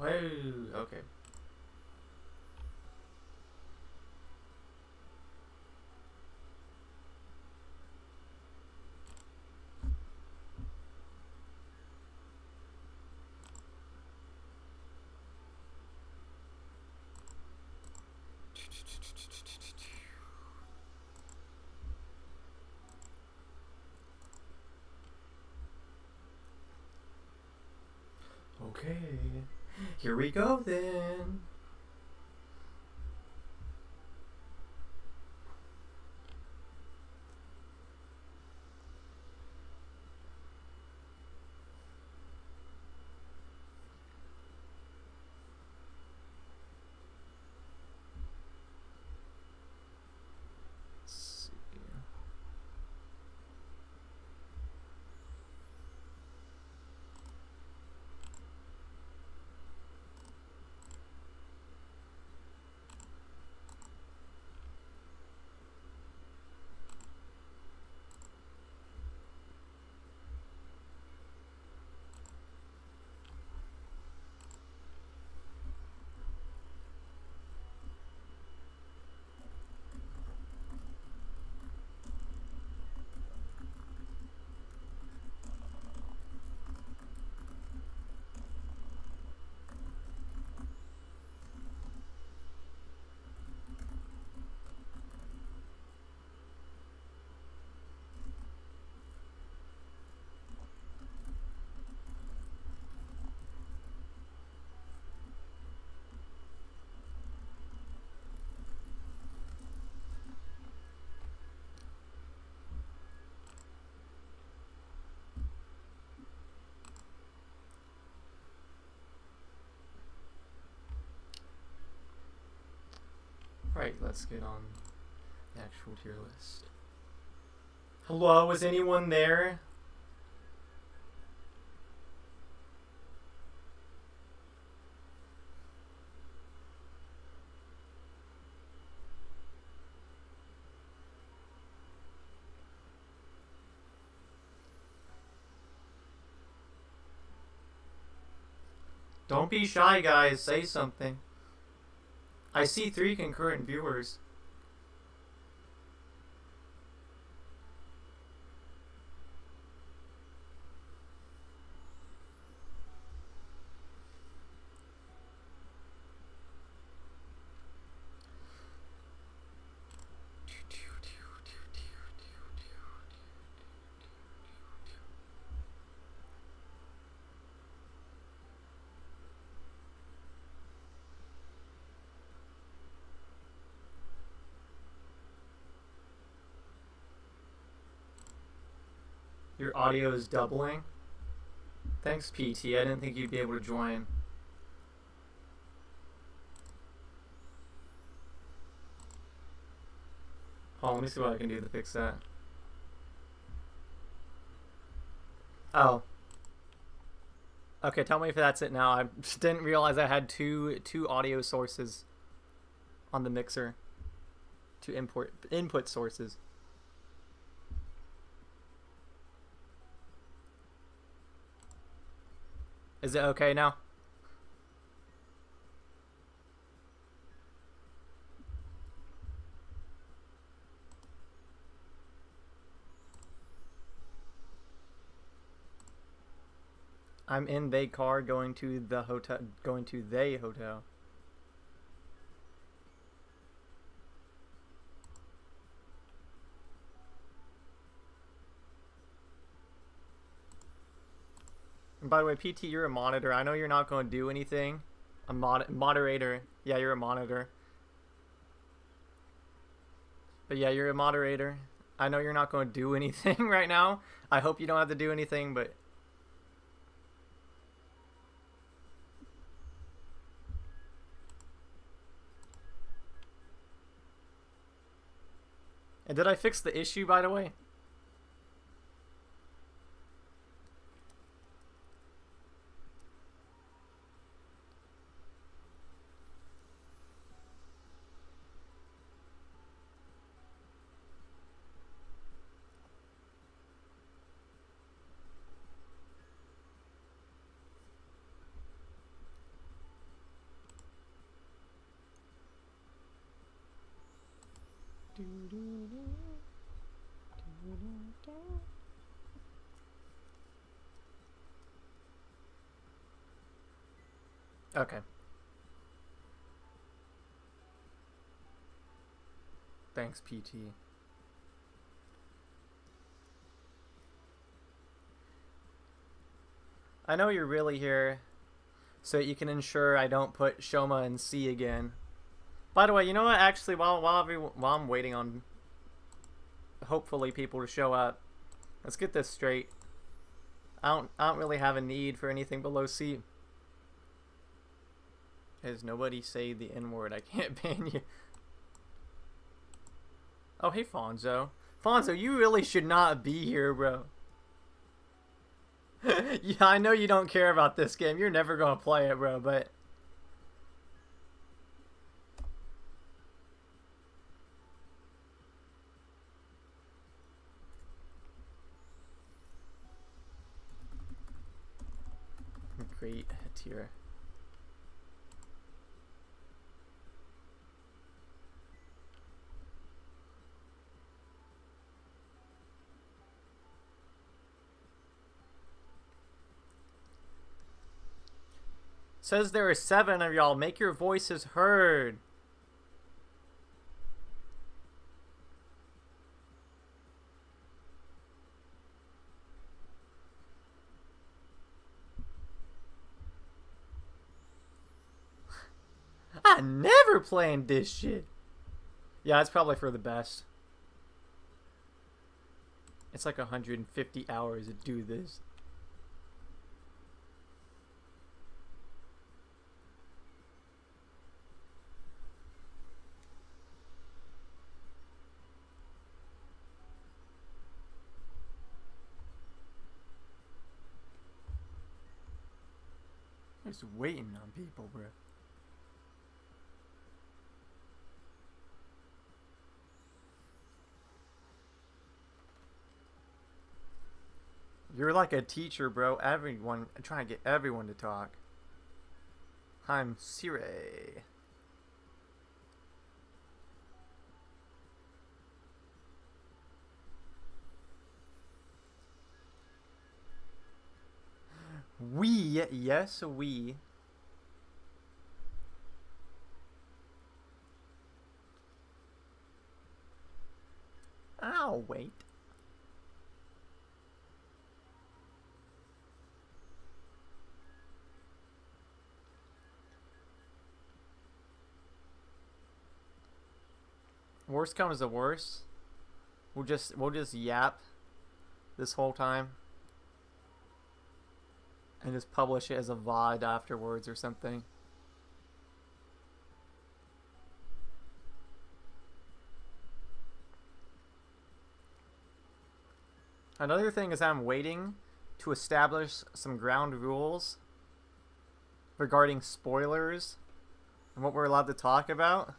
Hey, okay. Okay, here we go then. Let's see. Right, let's get on the actual tier list. Hello, is anyone there? Don't be shy, guys. Say something. I see 3 concurrent viewers. Your audio is doubling. Thanks, PT. I didn't think you'd be able to join. Oh, let me see what I can do to fix that. Oh. Okay, tell me if that's it now. I just didn't realize I had two audio sources on the mixer. Two input sources. Is it okay now? I'm in the car going to the hotel. Going to the hotel. And by the way, PT, you're a monitor. I know you're not going to do anything. A moderator. Yeah, you're a monitor. But yeah, you're a moderator. I know you're not going to do anything right now. I hope you don't have to do anything, but... And did I fix the issue, by the way? Okay. Thanks, PT. I know you're really here so that you can ensure I don't put Shoma in C again. By the way, you know what? Actually, while I'm waiting on hopefully people to show up, let's get this straight. I don't really have a need for anything below C. Has nobody say the N word? I can't ban you. Oh, hey, Fonzo. Fonzo, you really should not be here, bro. Yeah, I know you don't care about this game. You're never gonna play it, bro, but... Great tier. Says there are 7 of y'all. Make your voices heard. I never planned this shit. Yeah, it's probably for the best. It's like 150 hours to do this. Just waiting on people, bro. You're like a teacher, bro. Everyone, trying to get everyone to talk. I'm Sire. We, yes, we. I'll wait. Worst comes to worst, we'll just yap this whole time and just publish it as a VOD afterwards or something. Another thing is I'm waiting to establish some ground rules regarding spoilers and what we're allowed to talk about.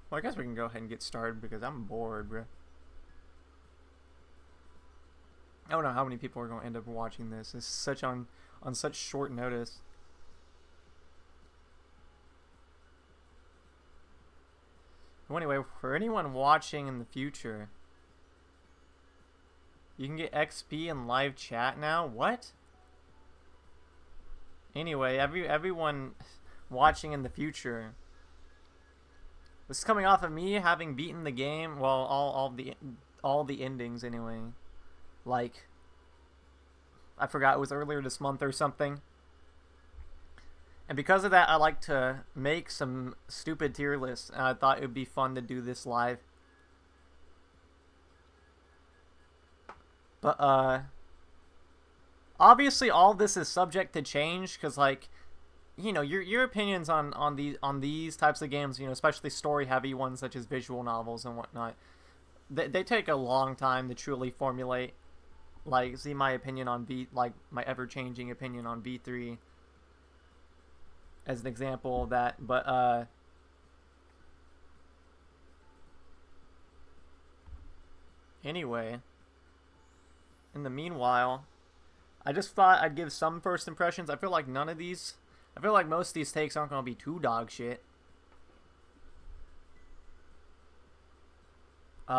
Well, I guess we can go ahead and get started because I'm bored, bro. I don't know how many people are going to end up watching this. It's such on such short notice. Well, anyway, for anyone watching in the future, you can get XP in live chat now. What? Anyway, everyone watching in the future. This is coming off of me having beaten the game. Well, all the endings anyway. like, I forgot, it was earlier this month or something. And because of that, I like to make some stupid tier lists, and I thought it would be fun to do this live. But, obviously all of this is subject to change, because, like, you know, your opinions on these types of games, you know, especially story-heavy ones such as visual novels and whatnot, they take a long time to truly formulate. Like, see my opinion on like, my ever-changing opinion on V3 as an example of that. But, anyway, in the meanwhile, I just thought I'd give some first impressions. I feel like most of these takes aren't going to be too dog shit.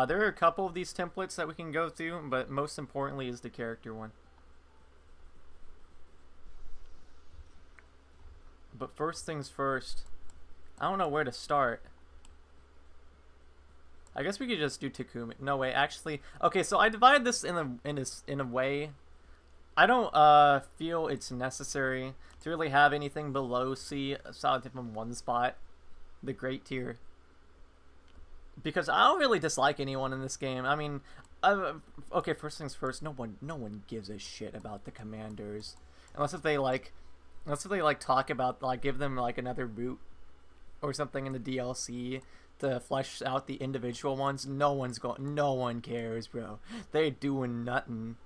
There are a couple of these templates that we can go through, but most importantly is the character one. But first things first, I don't know where to start. I guess we could just do Takumi. No way, actually. Okay, so I divided this in a way. I don't feel it's necessary to really have anything below C aside from one spot, the great tier. Because I don't really dislike anyone in this game. I mean, okay, first things first. No one gives a shit about the commanders, unless if they like talk about, like, give them like another route or something in the DLC to flesh out the individual ones. No one cares, bro. They're doing nothing.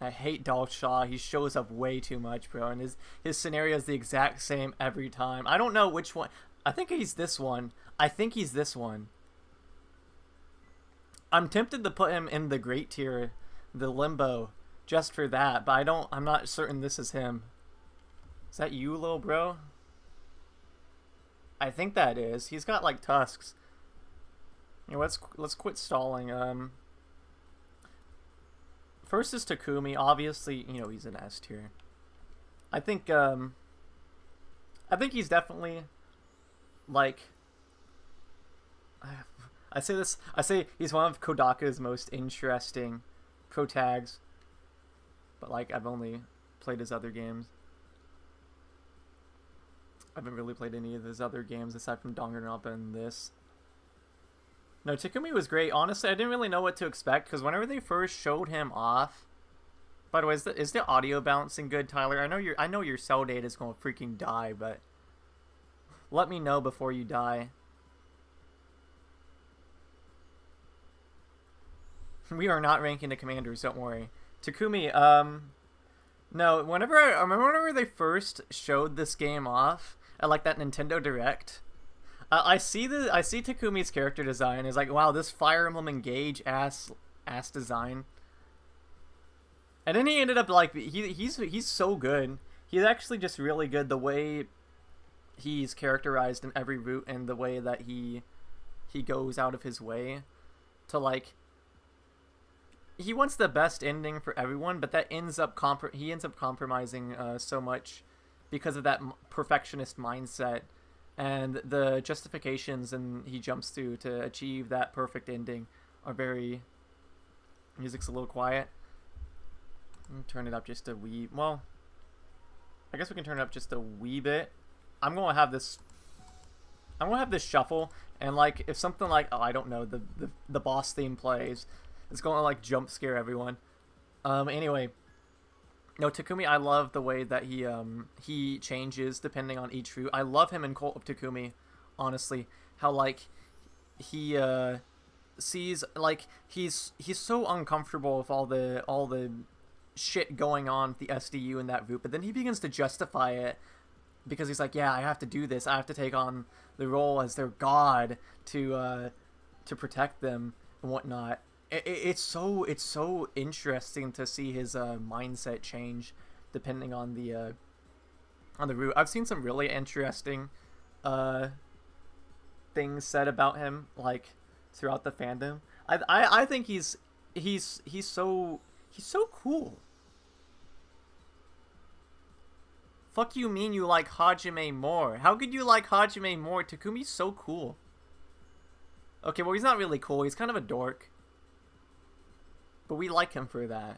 I hate Dalshaw. He shows up way too much, bro, and his scenario is the exact same every time. I don't know which one. I think he's this one. I'm tempted to put him in the great tier, the limbo, just for that, but I'm not certain this is him. Is that you, little bro? I think that is. He's got like tusks. You know, let's quit stalling. First is Takumi. Obviously, you know, he's an S tier. I think he's definitely, like, I say he's one of Kodaka's most interesting protags, but, like, I've only played his other games. I haven't really played any of his other games aside from Danganronpa and this. No, Takumi was great. Honestly, I didn't really know what to expect, because whenever they first showed him off... By the way, is the audio balancing good, Tyler? I know your cell data is going to freaking die, but let me know before you die. We are not ranking the commanders, don't worry. Takumi, no, I remember whenever they first showed this game off at, like, that Nintendo Direct, I see Takumi's character design is like, wow, this Fire Emblem Engage ass design. And then he ended up, like, he's so good. He's actually just really good. The way he's characterized in every route, and the way that he goes out of his way to, like, he wants the best ending for everyone, but that ends up compromising so much because of that perfectionist mindset and the justifications and he jumps through to achieve that perfect ending are very... Music's a little quiet. Turn it up just a wee... Well, I guess we can turn it up just a wee bit. I'm going to have this shuffle, and, like, if something like, oh, I don't know, the boss theme plays, it's going to, like, jump scare everyone. Anyway, no, Takumi, I love the way that he changes depending on each route. I love him in Cult of Takumi, honestly. How, like, he sees, like, he's so uncomfortable with all the shit going on with the SDU in that route, but then he begins to justify it because he's like, yeah, I have to do this. I have to take on the role as their god to protect them and whatnot. It's so interesting to see his mindset change depending on the route. I've seen some really interesting things said about him, like, throughout the fandom. I think he's so cool. Fuck you mean you like Hajime more? How could you like Hajime more? Takumi's so cool. Okay, well, he's not really cool. He's kind of a dork. But we like him for that.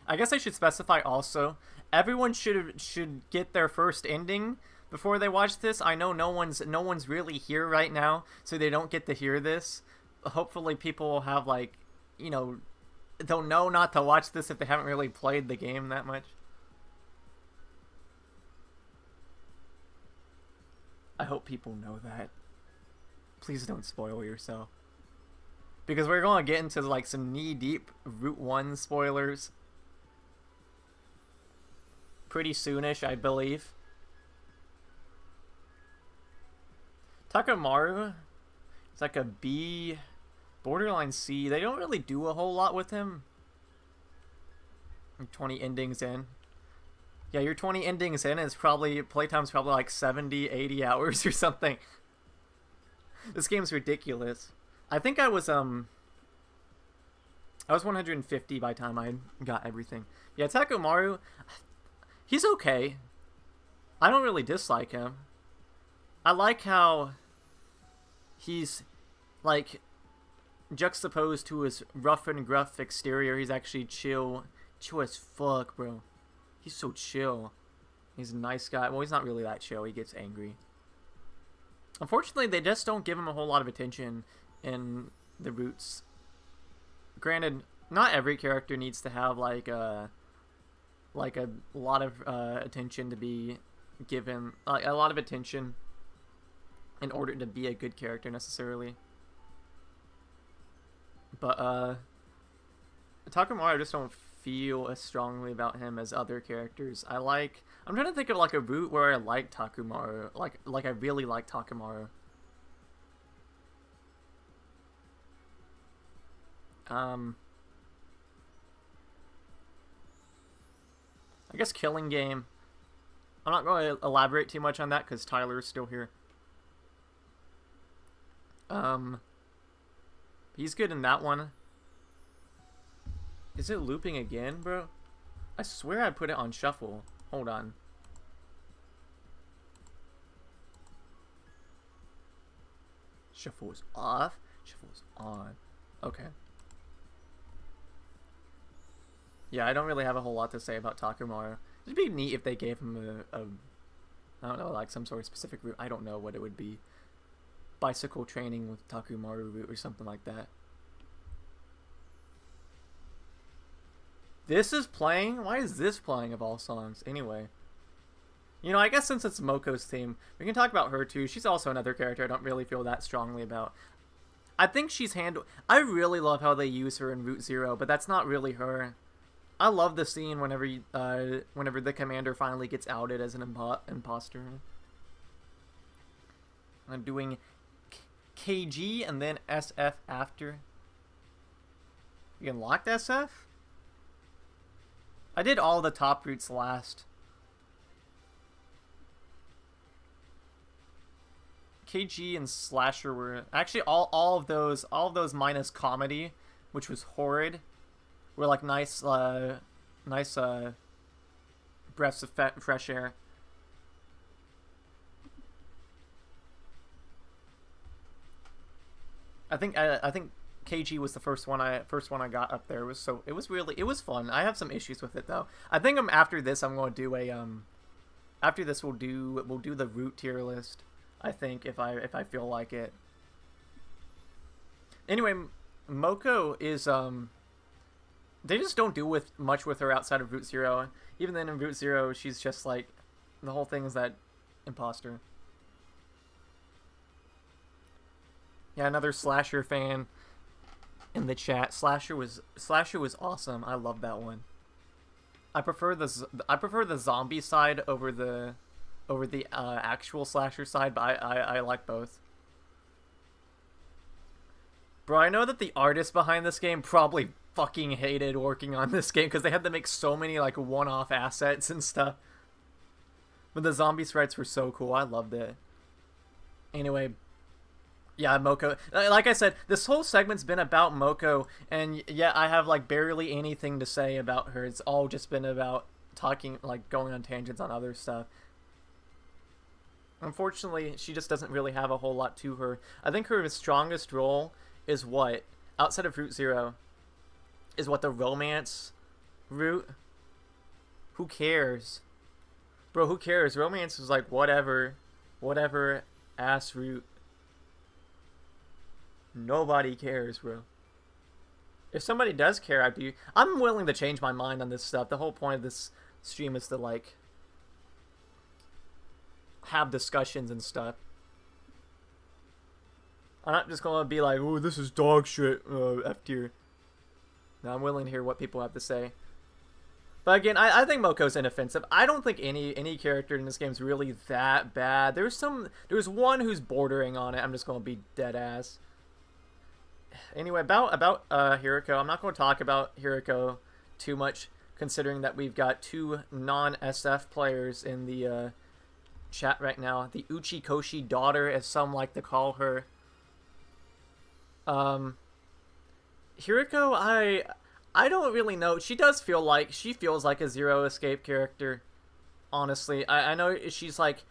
I guess I should specify also, everyone should get their first ending before they watch this. I know no one's really here right now, so they don't get to hear this. Hopefully people will have, like, you know, they'll know not to watch this if they haven't really played the game that much. I hope people know that. Please don't spoil yourself. Because we're going to get into, like, some knee-deep Route 1 spoilers pretty soonish, I believe. Takamaru is like a B, borderline C. They don't really do a whole lot with him. 20 endings in. Yeah, you're 20 endings in, and it's probably, playtime's probably like 70, 80 hours or something. This game's ridiculous. I think I was 150 by the time I got everything. Yeah, Takamaru, he's okay. I don't really dislike him. I like how he's, like, juxtaposed to his rough and gruff exterior. He's actually chill as fuck, bro. He's so chill. He's a nice guy. Well, he's not really that chill. He gets angry. Unfortunately, they just don't give him a whole lot of attention in the Roots. Granted, not every character needs to have, like a lot of attention to be given. A lot of attention in order to be a good character, necessarily. But, Takamaru, I just don't feel as strongly about him as other characters. I'm trying to think of, like, a route where I like Takamaru. Like I really like Takamaru. I guess Killing Game. I'm not going to elaborate too much on that because Tyler's still here. He's good in that one. Is it looping again, bro? I swear I put it on shuffle. Hold on. Shuffle is off. Shuffle is on. Okay. Yeah, I don't really have a whole lot to say about Takamaru. It'd be neat if they gave him a I don't know, like some sort of specific route. I don't know what it would be. Bicycle training with Takamaru route or something like that. This is playing? Why is this playing of all songs? Anyway. You know, I guess since it's Moko's theme, we can talk about her too. She's also another character I don't really feel that strongly about. I think she's handled... I really love how they use her in Route Zero, but that's not really her. I love the scene whenever the commander finally gets outed as an imposter. I'm doing KG and then SF after. You unlocked SF? I did all the top routes last. KG and Slasher were actually all of those minus comedy, which was horrid, were like nice breaths of fresh air. I think KG was the first one I got up there. It was fun. I have some issues with it though. I think after this I'm going to do after this we'll do the route tier list. I think if I feel like it. Anyway, Moko is they just don't do much with her outside of Route Zero. Even then in Route Zero she's just like the whole thing is that imposter. Yeah, another Slasher fan in the chat. Slasher was awesome. I love that one. I prefer the zombie side over the actual Slasher side, but I like both. Bro, I know that the artists behind this game probably fucking hated working on this game because they had to make so many like one-off assets and stuff. But the zombie sprites were so cool. I loved it. Anyway, yeah, Moko. Like I said, this whole segment's been about Moko, and yeah, I have like barely anything to say about her. It's all just been about talking, like going on tangents on other stuff. Unfortunately, she just doesn't really have a whole lot to her. I think her strongest role is what, outside of Route Zero, is what, the romance route? Who cares? Bro, who cares? Romance is like whatever ass route. Nobody cares, bro. If somebody does care, I'm willing to change my mind on this stuff. The whole point of this stream is to like have discussions and stuff. I'm not just gonna be like, oh, this is dog shit, F tier. No, I'm willing to hear what people have to say. But again, I think Moko's inoffensive. I don't think any character in this game is really that bad. There's one who's bordering on it. I'm just gonna be dead ass. Anyway, about Hiriko, I'm not going to talk about Hiriko too much, considering that we've got two non-SF players in the chat right now. The Uchikoshi daughter, as some like to call her. Hiriko, I don't really know. She feels like a Zero Escape character. Honestly, I know she's like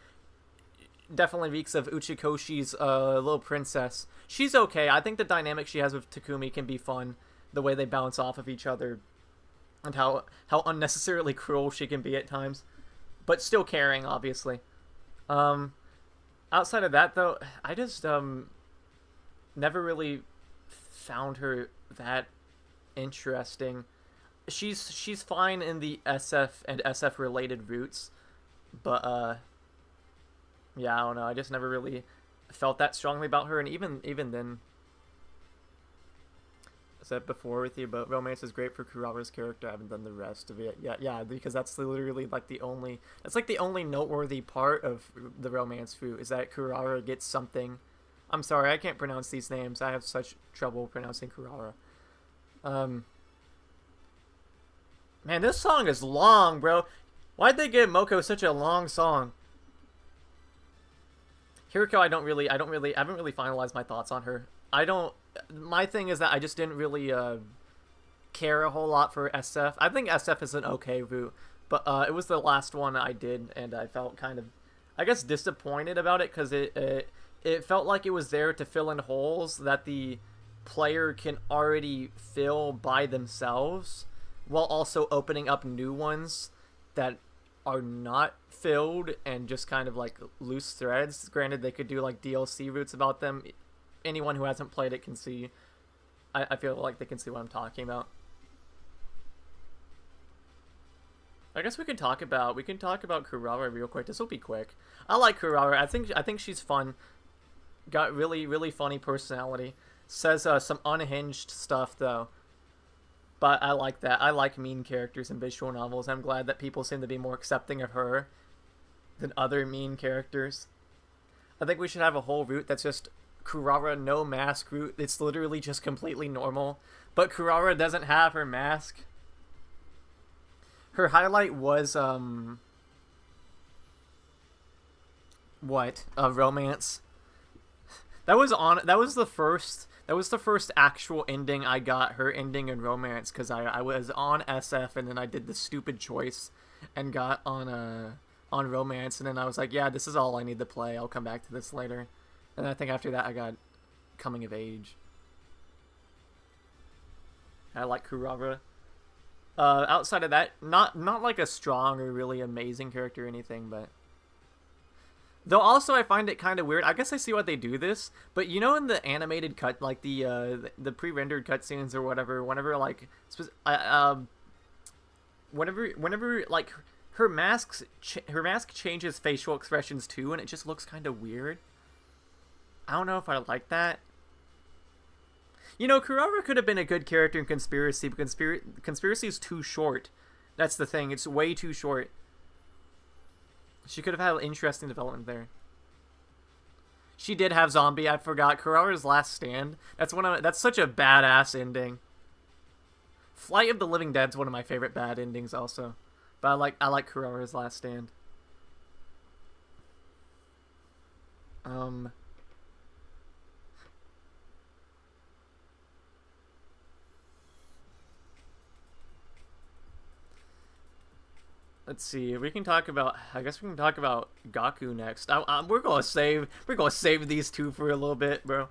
definitely reeks of Uchikoshi's little princess. She's okay. I think the dynamic she has with Takumi can be fun. The way they bounce off of each other. And how unnecessarily cruel she can be at times. But still caring, obviously. Outside of that, though, I just never really found her that interesting. She's fine in the SF and SF related routes. But, yeah, I don't know. I just never really felt that strongly about her, and even then, I said before with you, but romance is great for Kurara's character. I haven't done the rest of it. Yeah, because that's literally like the only noteworthy part of the romance fruit is that Kurara gets something. I'm sorry, I can't pronounce these names. I have such trouble pronouncing Kurara. Man, this song is long, bro. Why'd they give Moko such a long song? Hiriko, I haven't really finalized my thoughts on her. My thing is that I just didn't really care a whole lot for SF. I think SF is an okay route, but it was the last one I did, and I felt kind of, I guess, disappointed about it, because it felt like it was there to fill in holes that the player can already fill by themselves, while also opening up new ones that are not filled and just kind of like loose threads. Granted, they could do like DLC routes about them. Anyone who hasn't played it can see. I feel like they can see what I'm talking about. I guess we can talk about Kurara real quick. This will be quick. I like Kurara. I think she's fun. Got really funny personality. Says some unhinged stuff though. But I like that. I like mean characters in visual novels. I'm glad that people seem to be more accepting of her than other mean characters. I think we should have a whole route that's just Kurara no mask route. It's literally just completely normal. But Kurara doesn't have her mask. Her highlight was, romance. That was the first actual ending I got, her ending in romance, because I was on SF and then I did the stupid choice and got on romance, and then I was like, yeah, this is all I need to play. I'll come back to this later. And I think after that I got coming of age. I like Kurara. Outside of that, not like a strong or really amazing character or anything, but though also I find it kind of weird. I guess I see why they do this, but you know, in the animated cut, like the pre-rendered cutscenes or whatever, whenever like whenever like her mask changes facial expressions too, and it just looks kind of weird. I don't know if I like that. You know, Kurara could have been a good character in Conspiracy, but Conspiracy is too short. That's the thing. It's way too short. She could have had interesting development there. She did have zombie. I forgot. Kurara's Last Stand. That's such a badass ending. Flight of the Living Dead's one of my favorite bad endings also. But I like Kurara's Last Stand. Let's see. We can talk about. I guess we can talk about Gaku next. We're gonna save these two for a little bit, bro.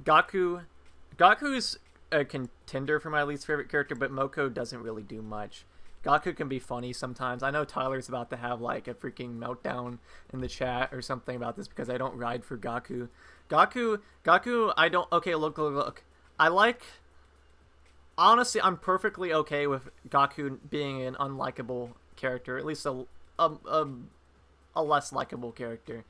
Gaku's a contender for my least favorite character, but Moko doesn't really do much. Gaku can be funny sometimes. I know Tyler's about to have like a freaking meltdown in the chat or something about this because I don't ride for Gaku. Gaku, I don't. Okay, look. I like. Honestly, I'm perfectly okay with Gaku being an unlikable character, at least a less likable character.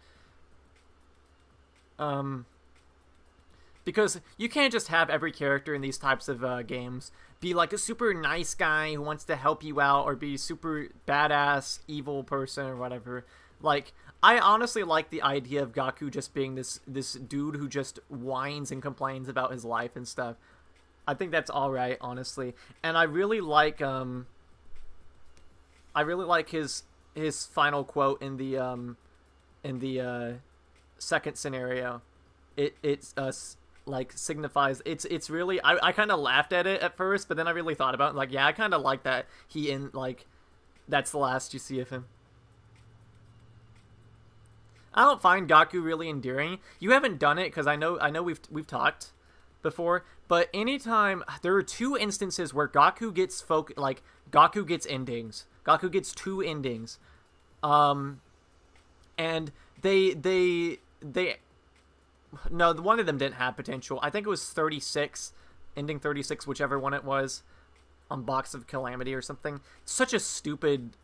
Because you can't just have every character in these types of games be like a super nice guy who wants to help you out or be super badass evil person or whatever. Like, I honestly like the idea of Gaku just being this dude who just whines and complains about his life and stuff. I think that's all right, honestly. And I really like his final quote in the second scenario. It's like signifies it's really I kind of laughed at it at first, but then I really thought about it. Like, yeah, I kind of like that that's the last you see of him. I don't find Gaku really endearing. You haven't done it because I know we've talked before, but anytime there are two instances where Gaku gets Gaku gets endings. Gaku gets two endings. And they no, one of them didn't have potential. I think it was 36, ending 36, whichever one it was, on Box of Calamity or something. Such a stupid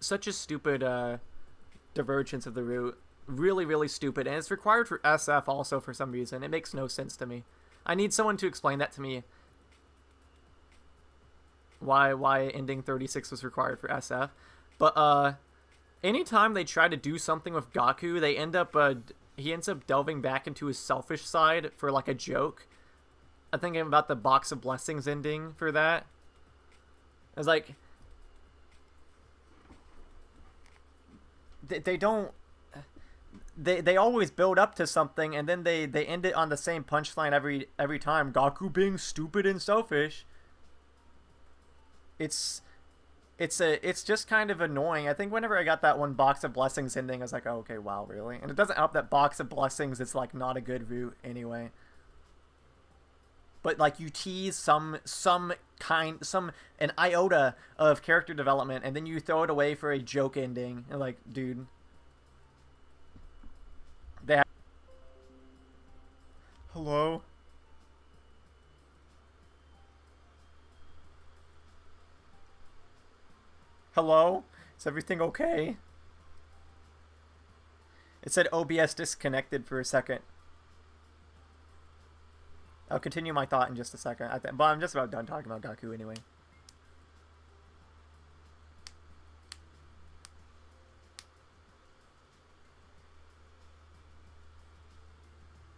divergence of the route. Really, really stupid. And it's required for SF also for some reason. It makes no sense to me. I need someone to explain that to me. Why ending 36 was required for SF. But anytime they try to do something with Gaku, he ends up delving back into his selfish side for like a joke. I'm thinking about the Box of Blessings ending for that. It's like they always build up to something and then they end it on the same punchline every time. Gaku being stupid and selfish. It's just kind of annoying. I think whenever I got that one Box of Blessings ending, I was like, oh, okay, wow, really? And it doesn't help that Box of Blessings is like not a good route anyway. But like you tease an iota of character development and then you throw it away for a joke ending. And like, dude. Hello? Hello? Is everything okay? It said OBS disconnected for a second. I'll continue my thought in just a second. But I'm just about done talking about Gaku anyway.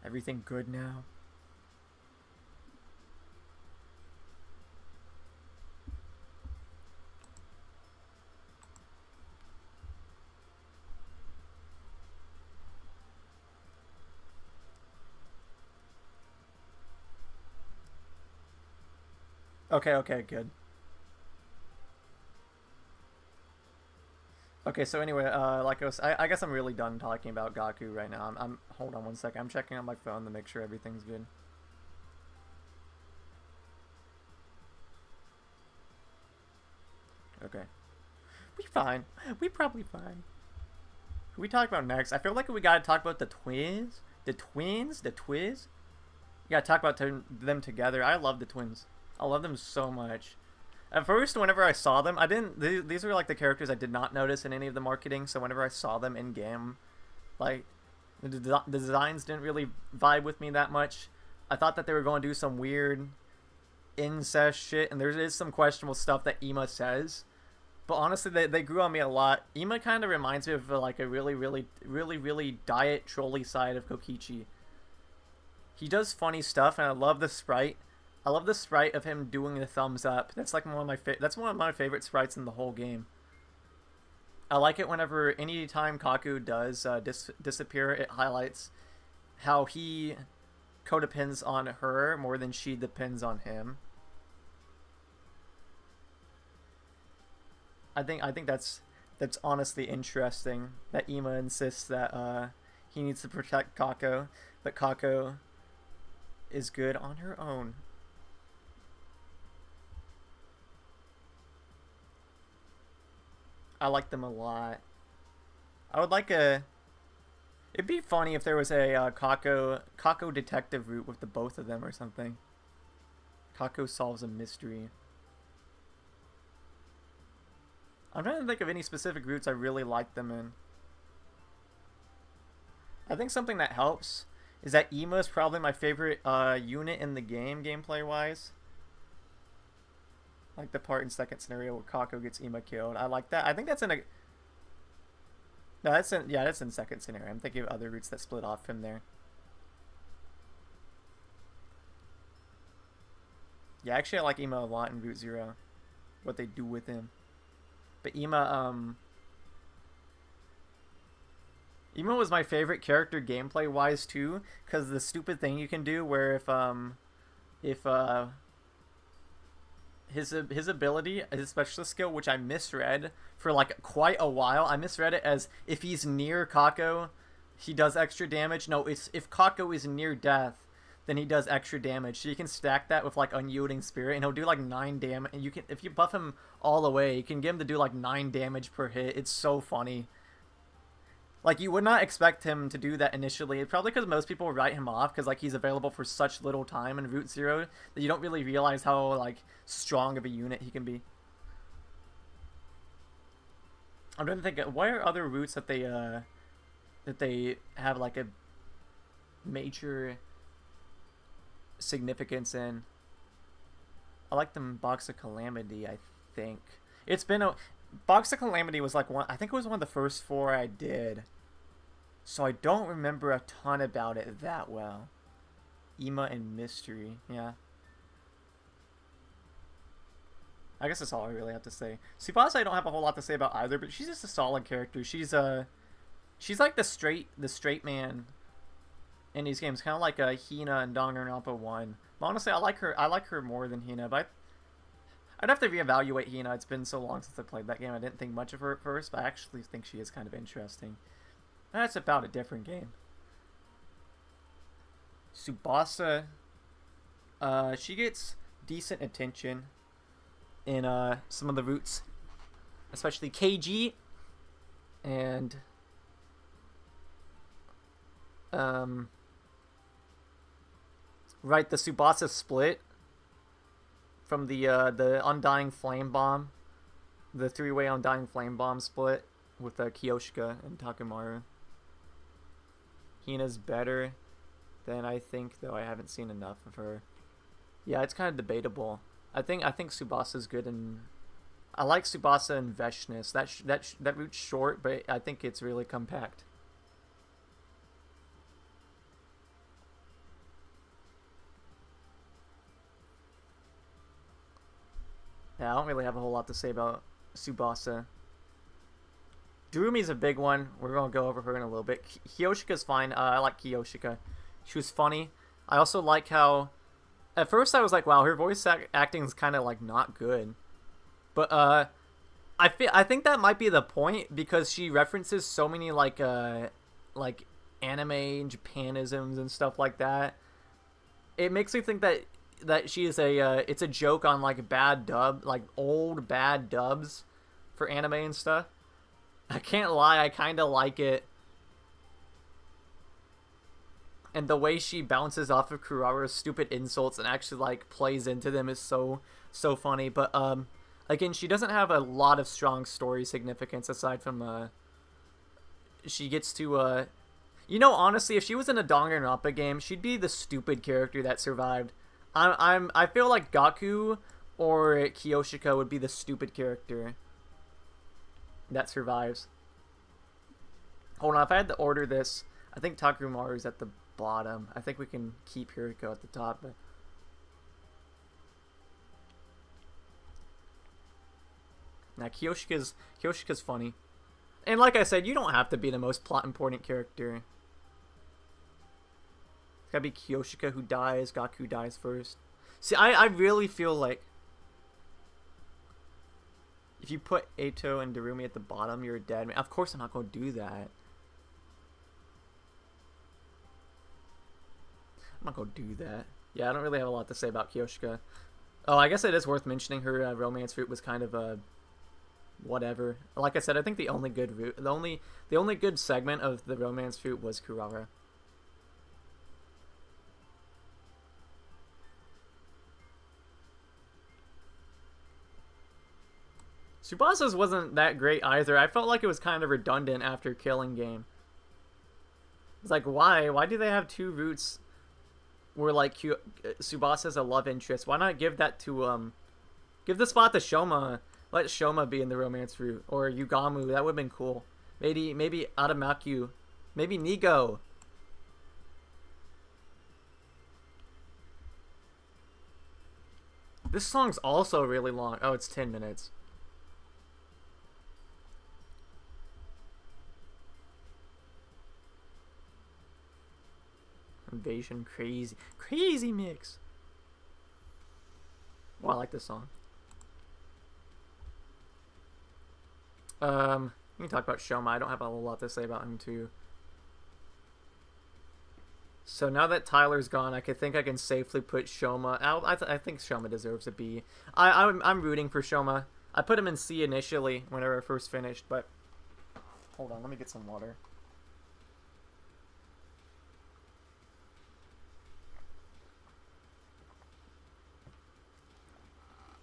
Everything good now? Okay, good. Okay, so anyway, like I guess I'm really done talking about Gaku right now. I'm hold on one second. I'm checking on my phone to make sure everything's good. Okay. We fine. We probably fine. Who we talk about next? I feel like we gotta talk about the twins. The twins? The Twiz? We gotta talk about them together. I love the twins. I love them so much. At first, whenever I saw them, these were like the characters I did not notice in any of the marketing, so whenever I saw them in game, like, the designs didn't really vibe with me that much. I thought that they were going to do some weird incest shit, and there is some questionable stuff that Ima says. But honestly, they grew on me a lot. Ima kind of reminds me of like a really diet trolley side of Kokichi. He does funny stuff, and I love the sprite. I love the sprite of him doing the thumbs up. That's like one of my favorite sprites in the whole game. I like it whenever anytime Kaku does disappear, it highlights how he codepends on her more than she depends on him. I think that's that's honestly interesting. That Ima insists that he needs to protect Kako, but Kako is good on her own. I like them a lot. I would like a. It'd be funny if there was a Kako detective route with the both of them or something. Kako solves a mystery. I'm trying to think of any specific routes I really like them in. I think something that helps is that Ima is probably my favorite unit in the game, gameplay-wise. Like the part in second scenario where Kako gets Ima killed. I like that. I think that's in a... No, that's in... Yeah, that's in second scenario. I'm thinking of other routes that split off from there. Yeah, actually I like Ima a lot in Route Zero. What they do with him. But Ima was my favorite character gameplay-wise too, because the stupid thing you can do where if his ability, his specialist skill, which I misread for like quite a while. I misread it as if he's near Kako, he does extra damage. No, it's if Kako is near death, then he does extra damage. So you can stack that with like Unyielding Spirit, and he'll do like 9 damage. And you can, if you buff him all the way, you can get him to do like 9 damage per hit. It's so funny. Like, you would not expect him to do that initially. It's probably because most people write him off because, like, he's available for such little time in Route Zero that you don't really realize how, like, strong of a unit he can be. I'm trying to think, what are other routes that they have, like, a major significance in? I like them Box of Calamity, I think. It's been a... Box of Calamity was like one, I think it was one of the first 4 I did. So I don't remember a ton about it that well. Ima and Mystery, yeah. I guess that's all I really have to say. Tsubasa I don't have a whole lot to say about either, but she's just a solid character. She's like the straight man in these games, kind of like Hina and Danganronpa 1. But honestly, I like her more than Hina, but I'd have to reevaluate Hina. It's been so long since I played that game. I didn't think much of her at first, but I actually think she is kind of interesting. That's about a different game. Tsubasa, she gets decent attention in some of the routes, especially KG and right, the Tsubasa split from the Undying Flame Bomb, the 3-way Undying Flame Bomb split with Kiyoshika and Takemaru. Hina's better than I think, though I haven't seen enough of her. Yeah, it's kind of debatable. I think Tsubasa's good, and I like Tsubasa and Veshness. That route's short, but I think it's really compact. Yeah, I don't really have a whole lot to say about Tsubasa. Durumi's a big one. We're going to go over her in a little bit. Kiyoshika's fine. I like Kiyoshika. She was funny. I also like how... At first I was like, wow, her voice acting is kind of like not good. But I think that might be the point, because she references so many like anime and Japanisms and stuff like that. It makes me think that she is it's a joke on like old bad dubs for anime and stuff. I can't lie, I kind of like it. And the way she bounces off of Kurara's stupid insults and actually like plays into them is so funny. But again, she doesn't have a lot of strong story significance aside from she gets to honestly, if she was in a Danganronpa game, she'd be the stupid character that survived. I feel like Gaku or Kiyoshika would be the stupid character that survives. Hold on, if I had to order this, I think Takemaru's at the bottom. I think we can keep Hiriko at the top, but now Kiyoshika's funny. And like I said, you don't have to be the most plot important character. It's gotta be Kiyoshika who dies, Gaku dies first. See, I really feel like If you put Ato and Darumi at the bottom, you're dead. Man, of course I'm not going to do that. I'm not going to do that. Yeah, I don't really have a lot to say about Kyoshika. Oh, I guess it is worth mentioning her romance route was kind of a whatever. Like I said, I think the only good route, the only good segment of the romance route was Kurara. Tsubasa's wasn't that great either. I felt like it was kind of redundant after Killing Game. It's like, why? Why do they have two routes where, like, Tsubasa's a love interest? Why not give that to, give the spot to Shoma. Let Shoma be in the romance route. Or Yugamu. That would have been cool. Maybe Adamakyu. Maybe Nigo. This song's also really long. Oh, it's 10 minutes. Invasion, crazy mix. Well, I like this song. We can talk about Shoma. I don't have a lot to say about him too. So now that Tyler's gone, I think I can safely put Shoma out. I think Shoma deserves a B. I'm rooting for Shoma. I put him in C initially whenever I first finished, but hold on, let me get some water.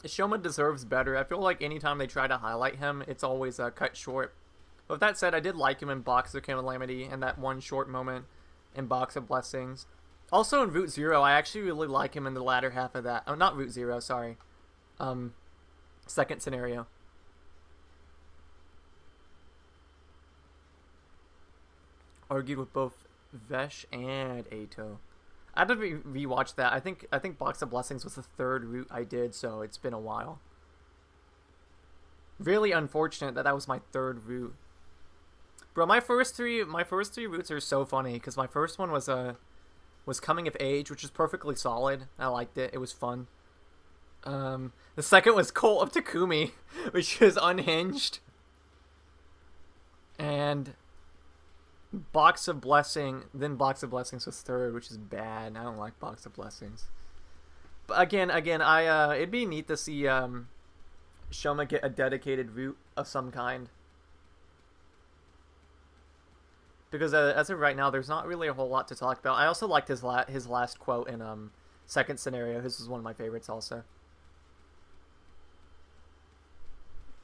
Shoma deserves better. I feel like anytime they try to highlight him, it's always cut short. But with that said, I did like him in Box of Calamity and that one short moment in Box of Blessings. Also in Route Zero, I actually really like him in the latter half of that. Oh, not Route Zero, sorry. Second scenario. Argued with both Vesh and Ato. I had to rewatch that. I think Box of Blessings was the third route I did, so it's been a while. Really unfortunate that was my third route. Bro, my first three routes are so funny because my first one was Coming of Age, which is perfectly solid. I liked it. It was fun. The second was Cult of Takumi, which is unhinged. And Box of Blessings was third, which is bad. I don't like Box of Blessings. But again, it'd be neat to see Shoma get a dedicated route of some kind. Because as of right now, there's not really a whole lot to talk about. I also liked his last quote in second scenario. His is one of my favorites also.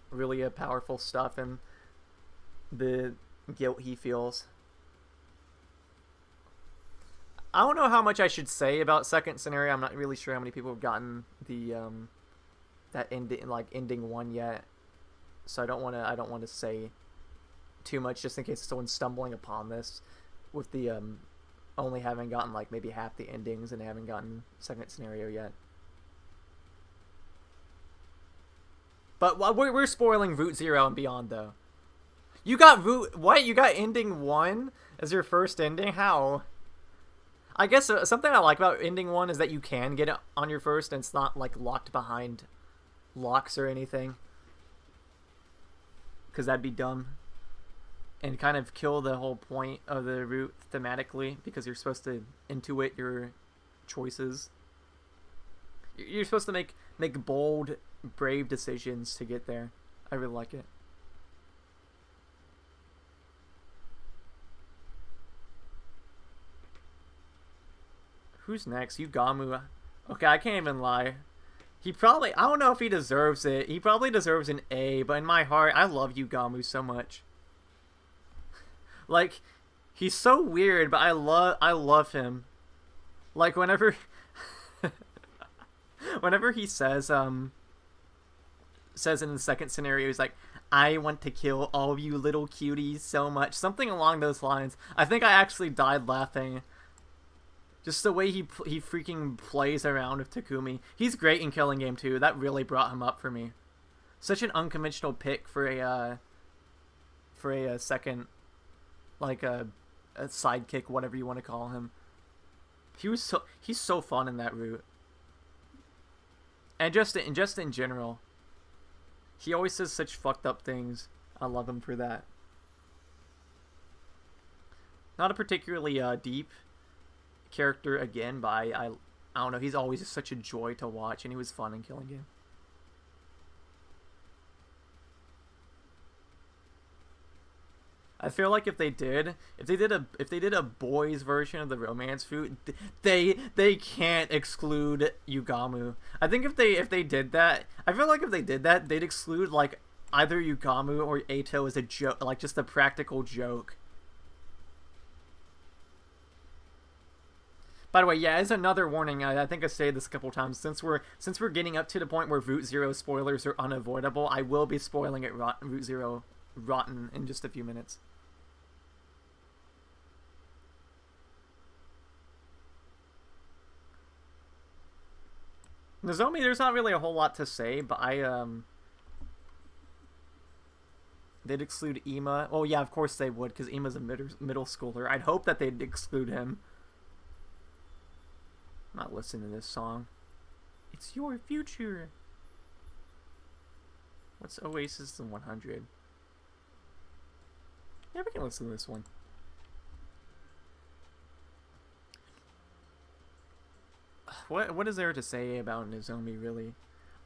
Really powerful stuff and the guilt he feels. I don't know how much I should say about second scenario. I'm not really sure how many people have gotten the that ending one yet. So I don't want to say too much just in case someone's stumbling upon this with the only having gotten like maybe half the endings and haven't gotten second scenario yet. But we're spoiling Route Zero and beyond though. You got You got ending 1 as your first ending? How? I guess something I like about ending 1 is that you can get it on your first and it's not like locked behind locks or anything. Because that'd be dumb. And kind of kill the whole point of the route thematically because you're supposed to intuit your choices. You're supposed to make bold, brave decisions to get there. I really like it. Who's next? Yugamu. Okay, I can't even lie. I don't know if he deserves it. He probably deserves an A, but in my heart, I love Yugamu so much. Like, he's so weird, but I love him. Like, whenever he says in the second scenario, he's like, I want to kill all you little cuties so much. Something along those lines. I think I actually died laughing. Just the way he freaking plays around with Takumi. He's great in Killing Game too. That really brought him up for me. Such an unconventional pick for a second, like a sidekick, whatever you want to call him. He's so fun in that route. And just in general. He always says such fucked up things. I love him for that. Not a particularly deep character again, but I don't know. He's always just such a joy to watch, and he was fun in Killing Game. I feel like if they did a boys version of the romance fruit, they can't exclude Yugamu. I think if they did that, I feel like if they did that, they'd exclude like either Yugamu or Eito as a joke, like just a practical joke. By the way, yeah, as another warning, I think I stated this a couple times. Since we're getting up to the point where Route Zero spoilers are unavoidable, I will be spoiling it Route Zero Rotten in just a few minutes. Nozomi, there's not really a whole lot to say, but they'd exclude Ima. Well, yeah, of course they would, because Ima's a middle schooler. I'd hope that they'd exclude him. I'm not listening to this song. It's your future. What's Oasis in 100? Yeah, we can listen to this one. What is there to say about Nozomi, really?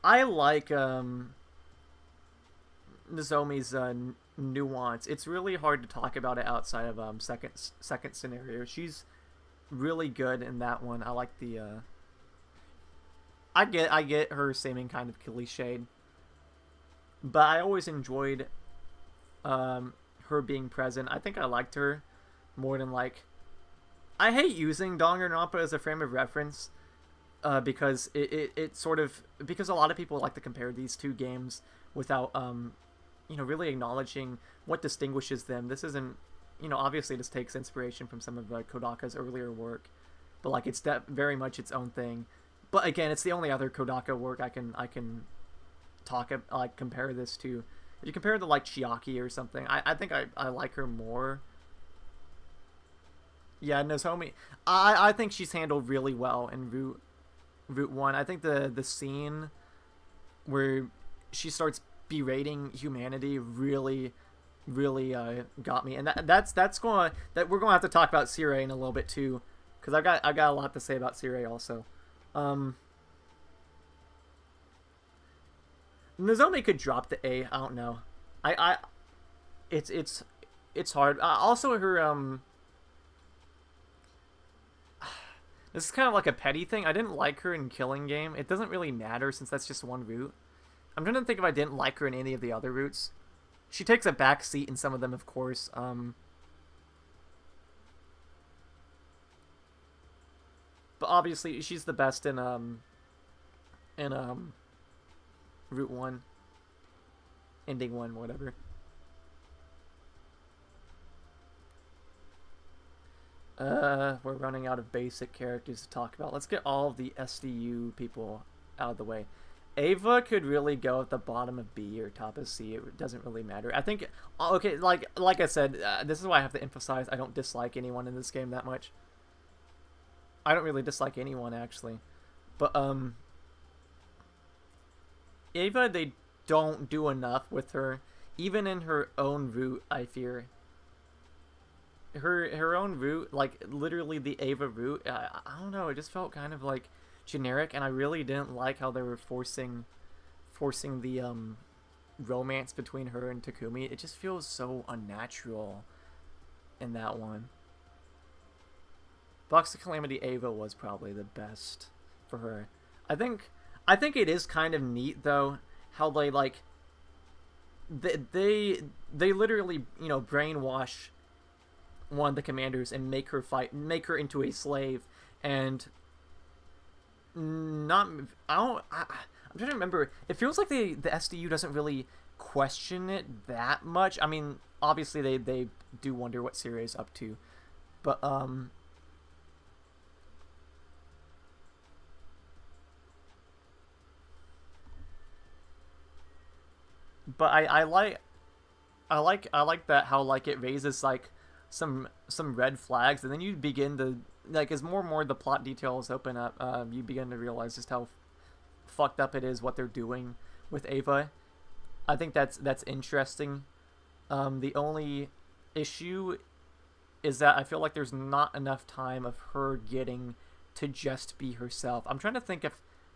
I like Nozomi's nuance. It's really hard to talk about it outside of second scenario. She's really good in that one. I like the I get her seeming kind of cliched, but I always enjoyed her being present. I think I liked her more than like, I hate using Danganronpa as a frame of reference because it sort of, because a lot of people like to compare these two games without really acknowledging what distinguishes them. This isn't, obviously this takes inspiration from some of Kodaka's earlier work, but like it's very much its own thing. But again, it's the only other Kodaka work I can compare this to. If you compare it to like Chiaki or something, I think I like her more. Yeah, Nozomi, I think she's handled really well in Route 1. I think the scene where she starts berating humanity really got me, and we're gonna have to talk about Sirei in a little bit too, because I got a lot to say about Sirei also. Nozomi could drop the A. I don't know. It's hard. Also, her this is kind of like a petty thing. I didn't like her in Killing Game. It doesn't really matter since that's just one route. I'm trying to think if I didn't like her in any of the other routes. She takes a back seat in some of them, of course. But obviously, she's the best in Route 1, Ending 1, whatever. We're running out of basic characters to talk about. Let's get all of the SDU people out of the way. Ava could really go at the bottom of B or top of C. It doesn't really matter. I think, okay, like I said, this is why I have to emphasize I don't dislike anyone in this game that much. I don't really dislike anyone, actually. But, Ava, they don't do enough with her. Even in her own route, I fear. Her own route, like, literally the Ava route, I don't know, it just felt kind of, like, generic, and I really didn't like how they were forcing the, romance between her and Takumi. It just feels so unnatural in that one. Box of Calamity Ava was probably the best for her. I think it is kind of neat though how they like they literally, brainwash one of the commanders and make her into a slave, and I'm trying to remember. It feels like the SDU doesn't really question it that much. I mean, obviously they do wonder what Sirei is up to, but I like that how like it raises like some red flags, and then you begin to, like, as more and more the plot details open up, you begin to realize just how fucked up it is what they're doing with Ava. I think that's interesting. The only issue is that I feel like there's not enough time of her getting to just be herself. I'm trying to think of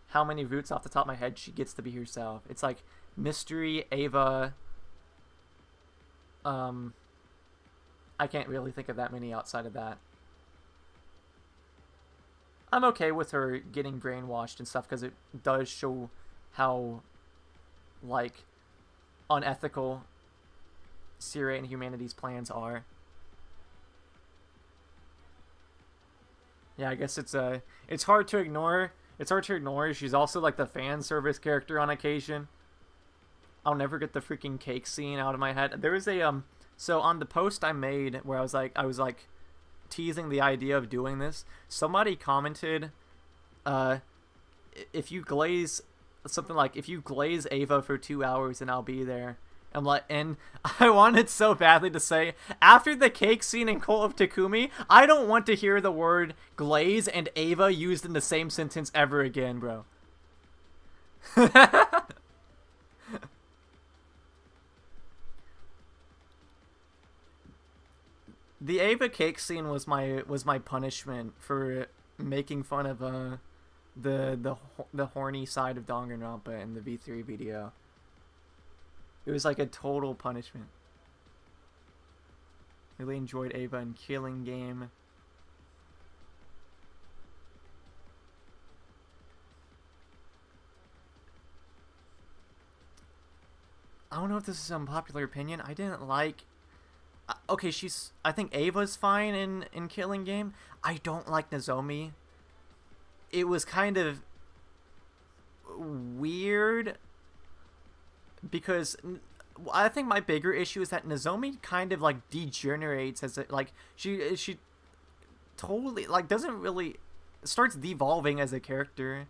how many routes off the top of my head she gets to be herself. It's like Mystery, Ava. I can't really think of that many outside of that. I'm okay with her getting brainwashed and stuff because it does show how, like, unethical Syria and humanity's plans are. Yeah, I guess it's hard to ignore. It's hard to ignore. She's also like the fan service character on occasion. I'll never get the freaking cake scene out of my head. There was a so on the post I made where I was like teasing the idea of doing this. Somebody commented, if you glaze something like if you glaze Ava for 2 hours and I'll be there. I'm like, and I wanted so badly to say, after the cake scene in Cult of Takumi, I don't want to hear the word glaze and Ava used in the same sentence ever again, bro. The Ava cake scene was my punishment for making fun of the horny side of Danganronpa in the V3 video. It was like a total punishment. Really enjoyed Ava and Killing Game. I don't know if this is an unpopular opinion. I didn't like... Okay, I think Ava's fine in Killing Game. I don't like Nozomi. It was kind of weird because I think my bigger issue is that Nozomi kind of like degenerates as like she totally like doesn't really starts devolving as a character.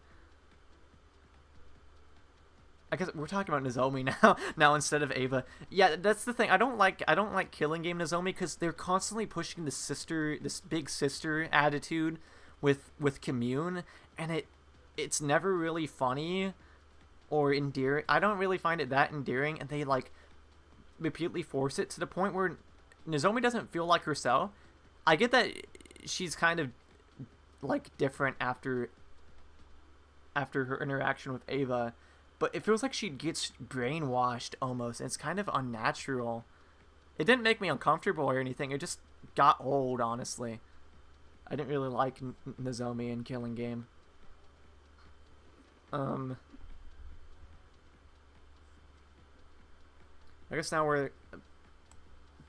I guess we're talking about Nozomi now instead of Ava. Yeah, that's the thing. I don't like Killing Game Nozomi because they're constantly pushing this big sister attitude with Commune, and it's never really funny or endearing. I don't really find it that endearing, and they like repeatedly force it to the point where Nozomi doesn't feel like herself. I get that she's kind of like different after her interaction with Ava, but it feels like she gets brainwashed almost. It's kind of unnatural. It didn't make me uncomfortable or anything. It just got old, honestly. I didn't really like Nozomi in Killing Game. I guess now we're,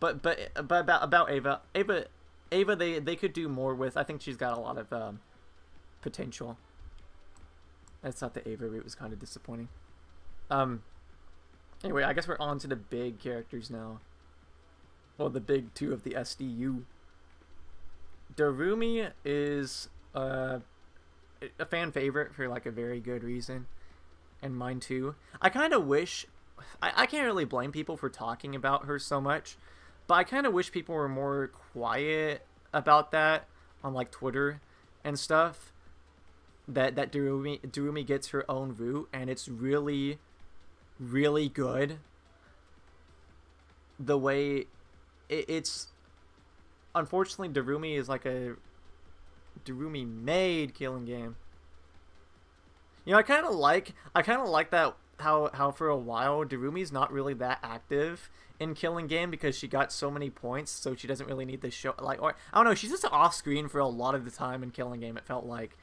but about Ava, they could do more with. I think she's got a lot of potential. I thought the Ava route was kind of disappointing. Anyway, I guess we're on to the big characters now. Well, the big two of the SDU. Darumi is a fan favorite for like a very good reason, and mine too. I kind of wish. I can't really blame people for talking about her so much, but I kind of wish people were more quiet about that on like Twitter and stuff. That Darumi gets her own route, and it's really, really good. The way it's unfortunately Darumi is like a Darumi made Killing Game. You know, I kind of like that how for a while Darumi's not really that active in Killing Game because she got so many points, so she doesn't really need the show. Like, or I don't know, she's just off screen for a lot of the time in Killing Game. It felt like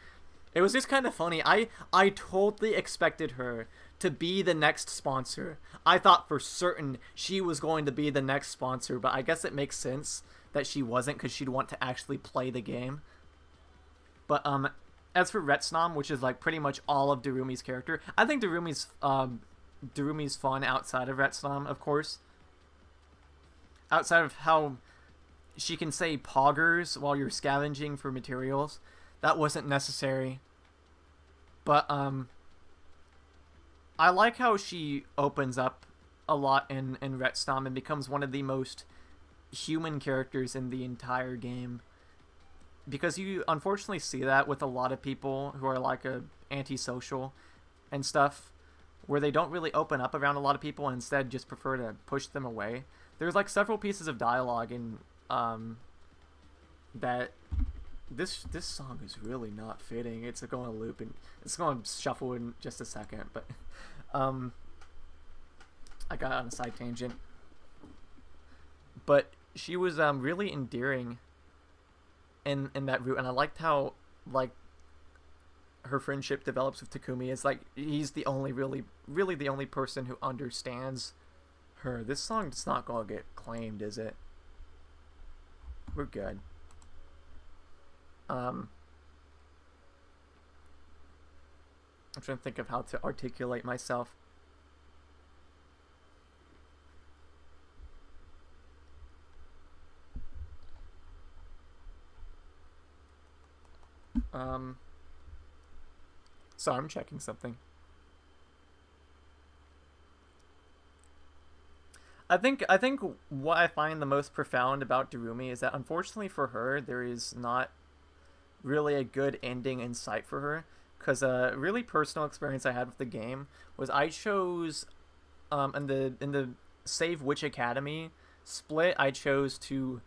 it was just kind of funny. I totally expected her to be the next sponsor. I thought for certain she was going to be the next sponsor, but I guess it makes sense that she wasn't because she'd want to actually play the game. But as for Retsnam, which is like pretty much all of Darumi's character, I think Darumi's fun outside of Retsnam, of course. Outside of how she can say poggers while you're scavenging for materials, that wasn't necessary. But I like how she opens up a lot in Retsnam and becomes one of the most human characters in the entire game. Because you unfortunately see that with a lot of people who are like antisocial and stuff, where they don't really open up around a lot of people and instead just prefer to push them away. There's like several pieces of dialogue in that this song is really not fitting. It's going to loop and it's going to shuffle in just a second, but I got on a side tangent. But she was really endearing in that route, and I liked how like her friendship develops with Takumi. It's like he's the only really the only person who understands her. This song's not gonna get claimed, is it? We're good. I'm trying to think of how to articulate myself. Sorry, I'm checking something. I think what I find the most profound about Darumi is that unfortunately for her, there is not really a good ending in sight for her. Because a really personal experience I had with the game was I chose in the Save Witch Academy split, I chose to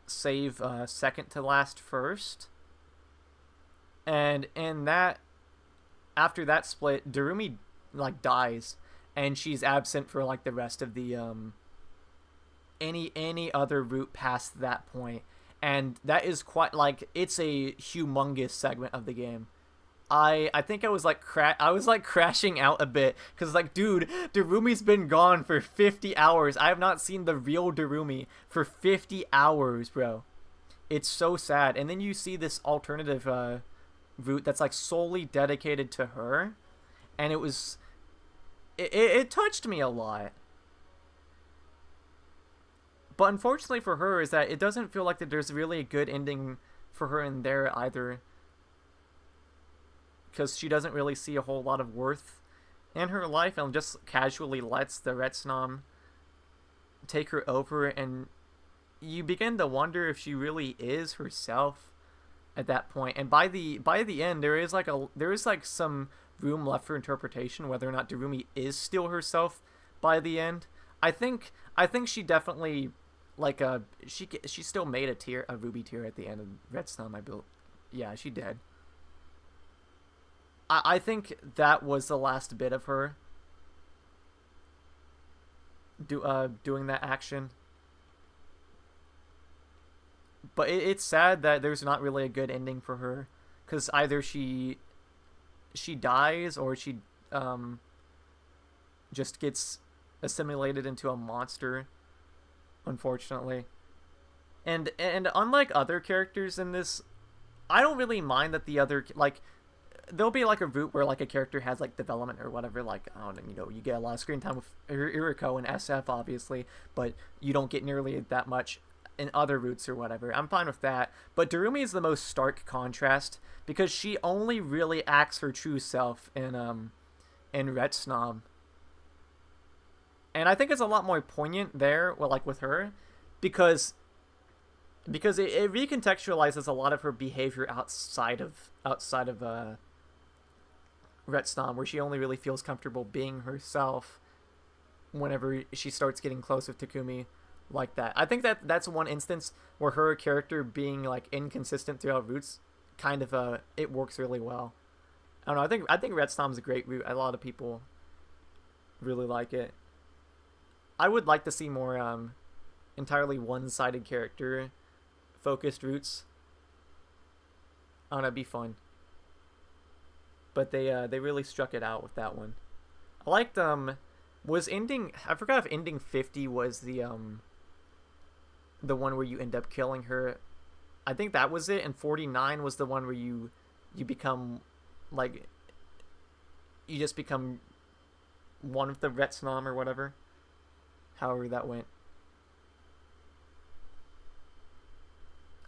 save second to last first. And in that, after that split, Darumi like dies, and she's absent for like the rest of the any other route past that point, and that is quite like it's a humongous segment of the game. I think I was like crashing out a bit because like, dude, Darumi's been gone for 50 hours. I have not seen the real Darumi for 50 hours, bro. It's so sad. And then you see this alternative route that's like solely dedicated to her, and it touched me a lot. But unfortunately for her is that it doesn't feel like that there's really a good ending for her in there either, because she doesn't really see a whole lot of worth in her life and just casually lets the Retsnam take her over, and you begin to wonder if she really is herself at that point. And by the end, there is like some room left for interpretation whether or not Darumi is still herself by the end. I think she definitely like she still made a ruby tear at the end of Retsnam, I built. Yeah, she did. I think that was the last bit of her doing that action. But it's sad that there's not really a good ending for her, because either she dies or she just gets assimilated into a monster, unfortunately. And unlike other characters in this, I don't really mind that the other, like, there'll be like a route where like a character has like development or whatever, like, I don't know, you get a lot of screen time with Iriko and SF obviously, but you don't get nearly that much in other routes or whatever. I'm fine with that. But Darumi is the most stark contrast because she only really acts her true self in Retsnam. And I think it's a lot more poignant there, well, like with her, because it recontextualizes a lot of her behavior outside of Retsnam, where she only really feels comfortable being herself whenever she starts getting close with Takumi like that. I think that's one instance where her character being like inconsistent throughout routes kind of it works really well. I don't know, I think Retsnam's a great route. A lot of people really like it. I would like to see more entirely one-sided character focused routes. I don't know, it'd be fun. But they really struck it out with that one. I liked was ending, I forgot if ending 50 was the one where you end up killing her. I think that was it, and 49 was the one where you become like, you just become one with the Retsnam or whatever. However that went.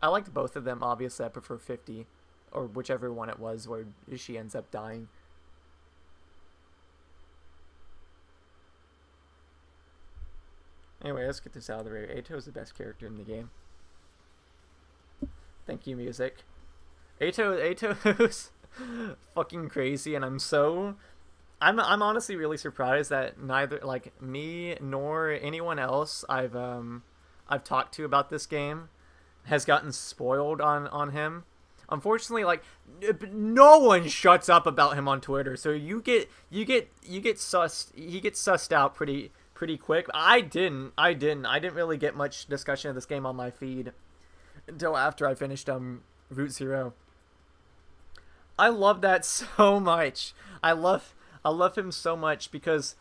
I liked both of them, obviously. I prefer 50, or whichever one it was where she ends up dying. Anyway, let's get this out of the way. Eito is the best character in the game. Thank you, music. Eito is fucking crazy, and I'm so I'm honestly really surprised that neither like me nor anyone else I've talked to about this game has gotten spoiled on him. Unfortunately, like no one shuts up about him on Twitter, so you get sussed. He gets sussed out pretty quick. I didn't really get much discussion of this game on my feed until after I finished Route Zero. I love that so much. I love him so much because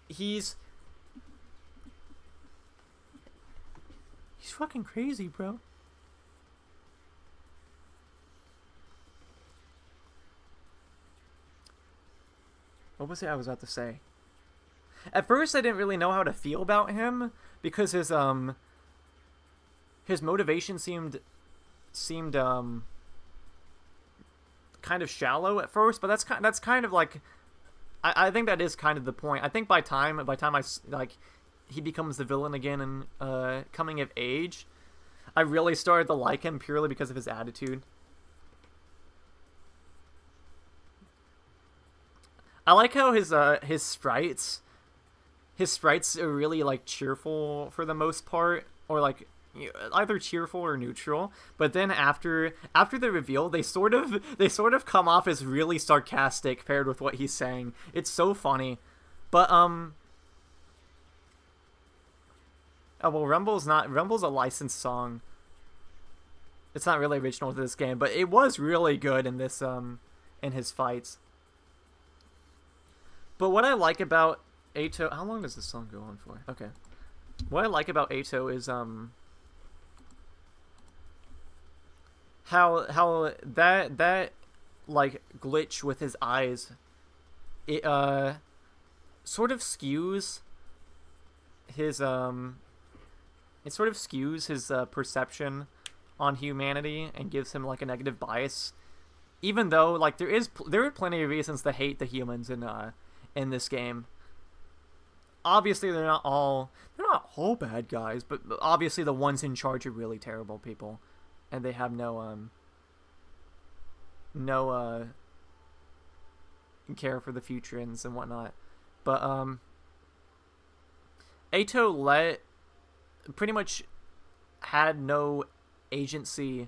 he's he's fucking crazy, bro. What was it I was about to say? At first, I didn't really know how to feel about him because his motivation seemed kind of shallow at first, but that's kind of like I think that is kind of the point. I think by time like he becomes the villain again and coming of age, I really started to like him purely because of his attitude. I like how his sprites are really like cheerful for the most part, or like either cheerful or neutral. But then after the reveal, they sort of come off as really sarcastic paired with what he's saying. It's so funny. But oh well, Rumble's a licensed song. It's not really original to this game, but it was really good in this in his fights. But what I like about Ato, how long does this song go on for? Okay. What I like about Ato is how that like glitch with his eyes, it sort of skews his it sort of skews his perception on humanity and gives him like a negative bias, even though like there are plenty of reasons to hate the humans in this game. Obviously they're not all bad guys, but obviously the ones in charge are really terrible people, and they have no care for the futurans and whatnot. But Ato let pretty much had no agency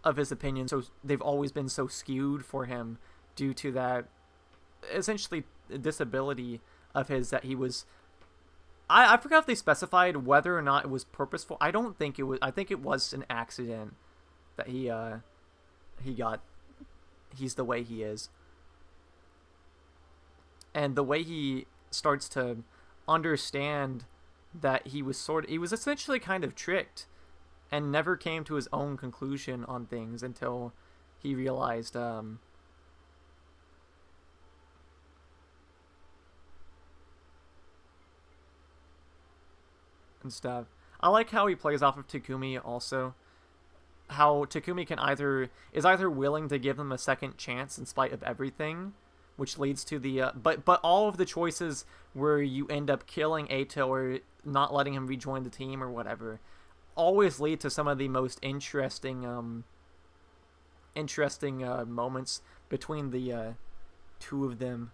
of his opinion, so they've always been so skewed for him due to that essentially disability of his that he was. I forgot if they specified whether or not it was purposeful. I don't think it was. I think it was an accident that he got. He's the way he is, and the way he starts to understand that he was essentially kind of tricked and never came to his own conclusion on things until he realized and stuff. I like how he plays off of Takumi also. How Takumi is either willing to give him a second chance in spite of everything, which leads to the but all of the choices where you end up killing Ato or not letting him rejoin the team or whatever always lead to some of the most interesting moments between the two of them.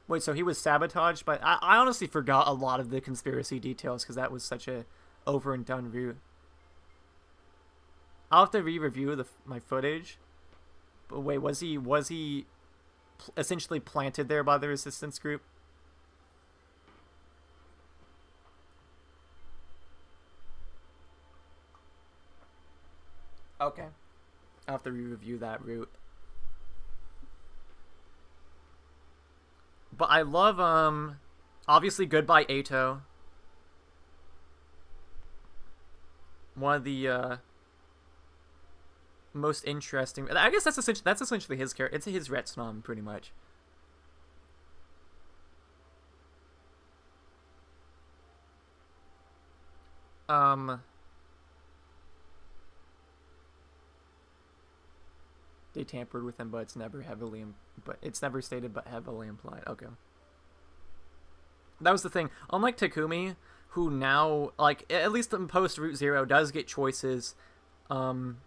Wait, so he was sabotaged by... I honestly forgot a lot of the conspiracy details because that was such a over and done route. I'll have to re-review my footage. But wait, was he essentially planted there by the resistance group? Okay. I'll have to re-review that route. But I love obviously Goodbye Ato. One of the most interesting. I guess that's essentially his character. It's his Retsnom pretty much. Um they tampered with him, but it's never stated but heavily implied. Okay. That was the thing. Unlike Takumi, who now, like, at least in post Route Zero, does get choices, um,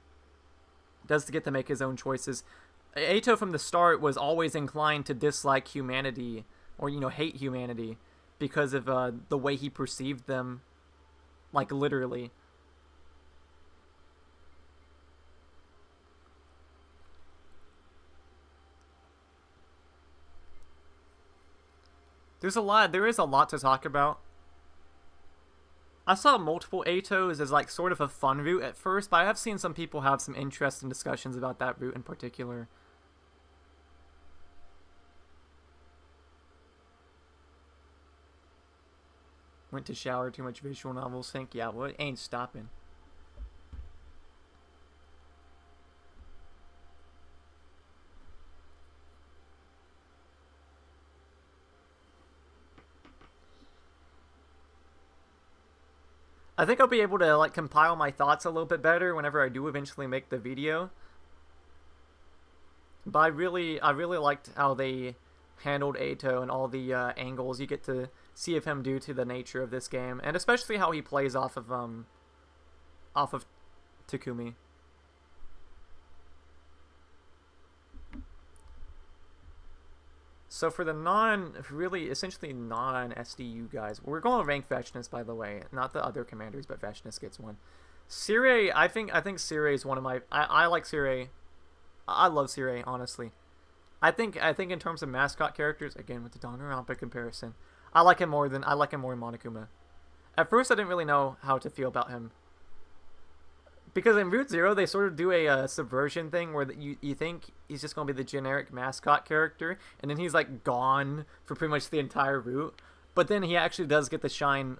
does get to make his own choices. Eito from the start was always inclined to dislike humanity, or, you know, hate humanity, because of the way he perceived them, like, literally. There is a lot to talk about. I saw multiple Eitos as like sort of a fun route at first, but I have seen some people have some interesting discussions about that route in particular. Went to shower, too much visual novels, think, yeah, well, it ain't stopping. I think I'll be able to like compile my thoughts a little bit better whenever I do eventually make the video. But I really liked how they handled Eito and all the angles you get to see of him due to the nature of this game, and especially how he plays off of Takumi. So for the essentially non-SDU guys, we're going to rank Freshness, by the way, not the other commanders, but Freshness gets one. Sirei, I think Sirei is one of my. I like Sirei. I love Sirei, honestly. I think in terms of mascot characters, again with the Danganronpa comparison, I like him more than Monokuma. At first, I didn't really know how to feel about him, because in Route Zero they sort of do a subversion thing where you think he's just gonna be the generic mascot character, and then he's like gone for pretty much the entire route. But then he actually does get the shine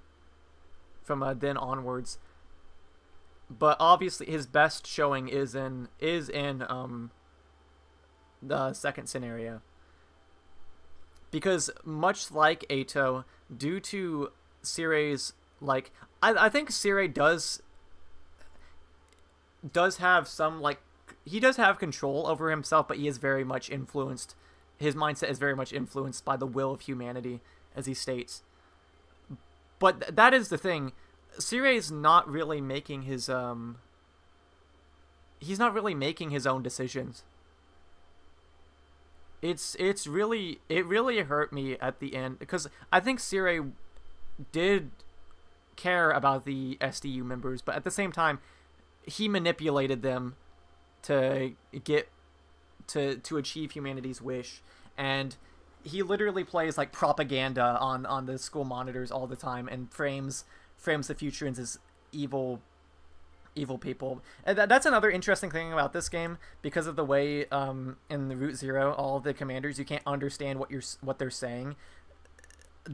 from then onwards. But obviously his best showing is in the second scenario, because much like Eito, due to Sirei's like I think Sirei does have some like he does have control over himself, but he is very much influenced. His mindset is very much influenced by the will of humanity, as he states. But that is the thing. Sirei is not really making his he's not really making his own decisions. It really hurt me at the end, because I think Sirei did care about the SDU members, but at the same time he manipulated them to get to achieve humanity's wish, and he literally plays like propaganda on the school monitors all the time, and frames the Futurans as evil people. And that's another interesting thing about this game, because of the way in the Route Zero, all the commanders, you can't understand what they're saying,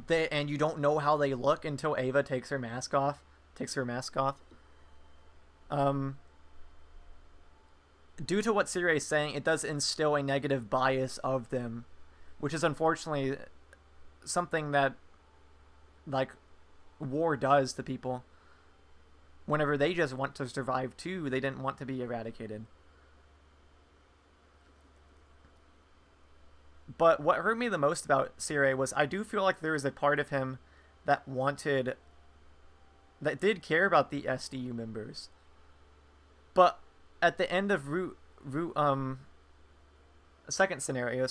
and you don't know how they look until Ava takes her mask off. Due to what Sirei is saying, it does instill a negative bias of them, which is unfortunately something that like war does to people. Whenever they just want to survive too, they didn't want to be eradicated. But what hurt me the most about Sirei was I do feel like there was a part of him that did care about the SDU members. But at the end of second scenario,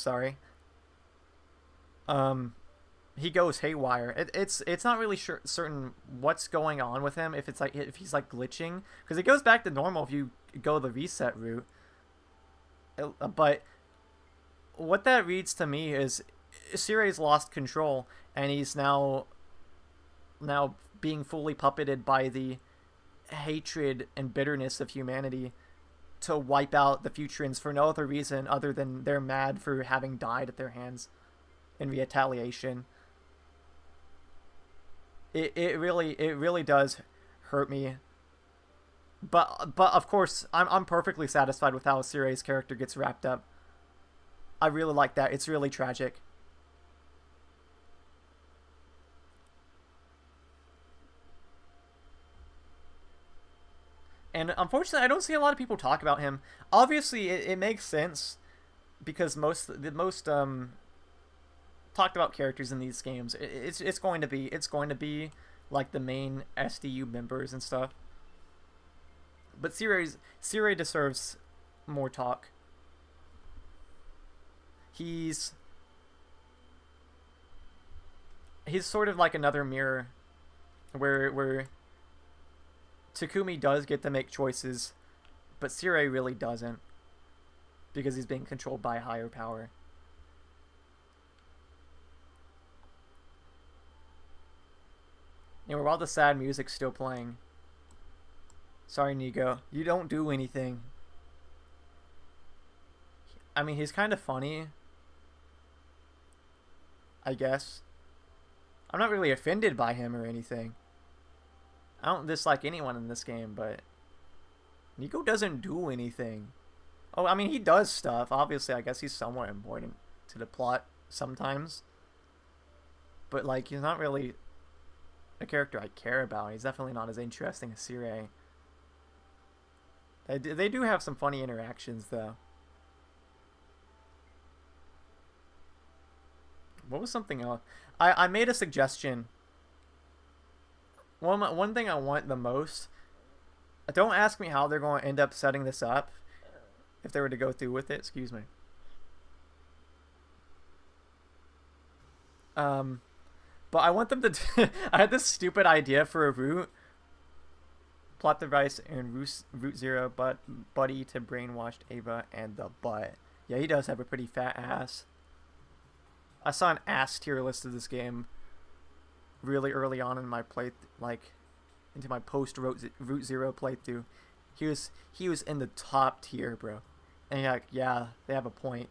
he goes haywire. It's not really certain what's going on with him, if he's like glitching, because it goes back to normal if you go the reset route. But what that reads to me is Sirei's lost control, and he's now being fully puppeted by the hatred and bitterness of humanity to wipe out the Futurans for no other reason other than they're mad for having died at their hands in retaliation. It really does hurt me. But of course, I'm perfectly satisfied with how Sirei's character gets wrapped up. I really like that. It's really tragic. And unfortunately, I don't see a lot of people talk about him. Obviously, it makes sense, because the most talked about characters in these games. It's going to be like the main SDU members and stuff. But Cirei deserves more talk. He's sort of like another mirror where Takumi does get to make choices, but Cirei really doesn't, because he's being controlled by a higher power. And while the sad music's still playing, sorry Nigo, you don't do anything. I mean, he's kind of funny, I guess. I'm not really offended by him or anything. I don't dislike anyone in this game, but Nico doesn't do anything. Oh, I mean, he does stuff. Obviously, I guess he's somewhat important to the plot sometimes. But, like, he's not really a character I care about. He's definitely not as interesting as Cirei. They do have some funny interactions, though. What was something else? I made a suggestion. One thing I want the most. Don't ask me how they're going to end up setting this up, if they were to go through with it. Excuse me. But I want them to. I had this stupid idea for a route. Plot device and Route Zero, buddy to brainwashed Ava and the butt. Yeah, he does have a pretty fat ass. I saw an ass tier list of this game really early on in my into my post Route Zero playthrough. He was in the top tier, bro. And you're like, yeah, they have a point.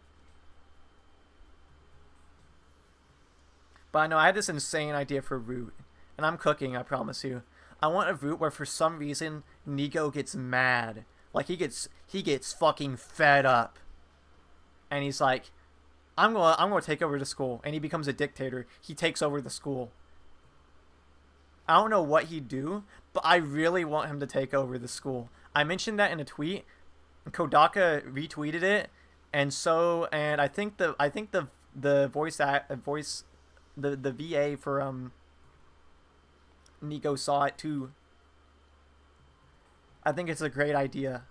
But I know I had this insane idea for Route, and I'm cooking, I promise you. I want a Route where for some reason Nigo gets mad, like he gets fucking fed up, and he's like, I'm gonna take over the school, and he becomes a dictator. He takes over the school. I don't know what he'd do, but I really want him to take over the school. I mentioned that in a tweet. Kodaka retweeted it, and I think the VA for Nico saw it too. I think it's a great idea.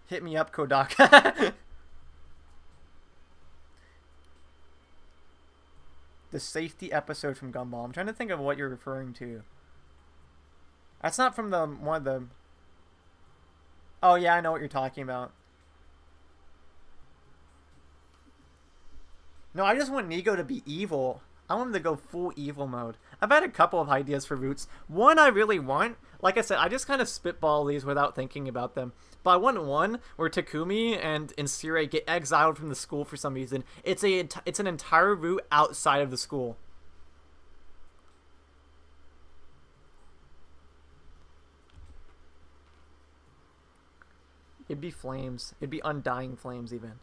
Hit me up, Kodaka. The safety episode from Gumball. I'm trying to think of what you're referring to. That's not from one of the... Oh yeah, I know what you're talking about. No, I just want Nigo to be evil. I want him to go full evil mode. I've had a couple of ideas for routes. One I really want, like I said, I just kind of spitball these without thinking about them. But I want one where Takumi and Cirei get exiled from the school for some reason. It's an entire route outside of the school. It'd be flames. It'd be undying flames even.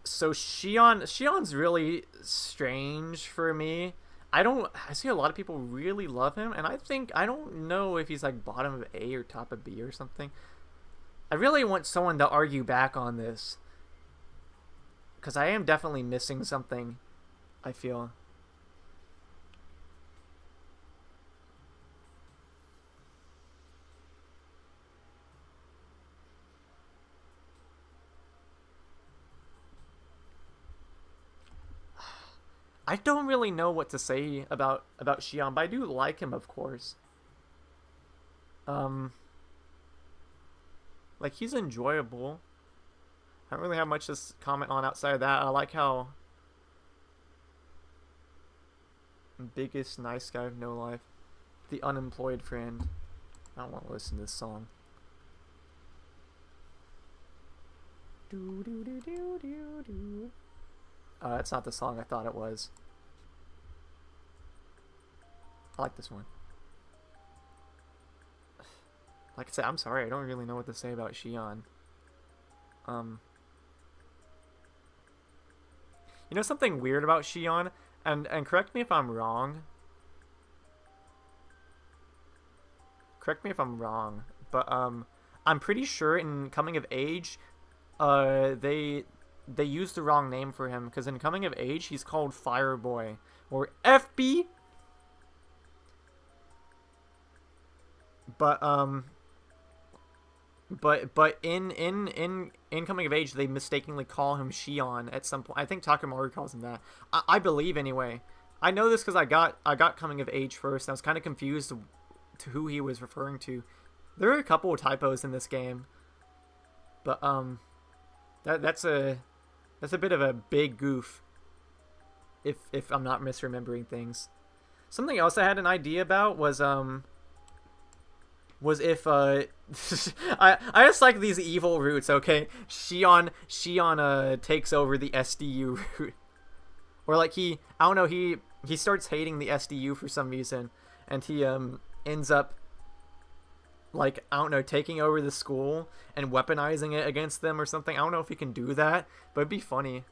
So Shion's really strange for me. I see a lot of people really love him, and I don't know if he's like bottom of A or top of B or something. I really want someone to argue back on this, because I am definitely missing something, I feel. I don't really know what to say about Shion, but I do like him, of course. Like, he's enjoyable. I don't really have much to comment on outside of that. I like how biggest nice guy of no life, the unemployed friend. I don't want to listen to this song. Do do do do do do. That's not the song I thought it was. I like this one. Like I said, I'm sorry, I don't really know what to say about Shion. You know something weird about Shion? And correct me if I'm wrong. correct me if I'm wrong, but I'm pretty sure in Coming of Age, they used the wrong name for him because in Coming of Age he's called Fireboy or FB. But in Coming of Age they mistakenly call him Shion at some point. I think Takamaru calls him that. I believe anyway. I know this because I got Coming of Age first. And I was kind of confused to who he was referring to. There are a couple of typos in this game, but that's a bit of a big goof. If I'm not misremembering things. Something else I had an idea about was if I just like these evil roots. Okay, Shion takes over the SDU route, or like I don't know, he starts hating the SDU for some reason, and he ends up, like, I don't know, taking over the school and weaponizing it against them or something. I don't know if he can do that, but it'd be funny.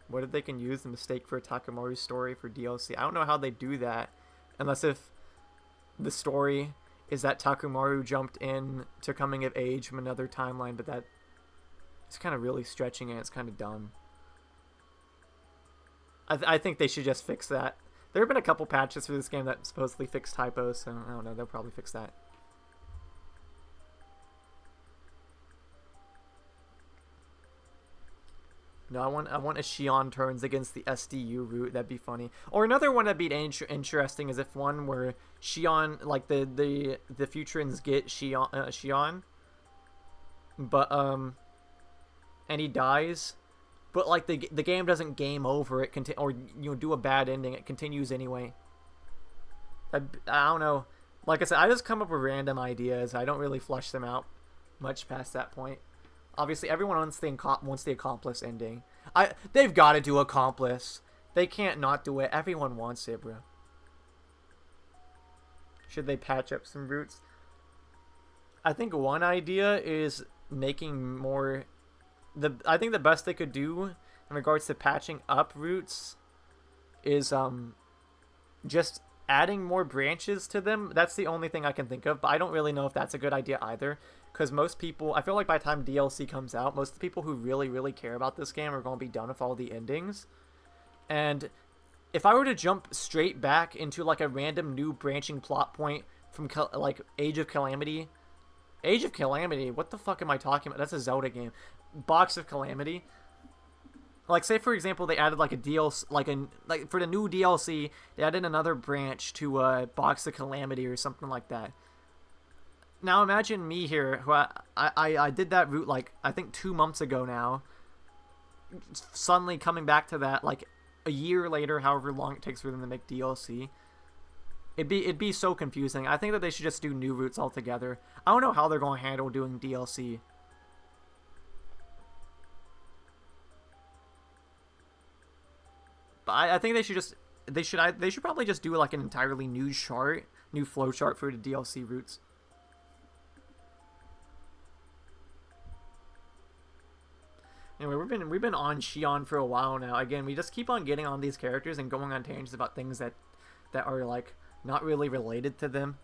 What if they can use the mistake for a Takamaru story for DLC? I don't know how they do that, unless if the story is that Takamaru jumped in to Coming of Age from another timeline, but that it's kind of really stretching it. It's kind of dumb. I think they should just fix that. There have been a couple patches for this game that supposedly fix typos, so I don't know, they'll probably fix that. No, I want a Shion turns against the SDU route. That'd be funny. Or another one that'd be interesting is if one where Shion, like the Futurans get Shion, but and he dies, but like the game doesn't game over it, or do a bad ending. It continues anyway. I don't know. Like I said, I just come up with random ideas. I don't really flesh them out much past that point. Obviously, everyone wants the Accomplice ending. They've got to do Accomplice. They can't not do it. Everyone wants it, bro. Should they patch up some routes? I think one idea is making more... I think the best they could do in regards to patching up routes is just adding more branches to them. That's the only thing I can think of, but I don't really know if that's a good idea either. Because most people, I feel like by the time DLC comes out, most of the people who really, really care about this game are going to be done with all the endings. And if I were to jump straight back into like a random new branching plot point from like Age of Calamity, what the fuck am I talking about? That's a Zelda game. Box of Calamity. Like, say for example, they added like a DLC, like for the new DLC, they added another branch to Box of Calamity or something like that. Now imagine me here, who I did that route like I think 2 months ago now. Suddenly coming back to that like a year later, however long it takes for them to make DLC. It'd be so confusing. I think that they should just do new routes altogether. I don't know how they're going to handle doing DLC. But I think they should probably just do like an entirely new flow chart for the DLC routes. Anyway, we've been on Shion for a while now. Again, we just keep on getting on these characters and going on tangents about things that are like not really related to them.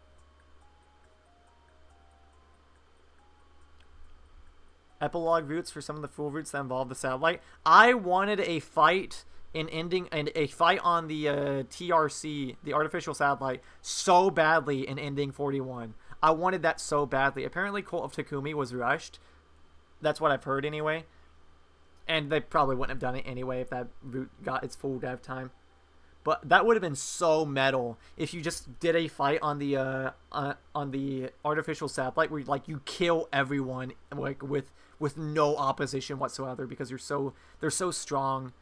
Epilogue routes for some of the full routes that involve the satellite. I wanted a fight on the TRC, the artificial satellite, so badly in ending 41. I wanted that so badly. Apparently, Cult of Takumi was rushed. That's what I've heard anyway. And they probably wouldn't have done it anyway if that route got its full dev time. But that would have been so metal if you just did a fight on the artificial satellite where like you kill everyone like with no opposition whatsoever because they're so strong.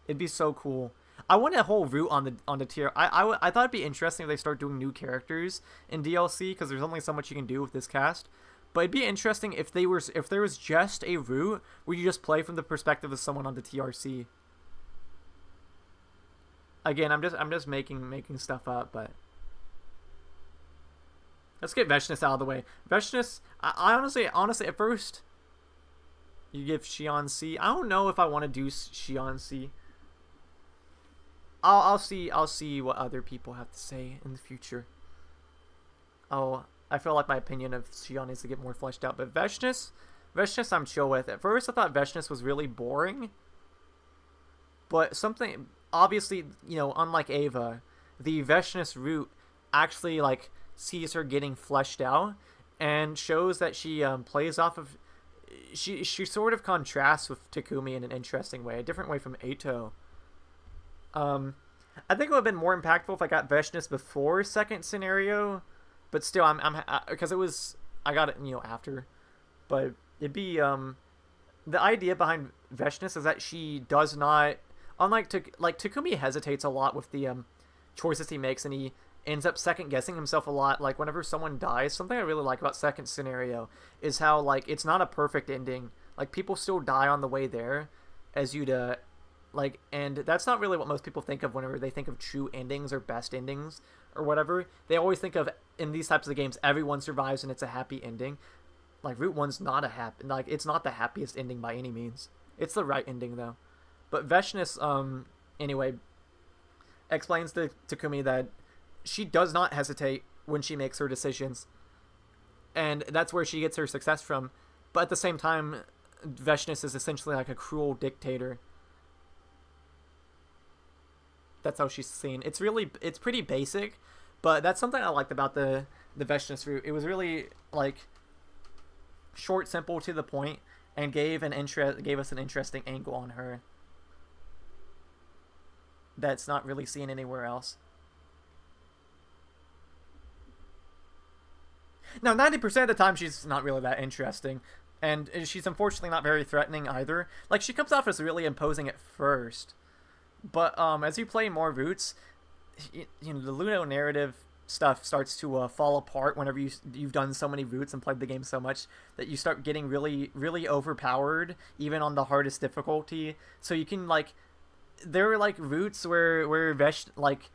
It'd be so cool. I want a whole route on the tier. I thought it'd be interesting if they start doing new characters in DLC because there's only so much you can do with this cast. But it'd be interesting if there was just a route where you just play from the perspective of someone on the TRC. Again, I'm just making stuff up, but let's get Veshness out of the way. Veshness, I honestly at first you give Shion C. I don't know if I want to do Shion C. I'll see what other people have to say in the future. Oh, I feel like my opinion of Xion needs to get more fleshed out. But Veshness I'm chill with. At first I thought Veshness was really boring. But something, obviously, unlike Ava, the Veshness route actually, like, sees her getting fleshed out and shows that she plays off of... She sort of contrasts with Takumi in an interesting way, a different way from Eito. I think it would have been more impactful if I got Veshness before second scenario, but still, because it was, I got it, after, but it'd be, the idea behind Veshness is that she does not, unlike, Takumi hesitates a lot with the, choices he makes, and he ends up second guessing himself a lot. Like, whenever someone dies, something I really like about second scenario is how, like, it's not a perfect ending. Like, people still die on the way there, as you'd, like, and that's not really what most people think of whenever they think of true endings or best endings or whatever. They always think of, in these types of games, everyone survives and it's a happy ending. Like, Route 1's not a happy, like, it's not the happiest ending by any means. It's the right ending, though. But Veshness, anyway, explains to Takumi that she does not hesitate when she makes her decisions. And that's where she gets her success from. But at the same time, Veshness is essentially like a cruel dictator. That's how she's seen. It's pretty basic, but that's something I liked about the Veshness route. It was really, like, short, simple, to the point, and gave us an interesting angle on her that's not really seen anywhere else. Now, 90% of the time, she's not really that interesting, and she's unfortunately not very threatening either. Like, she comes off as really imposing at first, but as you play more routes, the Ludo narrative stuff starts to fall apart whenever you've done so many routes and played the game so much that you start getting really, really overpowered, even on the hardest difficulty. So you can, like, there are, like, routes where like,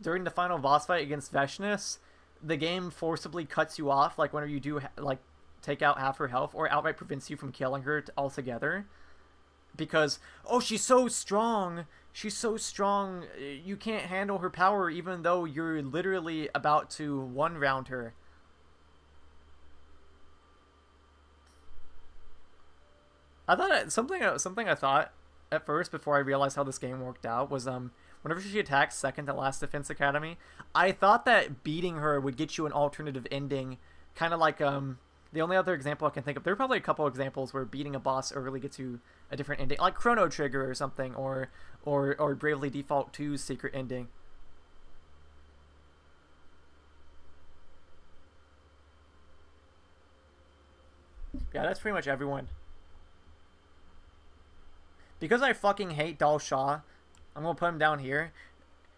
during the final boss fight against Veshness, the game forcibly cuts you off, like, whenever you do, like, take out half her health, or outright prevents you from killing her altogether. Because, oh, she's so strong, you can't handle her power even though you're literally about to one-round her. I thought something I thought at first before I realized how this game worked out was whenever she attacks second to last Defense Academy, I thought that beating her would get you an alternative ending, kind of like the only other example I can think of. There are probably a couple examples where beating a boss early gets you a different ending, like Chrono Trigger or something, or Bravely Default 2's secret ending. Yeah, that's pretty much everyone. Because I fucking hate Dal Shah, I'm gonna put him down here.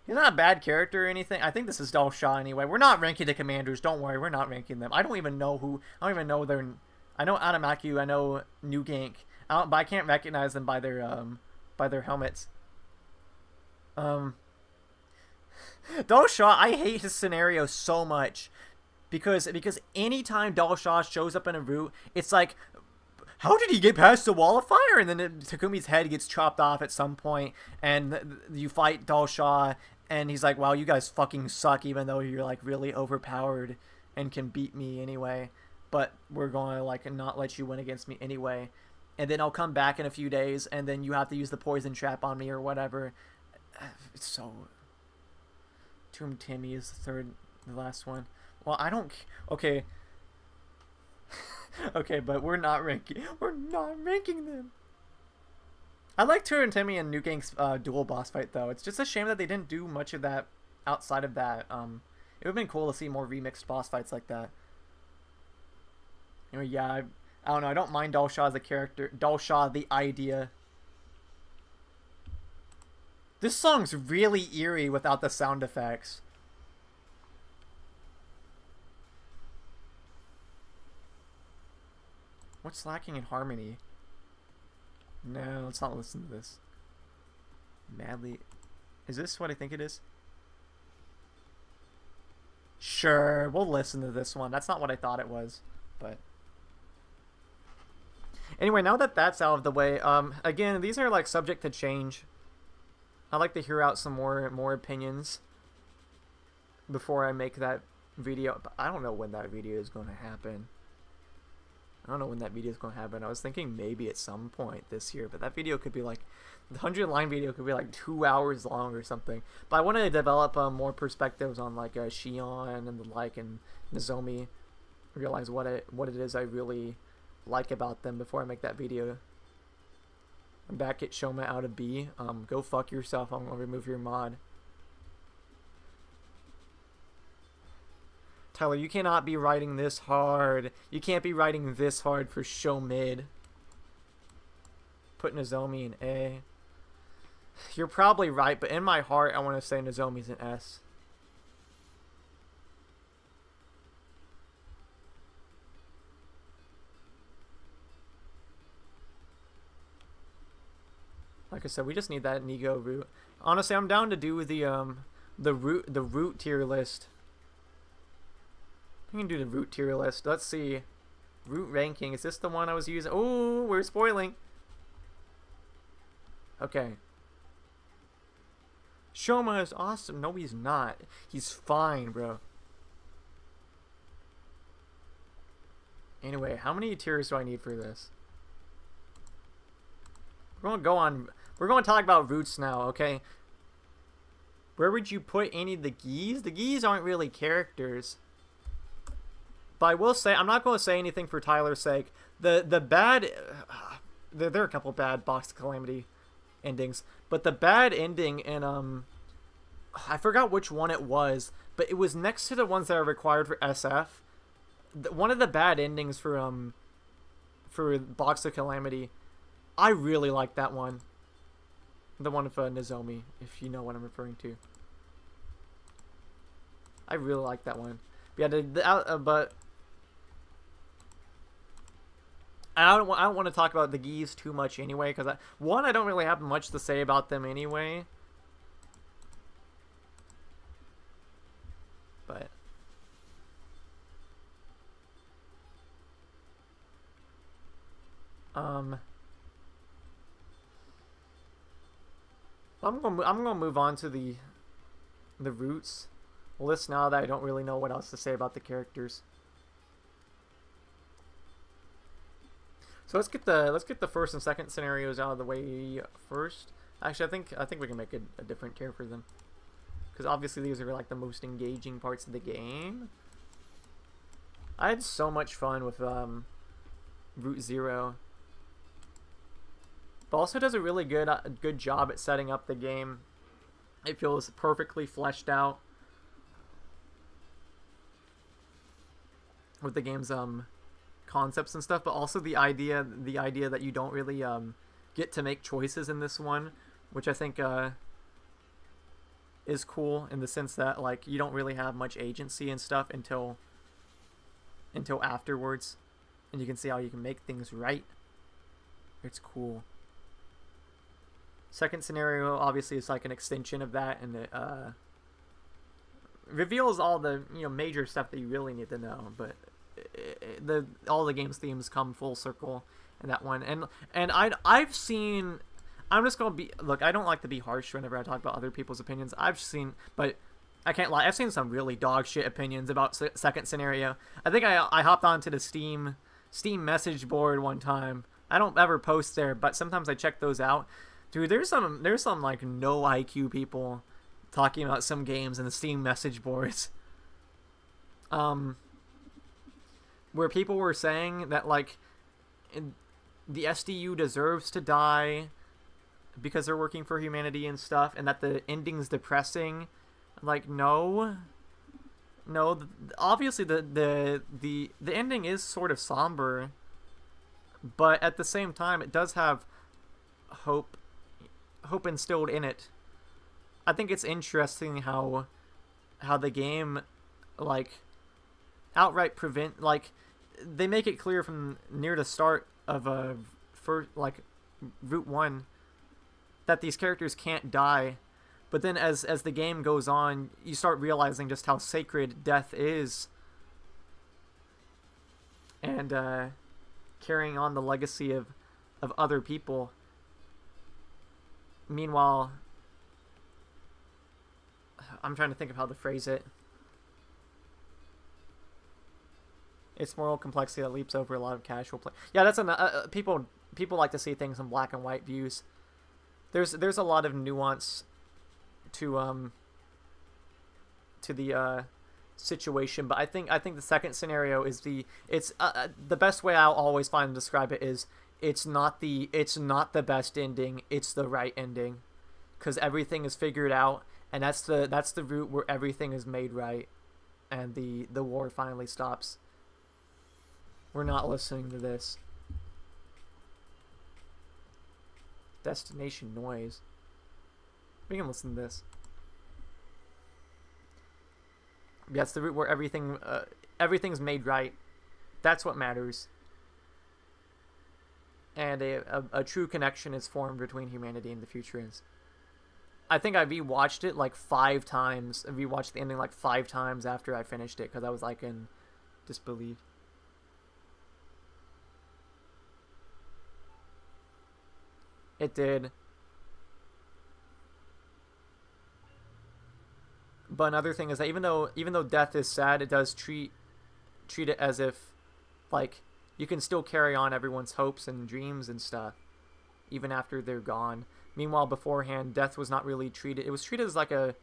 He's not a bad character or anything. I think this is Dal Shah anyway. We're not ranking the commanders. Don't worry, we're not ranking them. I don't even know their... I know Anamaku, I know New Gank, but I can't recognize them by their helmets. Dal Shah, I hate his scenario so much. Because anytime Dal Shah shows up in a route, it's like, how did he get past the wall of fire? And then Takumi's head gets chopped off at some point, and you fight Dal Shah, and he's like, wow, you guys fucking suck, even though you're, like, really overpowered and can beat me anyway. But we're going to, like, not let you win against me anyway. And then I'll come back in a few days, and then you have to use the poison trap on me or whatever. It's so... Tomb Timmy is the last one. Well, I don't... Okay. Okay, but we're not ranking them. I like Turin Timmy and New Gang's dual boss fight, though. It's just a shame that they didn't do much of that outside of that. It would have been cool to see more remixed boss fights like that. Anyway, yeah, I don't know. I don't mind Dal Shah as a character. Dal Shah, the idea. This song's really eerie without the sound effects. What's lacking in harmony? No, let's not listen to this. Madly... Is this what I think it is? Sure, we'll listen to this one. That's not what I thought it was, but... Anyway, now that that's out of the way, again, these are, like, subject to change. I'd like to hear out some more opinions before I make that video, but I don't know when that video is going to happen. I don't know when that video is going to happen. I was thinking maybe at some point this year, but that video could be like, the 100-line video could be like 2 hours long or something. But I want to develop more perspectives on like Shion and the like, and Nozomi. Realize what it is I really like about them before I make that video. I'm back at Shoma out of B. Go fuck yourself. I'm gonna remove your mod. Tyler, you cannot be writing this hard. You can't be writing this hard for show mid. Put Nozomi in A. You're probably right, but in my heart, I want to say Nozomi's an S. Like I said, we just need that Nigo root. Honestly, I'm down to do the root tier list. We can do the root tier list. Let's see. Root ranking. Is this the one I was using? Oh, we're spoiling. Okay. Shoma is awesome. No, he's not. He's fine, bro. Anyway, how many tiers do I need for this? We're going to go on. We're going to talk about roots now, okay? Where would you put any of the Geese? The Geese aren't really characters. But I will say, I'm not going to say anything for Tyler's sake. The bad... there are a couple bad Box of Calamity endings. But the bad ending in... I forgot which one it was. But it was next to the ones that are required for SF. One of the bad endings for Box of Calamity... I really like that one. The one of Nozomi, if you know what I'm referring to. I really like that one. But yeah, but I don't want to talk about the Geese too much anyway, because I don't really have much to say about them anyway. But I'm gonna move on to the roots list now that I don't really know what else to say about the characters. So let's get the first and second scenarios out of the way first. Actually, I think we can make a different tier for them, because obviously these are like the most engaging parts of the game. I had so much fun with Route Zero. But also does a really good job at setting up the game. It feels perfectly fleshed out with the game's concepts and stuff, but also the idea that you don't really get to make choices in this one, which I think is cool in the sense that like you don't really have much agency and stuff until afterwards, and you can see how you can make things right. It's cool. Second scenario obviously is like an extension of that, and it reveals all the major stuff that you really need to know. But all the game's themes come full circle in that one. And I've seen. I'm just gonna be look. I don't like to be harsh whenever I talk about other people's opinions. But I can't lie. I've seen some really dog shit opinions about second scenario. I think I hopped onto the Steam message board one time. I don't ever post there, but sometimes I check those out. Dude, there's some like no IQ people talking about some games in the Steam message boards. Where people were saying that like the SDU deserves to die because they're working for humanity and stuff, and that the ending's depressing. Like, no, obviously the ending is sort of somber, but at the same time it does have hope instilled in it. I think it's interesting how the game like outright they make it clear from near the start of Route 1 that these characters can't die, but then as the game goes on, you start realizing just how sacred death is, and carrying on the legacy of other people. Meanwhile, I'm trying to think of how to phrase it. It's moral complexity that leaps over a lot of casual play. Yeah, that's people like to see things in black and white views. There's a lot of nuance to the situation, but I think the second scenario is the best way I'll always find to describe it is it's not the best ending, it's the right ending, because everything is figured out, and that's the route where everything is made right, and the war finally stops. We're not listening to this. Destination noise. We can listen to this. Yeah, it's the route where everything's made right. That's what matters. And a true connection is formed between humanity and the future is. I think I rewatched it like 5 times. I rewatched the ending like 5 times after I finished it because I was like in disbelief. It did. But another thing is that even though death is sad, it does treat it as if, like, you can still carry on everyone's hopes and dreams and stuff, even after they're gone. Meanwhile, beforehand, death was not really treated. It was treated as like an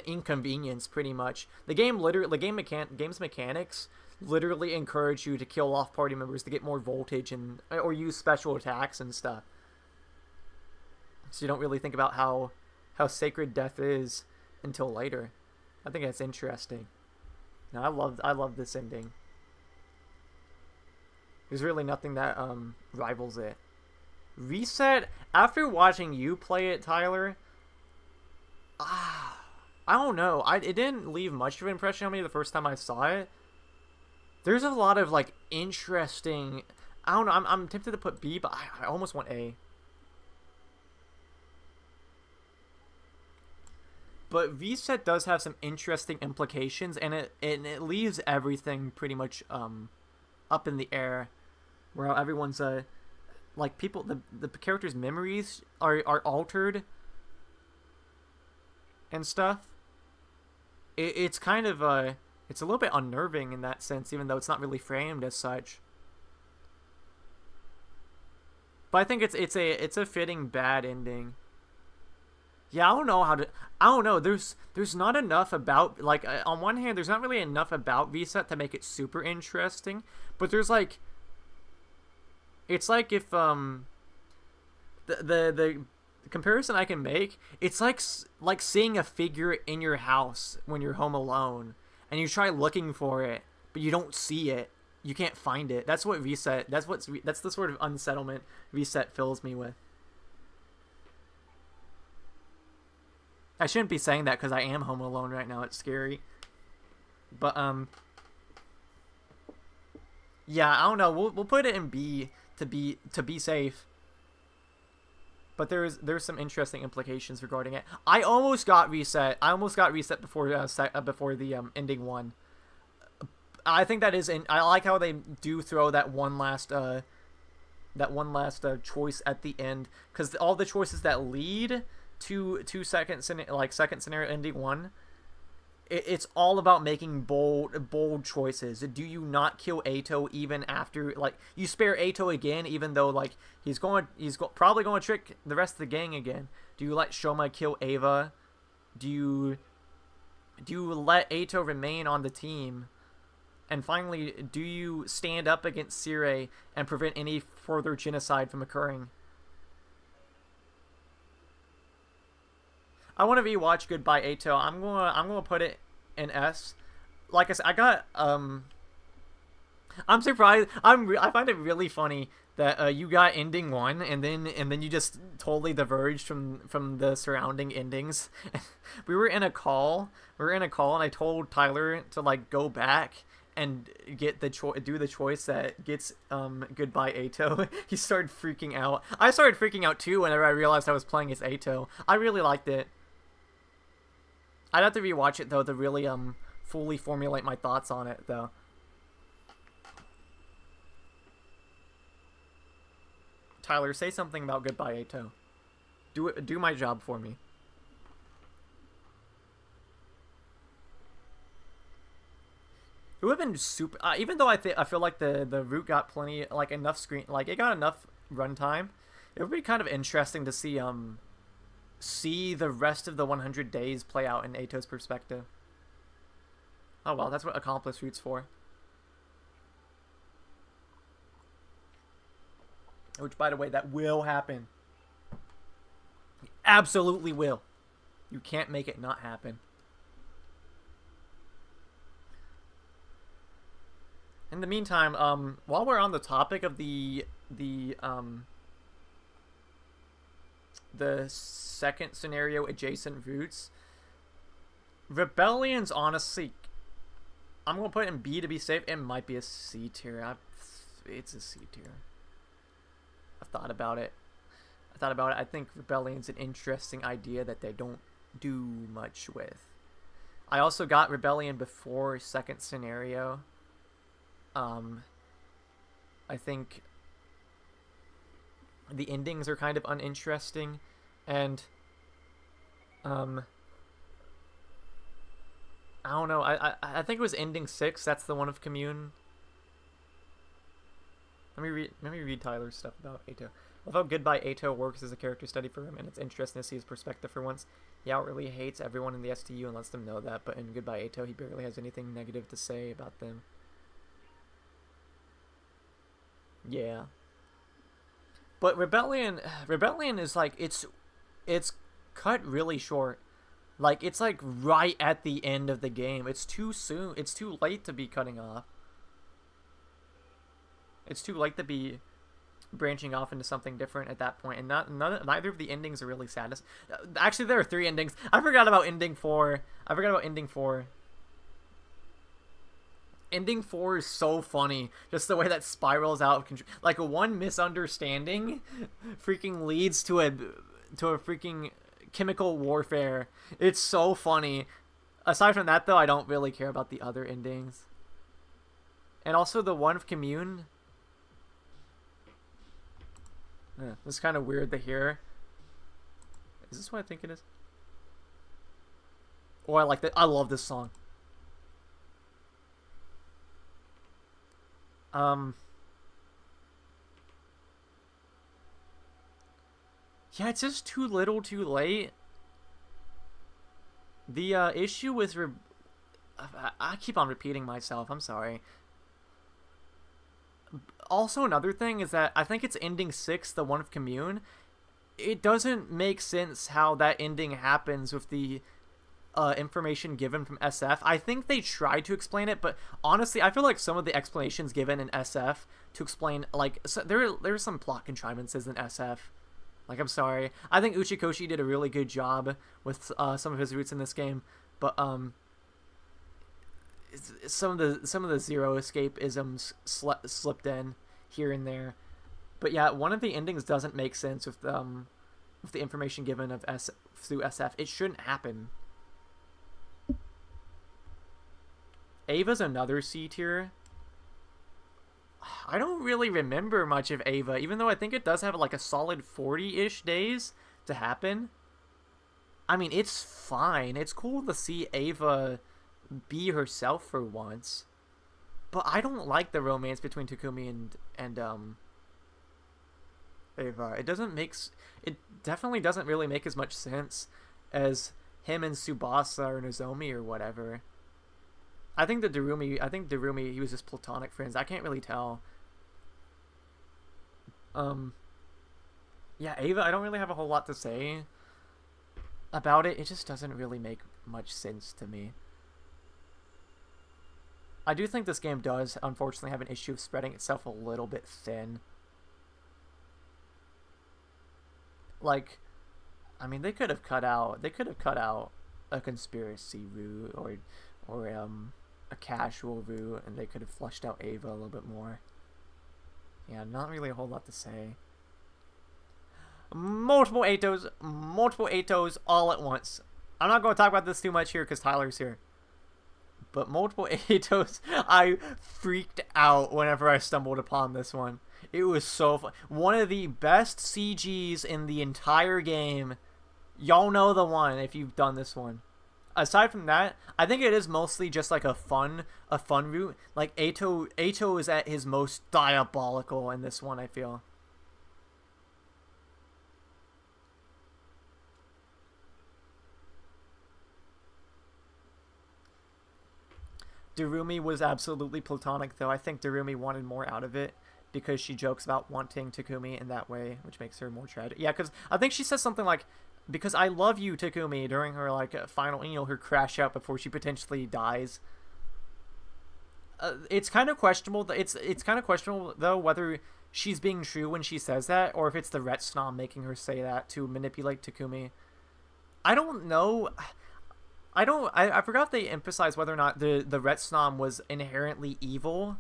inconvenience, pretty much. Game's mechanics literally encourage you to kill off party members to get more voltage or use special attacks and stuff. So you don't really think about how sacred death is until later. I think that's interesting. No, I love this ending. There's really nothing that rivals it. Reset, after watching you play it, Tyler, I don't know. It didn't leave much of an impression on me the first time I saw it. There's a lot of like interesting. I don't know. I'm tempted to put B, but I almost want A. But Reset does have some interesting implications, and it leaves everything pretty much up in the air, where everyone's like people the characters' memories are altered and stuff. It's kind of it's a little bit unnerving in that sense, even though it's not really framed as such. But I think it's a fitting bad ending. Yeah, I don't know. There's not enough about, like, on one hand, there's not really enough about Reset to make it super interesting, but there's like, it's like if the comparison I can make, it's like seeing a figure in your house when you're home alone, and you try looking for it, but you don't see it. You can't find it. That's what Reset. That's the sort of unsettlement Reset fills me with. I shouldn't be saying that because I am home alone right now. It's scary. But yeah, I don't know. We'll put it in B to be safe. But there's some interesting implications regarding it. I almost got Reset. Before the ending one. I think that is I like how they do throw that one last choice at the end, because all the choices that lead to second scenario ending one, it's all about making bold choices. Do you not kill Ato even after, like, you spare Ato again even though, like, he's probably going to trick the rest of the gang again? Do you let Shoma kill Ava? Do you let Ato remain on the team? And finally, do you stand up against Sire and prevent any further genocide from occurring? I want to rewatch Goodbye Ato. I'm gonna put it in S. Like I said, I got I'm surprised. I find it really funny that you got ending one and then you just totally diverged from the surrounding endings. We were in a call, and I told Tyler to, like, go back and get do the choice that gets Goodbye Ato. He started freaking out. I started freaking out too whenever I realized I was playing as Ato. I really liked it. I'd have to rewatch it though to really fully formulate my thoughts on it though. Tyler, say something about Goodbye Ato. Do my job for me. It would have been super. Even though I feel like the route got plenty, like enough screen, like it got enough runtime. It would be kind of interesting to see the rest of the 100 days play out in Ato's perspective. Oh well, that's what accomplice route's for. Which, by the way, that will happen. Absolutely will. You can't make it not happen. In the meantime, while we're on the topic of the second scenario adjacent routes, Rebellion's honestly, I'm gonna put it in B to be safe. It might be a C tier. It's a C tier. I've thought about it. I think Rebellion's an interesting idea that they don't do much with. I also got Rebellion before second scenario. I think the endings are kind of uninteresting, and I don't know. I think it was ending 6. That's the one of Commune. Let me read Tyler's stuff about Ato. Love how Goodbye Ato works as a character study for him, and it's interesting to see his perspective for once. He outwardly hates everyone in the STU and lets them know that, but in Goodbye Ato, he barely has anything negative to say about them. Yeah. But Rebellion is like, it's cut really short. Like, it's like right at the end of the game. It's too soon. It's too late to be cutting off. It's too late to be branching off into something different at that point. And neither of the endings are really satisfying. Actually, there are 3 endings. I forgot about ending 4. Ending 4 is so funny. Just the way that spirals out of control. Like, one misunderstanding freaking leads to a freaking chemical warfare. It's so funny. Aside from that, though, I don't really care about the other endings. And also the one of Commune. It's kind of weird to hear. Is this what I think it is? Oh, I like that. I love this song. Yeah, it's just too little too late. The issue with I keep on repeating myself, I'm sorry. Also, another thing is that I think it's ending 6, the one of Commune. It doesn't make sense how that ending happens with the information given from SF. I think they tried to explain it, but honestly, I feel like some of the explanations given in SF to explain, like, so there's some plot contrivances in SF. Like, I'm sorry. I think Uchikoshi did a really good job with some of his routes in this game, but some of the Zero escapisms slipped in here and there. But yeah, one of the endings doesn't make sense with the information given of through SF. It shouldn't happen. Ava's another C tier. I don't really remember much of Ava, even though I think it does have like a solid 40-ish days to happen. I mean, it's fine. It's cool to see Ava be herself for once. But I don't like the romance between Takumi and Ava. It definitely doesn't really make as much sense as him and Tsubasa or Nozomi or whatever. I think Darumi, he was just platonic friends. I can't really tell. Yeah, Ava, I don't really have a whole lot to say about it. It just doesn't really make much sense to me. I do think this game does, unfortunately, have an issue of spreading itself a little bit thin. Like, I mean, they could have cut out a conspiracy route or a casual route, and they could have fleshed out Ava a little bit more. Yeah, not really a whole lot to say. Multiple Atos all at once. I'm not going to talk about this too much here because Tyler's here. But multiple Atos, I freaked out whenever I stumbled upon this one. It was so fun. One of the best CGs in the entire game. Y'all know the one if you've done this one. aside from that, I think it is mostly just like a fun route. Like Ato is at his most diabolical in this one, I feel. Darumi was absolutely platonic, though. I think Darumi wanted more out of it because she jokes about wanting Takumi in that way, which makes her more tragic. Yeah, because I think she says something like, "Because I love you, Takumi," during her like final, her crash out before she potentially dies. It's kind of questionable. It's kind of questionable though whether she's being true when she says that, or if it's the Retsnom making her say that to manipulate Takumi. I don't know. I forgot if they emphasized whether or not the Retsnom was inherently evil.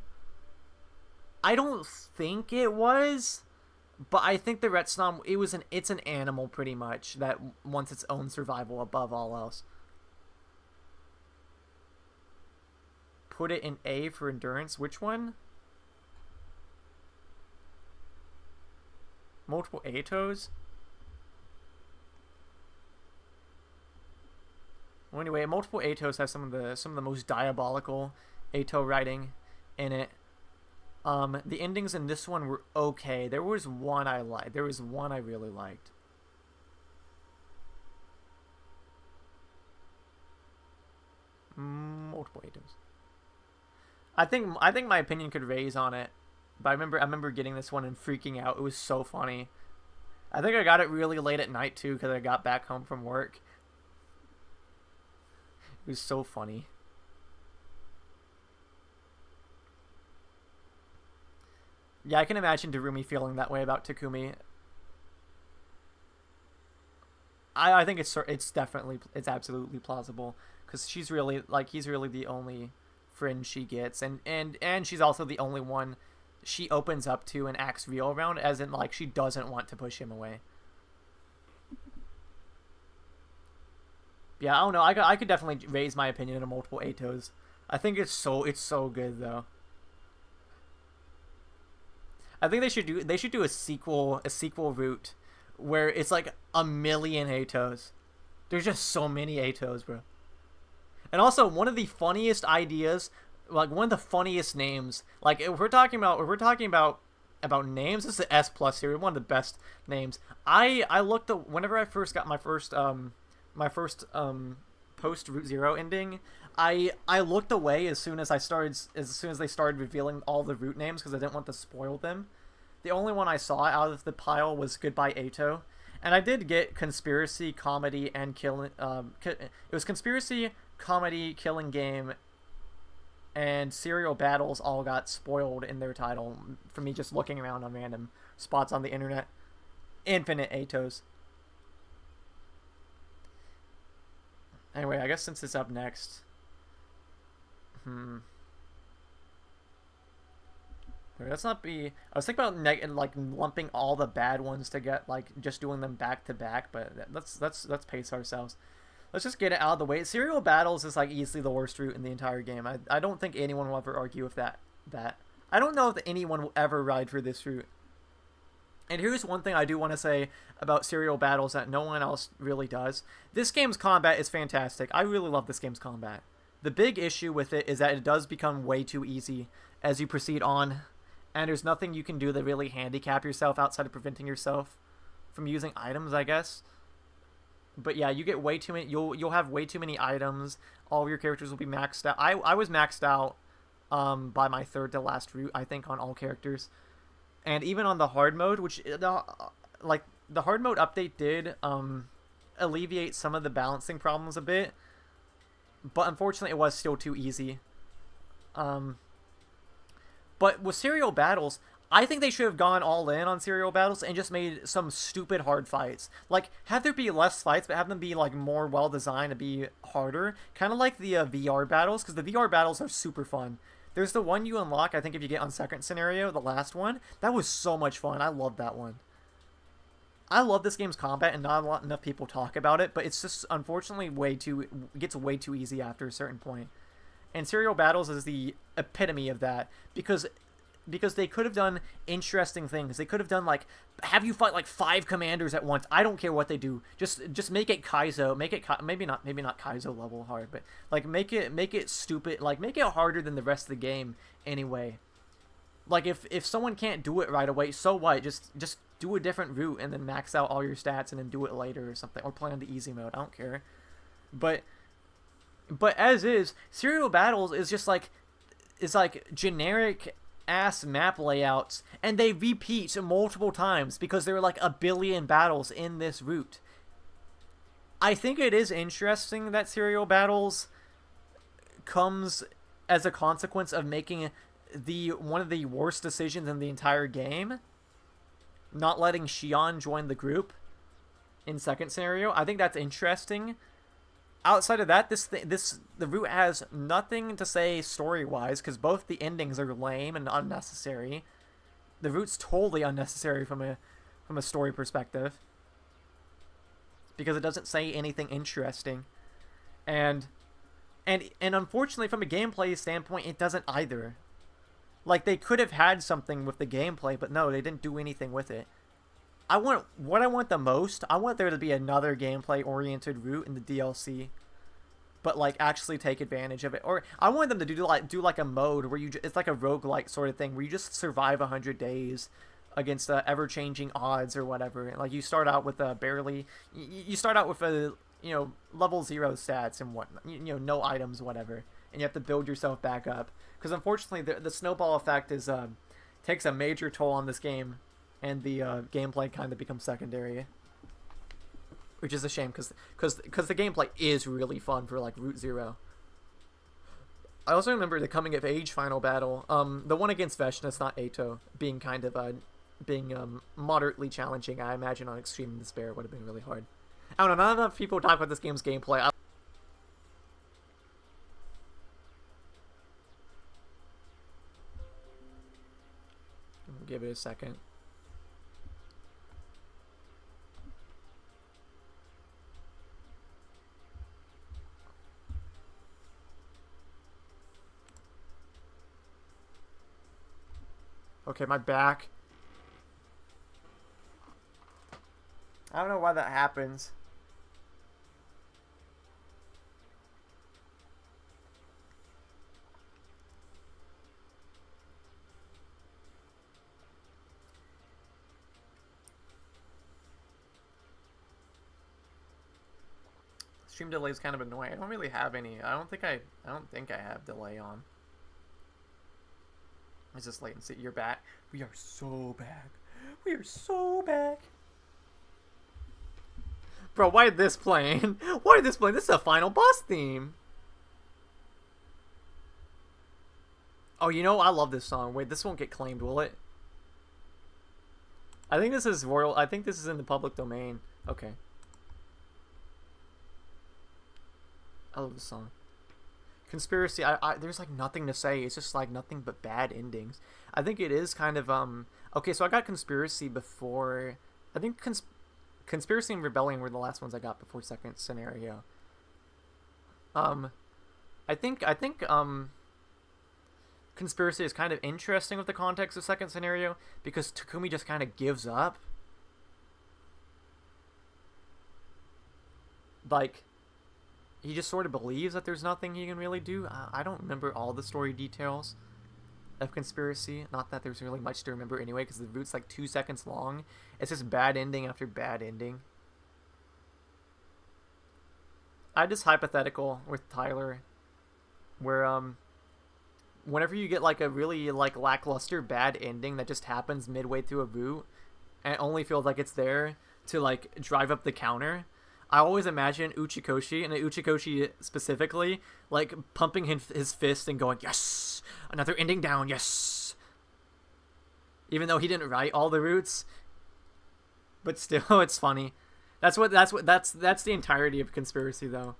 I don't think it was, but I think the Retsnom it's an animal pretty much that wants its own survival above all else. Put it in A for endurance. Which one? Multiple Atos? Well, anyway, multiple Atos has some of the most diabolical Ato writing in it. The endings in this one were okay. There was one I liked. There was one I really liked. Multiple Atos. I think my opinion could raise on it, but I remember getting this one and freaking out. It was so funny. I think I got it really late at night too because I got back home from work. It was so funny. Yeah, I can imagine Darumi feeling that way about Takumi. I think it's absolutely plausible because he's really the only friend she gets, and she's also the only one she opens up to and acts real around, as in like she doesn't want to push him away. Yeah, I don't know. I could definitely raise my opinion on multiple Atos. I think it's so good though. I think they should do a sequel route where it's like a million Atos. There's just so many Atos, bro. And also one of the funniest ideas, like one of the funniest names, like if we're talking about names, this is the S Plus series, one of the best names. I looked at whenever I first got my first post Route Zero ending, I looked away as soon as they started revealing all the route names because I didn't want to spoil them. The only one I saw out of the pile was Goodbye Ato, and I did get conspiracy, comedy, and killing. It was conspiracy, comedy, killing game, and serial battles all got spoiled in their title for me just looking around on random spots on the internet. Infinite Atos. Anyway, I guess since it's up next. Let's not be. I was thinking about like lumping all the bad ones to get like just doing them back to back, but let's pace ourselves. Let's just get it out of the way. Serial battles is like easily the worst route in the entire game. I don't think anyone will ever argue with that. I don't know if anyone will ever ride for this route. And here's one thing I do want to say about serial battles that no one else really does. This game's combat is fantastic. I really love this game's combat. The big issue with it is that it does become way too easy as you proceed on, and there's nothing you can do to really handicap yourself outside of preventing yourself from using items, I guess. But yeah, you get way too many. You'll have way too many items. All of your characters will be maxed out. I was maxed out by my third to last route, I think, on all characters. And even on the hard mode, which like the hard mode update did alleviate some of the balancing problems a bit, but unfortunately it was still too easy. But with serial battles, I think they should have gone all in on serial battles and just made some stupid hard fights. Like, have there be less fights, but have them be like more well designed to be harder, kind of like the VR battles, because the VR battles are super fun. There's the one you unlock, I think, if you get on second scenario, the last one. That was so much fun. I love that one. I love this game's combat, and not enough people talk about it, but it's just, unfortunately, gets way too easy after a certain point. And serial battles is the epitome of that, because because they could have done interesting things. They could have done like have you fight like 5 commanders at once. I don't care what they do. Just make it Kaizo. Make it maybe not Kaizo level hard, but like make it stupid. Like make it harder than the rest of the game anyway. Like if someone can't do it right away, so what? Just do a different route and then max out all your stats and then do it later or something, or play on the easy mode. I don't care. But as is, Serial Battles is just like generic ass map layouts, and they repeat multiple times because there are like a billion battles in this route. I think it is interesting that Serial Battles comes as a consequence of making one of the worst decisions in the entire game, not letting Xion join the group in second scenario. I think that's interesting. Outside of that, the route has nothing to say story-wise because both the endings are lame and unnecessary. The route's totally unnecessary from a story perspective because it doesn't say anything interesting, and unfortunately, from a gameplay standpoint, it doesn't either. Like they could have had something with the gameplay, but no, they didn't do anything with it. What I want the most, I want there to be another gameplay-oriented route in the DLC, but like actually take advantage of it. Or I want them to do like a mode where it's like a roguelike sort of thing where you just survive 100 days against ever-changing odds or whatever. Like you start out with you start out with a level 0 stats and whatnot, no items, whatever, and you have to build yourself back up. Because unfortunately, the snowball effect takes a major toll on this game. And the gameplay kind of becomes secondary, which is a shame because the gameplay is really fun for like Route Zero. I also remember the coming of age final battle, the one against Veshna's, not Ato, being kind of moderately challenging. I imagine on Extreme Despair would have been really hard. I don't know. Not enough people talk about this game's gameplay. Give it a second. Okay, my back. I don't know why that happens. Stream delay is kind of annoying. I don't really have any. I don't think I have delay on. It's just latency. You're back. We are so back. We are so back. Bro, why this playing? Why this playing? This is a final boss theme. Oh, I love this song. Wait, this won't get claimed, will it? I think this is royal. I think this is in the public domain. Okay. I love this song. Conspiracy, there's like nothing to say. It's just like nothing but bad endings. I think it is kind of okay, so I got Conspiracy before. I think Conspiracy and Rebellion were the last ones I got before second scenario. I think Conspiracy is kind of interesting with the context of second scenario because Takumi just kind of gives up. Like he just sort of believes that there's nothing he can really do. I don't remember all the story details of Conspiracy. Not that there's really much to remember anyway, because the route's like 2 seconds long. It's just bad ending after bad ending. I had this hypothetical with Tyler, where whenever you get like a really like lackluster bad ending that just happens midway through a route, and it only feels like it's there to like drive up the counter. I always imagine Uchikoshi, and Uchikoshi specifically, like pumping his fist and going, "Yes, another ending down, yes." Even though he didn't write all the routes, but still, it's funny. That's the entirety of Conspiracy, though.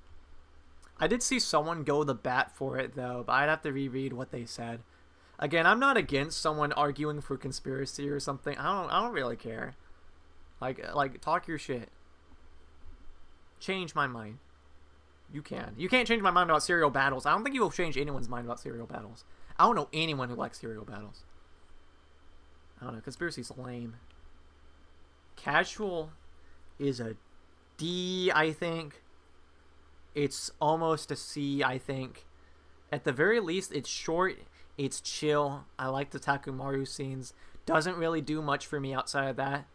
I did see someone go the bat for it though, but I'd have to reread what they said. Again, I'm not against someone arguing for Conspiracy or something. I don't really care. Like talk your shit. Change my mind. You can. You can't change my mind about Serial Battles. I don't think you will change anyone's mind about Serial Battles. I don't know anyone who likes Serial Battles. I don't know. Conspiracy's lame. Casual is a D, I think. It's almost a C, I think. At the very least, it's short. It's chill. I like the Takumaru scenes. Doesn't really do much for me outside of that.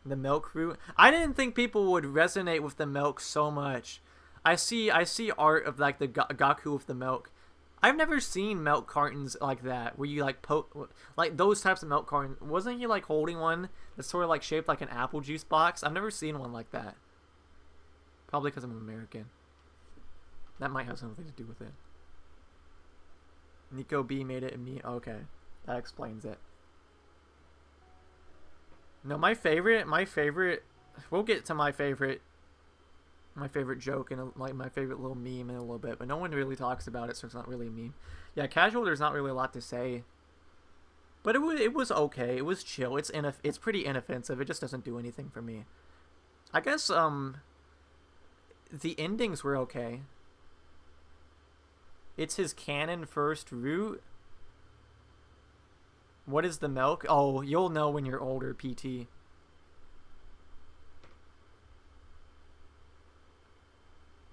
The milk route. I didn't think people would resonate with the milk so much. I see art of like the Gaku with the milk. I've never seen milk cartons like that where you like poke like those types of milk cartons. Wasn't he like holding one that's sort of like shaped like an apple juice box? I've never seen one like that. Probably because I'm American. That might have something to do with it. Nico B made it me. Okay, that explains it. No, my favorite. We'll get to my favorite joke and like my favorite little meme in a little bit, but no one really talks about it, so it's not really a meme. Yeah, casual. There's not really a lot to say, but it was okay. It was chill. It's pretty inoffensive. It just doesn't do anything for me. I guess the endings were okay. It's his canon first route. What is the milk? Oh, you'll know when you're older, PT.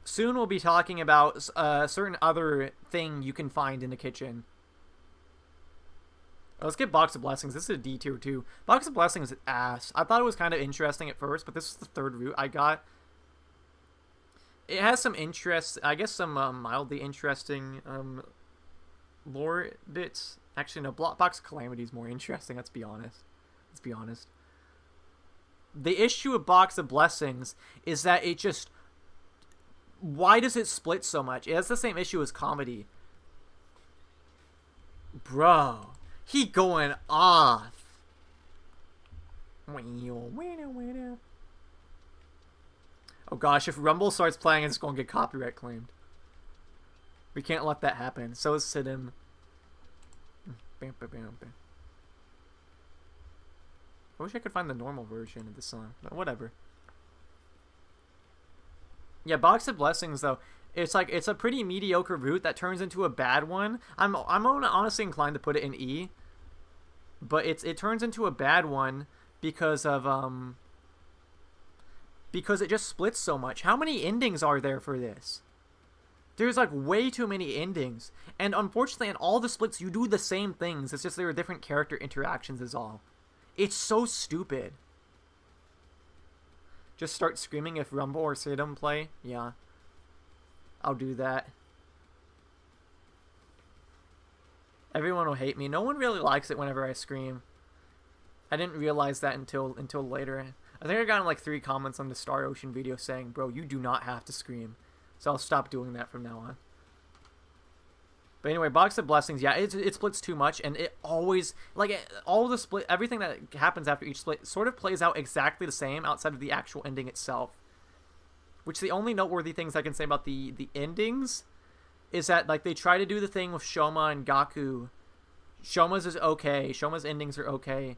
Soon we'll be talking about a certain other thing you can find in the kitchen. Let's get Box of Blessings. This is a D tier too. Box of Blessings is ass. I thought it was kind of interesting at first, but this is the third route I got. It has some interest, I guess some mildly interesting lore bits. Actually, no, Box of Calamity is more interesting, let's be honest. The issue with Box of Blessings is that it just... Why does it split so much? It has the same issue as comedy. Bro, he going off. Oh gosh, if Rumble starts playing, it's going to get copyright claimed. We can't let that happen. So is Siddim. I wish I could find the normal version of the song, but whatever. Yeah, Box of Blessings though, it's a pretty mediocre route that turns into a bad one. I'm honestly inclined to put it in E, but it turns into a bad one because of because it just splits so much. How many endings are there for this? There's like way too many endings, and unfortunately in all the splits you do the same things. It's just there are different character interactions is all. It's so stupid. Just start screaming if Rumble or Siddim play? Yeah. I'll do that. Everyone will hate me. No one really likes it whenever I scream. I didn't realize that until later. I think I got like 3 comments on the Star Ocean video saying, bro, you do not have to scream. So I'll stop doing that from now on. But anyway, Box of Blessings, yeah, it splits too much, and it always, like, all the split, everything that happens after each split sort of plays out exactly the same outside of the actual ending itself. Which the only noteworthy things I can say about the endings is that, like, they try to do the thing with Shoma and Gaku. Shoma's is okay. Shoma's endings are okay.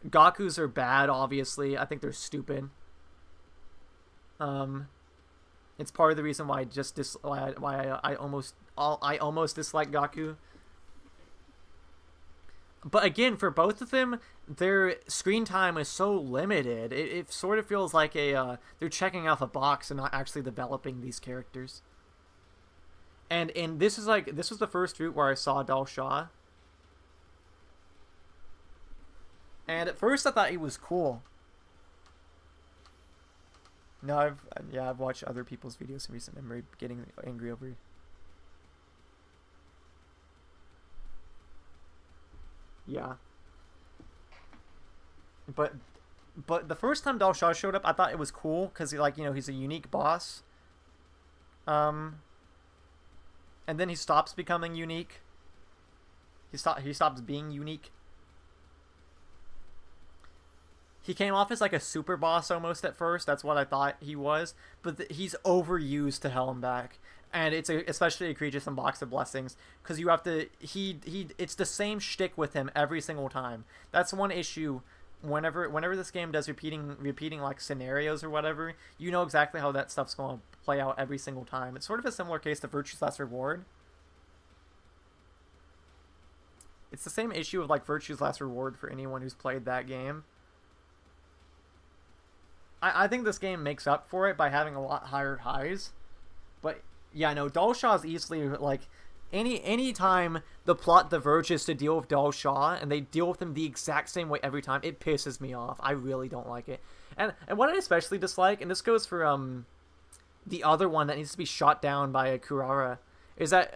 Gaku's are bad, obviously. I think they're stupid. It's part of the reason why I almost dislike Gaku. But again, for both of them, their screen time is so limited. It sort of feels like they're checking off a box and not actually developing these characters. And this was the first route where I saw Dal Shah. And at first I thought he was cool. No, I've watched other people's videos recently. I'm getting angry over it. Yeah. But the first time Dal Shah showed up, I thought it was cool because he's a unique boss. And then he stops becoming unique. He stops being unique. He came off as like a super boss almost at first. That's what I thought he was. But he's overused to hell and back. And it's especially egregious in Box of Blessings. Because you have to... It's the same shtick with him every single time. That's one issue. Whenever this game does repeating like scenarios or whatever, you know exactly how that stuff's going to play out every single time. It's sort of a similar case to Virtue's Last Reward. It's the same issue of like Virtue's Last Reward for anyone who's played that game. I think this game makes up for it by having a lot higher highs. But yeah, no, Dal Shah is easily like any time the plot diverges to deal with Dal Shah and they deal with him the exact same way every time, it pisses me off. I really don't like it. And what I especially dislike, and this goes for the other one that needs to be shot down by Kurara, is that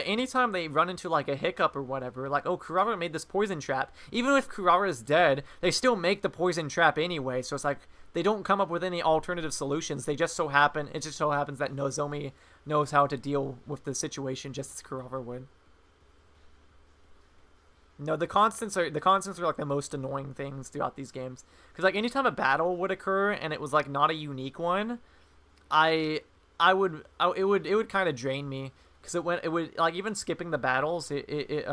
anytime they run into like a hiccup or whatever, like, oh, Kurara made this poison trap, even if Kurara is dead, they still make the poison trap anyway. So it's like they don't come up with any alternative solutions. It just so happens that Nozomi knows how to deal with the situation just as Kurara would. No, the constants are like the most annoying things throughout these games, because like anytime a battle would occur and it was like not a unique one, it would kind of drain me. Because it would like, even skipping the battles, it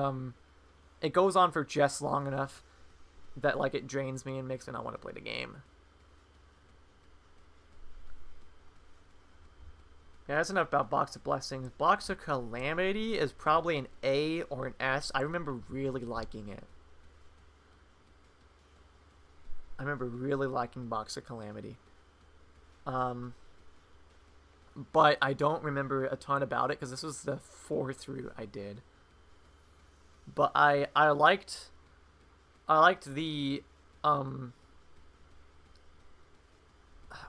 goes on for just long enough that like it drains me and makes me not want to play the game. Yeah, that's enough about Box of Blessings. Box of Calamity is probably an A or an S. I remember really liking it. I remember really liking Box of Calamity. But I don't remember a ton about it because this was the 4th route I did. But I liked the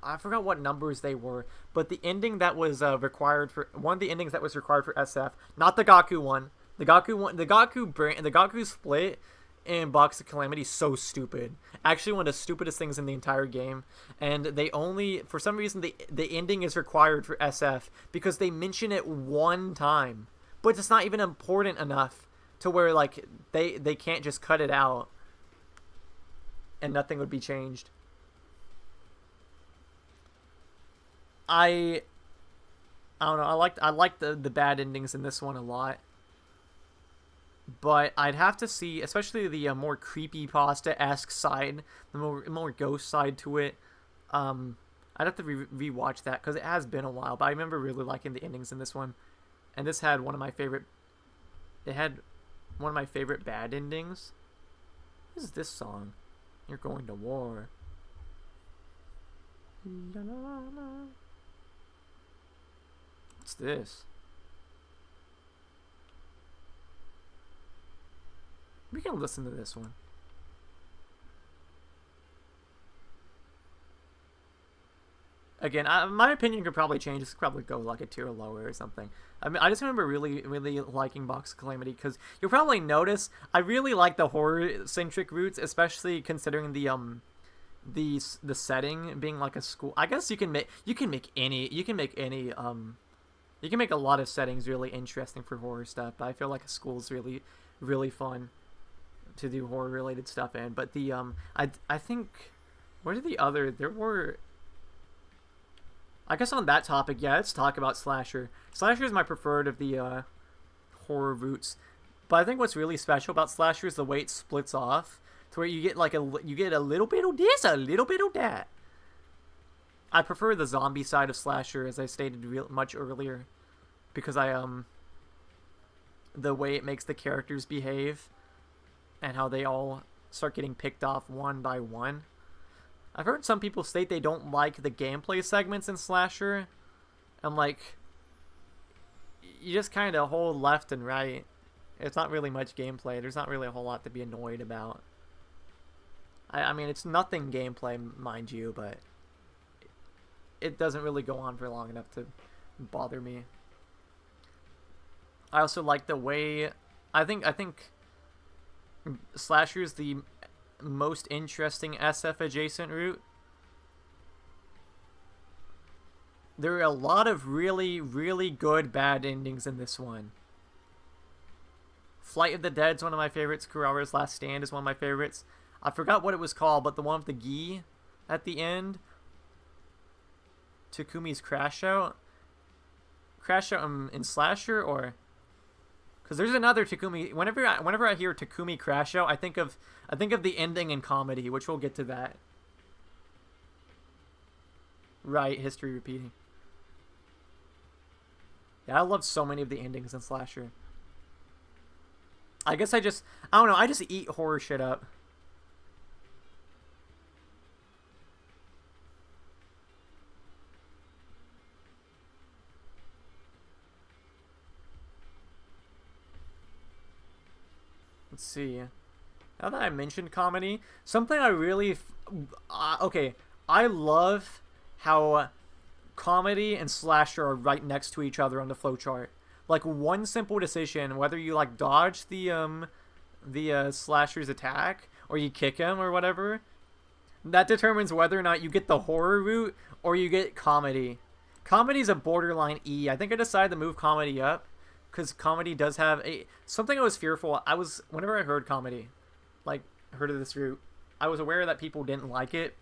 I forgot what numbers they were, but the ending that was required for one of the endings that was required for SF, not the Gaku one. The Gaku split in Box of Calamity is so stupid. Actually, one of the stupidest things in the entire game. And they only, for some reason, the ending is required for SF because they mention it one time, but it's not even important enough to where like they can't just cut it out and nothing would be changed. I don't know. I like the bad endings in this one a lot. But I'd have to see, especially the more creepypasta-esque side, the more ghost side to it. I'd have to rewatch that because it has been a while. But I remember really liking the endings in this one, and this had one of my favorite. It had one of my favorite bad endings. What is this song? You're going to war. What's this? We can listen to this one. Again, my opinion could probably change. This could probably go like a tier lower or something. I mean, I just remember really, really liking Box of Calamity because you'll probably notice I really like the horror-centric routes, especially considering the setting being like a school. I guess you can make a lot of settings really interesting for horror stuff. But I feel like a school is really, really fun to do horror related stuff in. But the I think, what are the other, there were, I guess on that topic, yeah, let's talk about Slasher. Slasher is my preferred of the horror routes, but I think what's really special about Slasher is the way it splits off to where you get like a little bit of this, a little bit of that. I prefer the zombie side of Slasher, as I stated much earlier, because the way it makes the characters behave and how they all start getting picked off one by one. I've heard some people state they don't like the gameplay segments in Slasher. I'm like, you just kind of hold left and right. It's not really much gameplay. There's not really a whole lot to be annoyed about. I mean, it's nothing gameplay, mind you, but it doesn't really go on for long enough to bother me. I also like the way, I think Slasher is the most interesting SF adjacent route. There are a lot of really, really good bad endings in this one. Flight of the Dead is one of my favorites. Kurara's Last Stand is one of my favorites. I forgot what it was called, but the one with the gi at the end. Takumi's Crash Out. Crash Out in Slasher, or... Because there's another Takumi. Whenever I hear Takumi Crash Out, I think of the ending in comedy, which we'll get to that. Right, history repeating. Yeah, I love so many of the endings in Slasher. I guess I don't know, I just eat horror shit up. Let's see. Now that I mentioned comedy, something I really, okay, I love how comedy and slasher are right next to each other on the flowchart. Like one simple decision, whether you like dodge the slasher's attack or you kick him or whatever, that determines whether or not you get the horror route or you get comedy. Comedy's a borderline E. I think I decided to move comedy up because comedy does have a something I was fearful. Whenever I heard comedy, like heard of this route, I was aware that people didn't like it.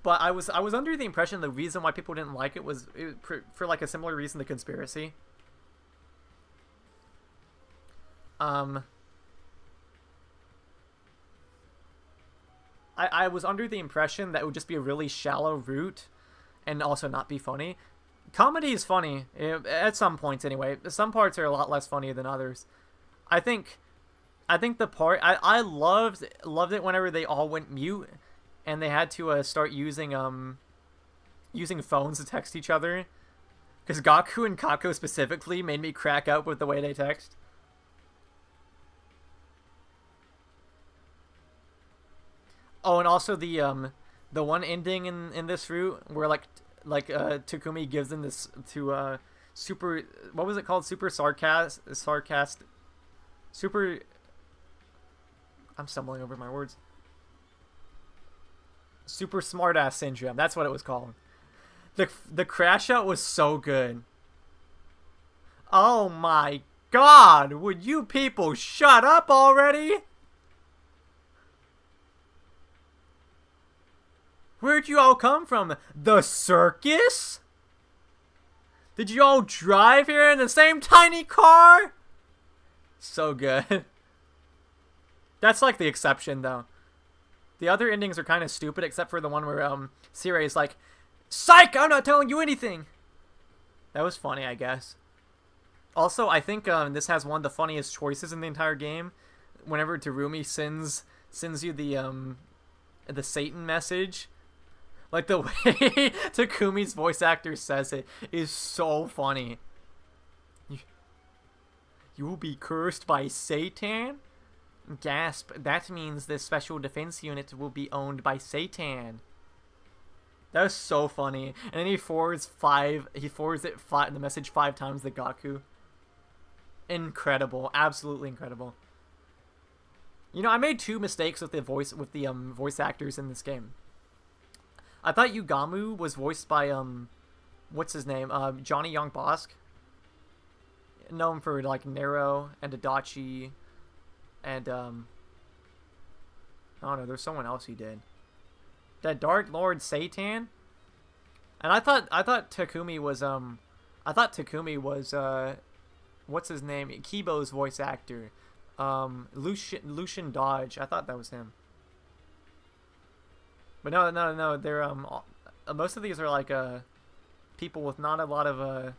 But I was under the impression the reason why people didn't like it was for like a similar reason to Conspiracy. I was under the impression that it would just be a really shallow route and also not be funny. Comedy is funny, at some points anyway. Some parts are a lot less funny than others. I think the part... I loved it whenever they all went mute and they had to start using phones to text each other. Because Gaku and Kako specifically made me crack up with the way they text. Oh, and also the one ending in this route where Takumi gives them this to super, what was it called? Super super, I'm stumbling over my words. Super smartass syndrome. That's what it was called. The crash out was so good. Oh my god, would you people shut up already? Where'd you all come from? The circus? Did you all drive here in the same tiny car? So good. That's like the exception, though. The other endings are kind of stupid, except for the one where Sirei is like, "Psych! I'm not telling you anything!" That was funny, I guess. Also, I think this has one of the funniest choices in the entire game. Whenever Terumi sends you the Satan message. Like, the way Takumi's voice actor says it is so funny. You will be cursed by Satan? Gasp. That means the special defense unit will be owned by Satan. That was so funny. And then he forwards the message 5 times to Gaku. Incredible. Absolutely incredible. You know, I made 2 mistakes with the voice actors in this game. I thought Yugamu was voiced by what's his name? Johnny Young Bosk. Known for like Nero and Adachi and I don't know, there's someone else he did. That Dark Lord Satan? And I thought Takumi was what's his name? Kibo's voice actor. Lucian Dodge. I thought that was him. But no, they're most of these are like people with not a lot of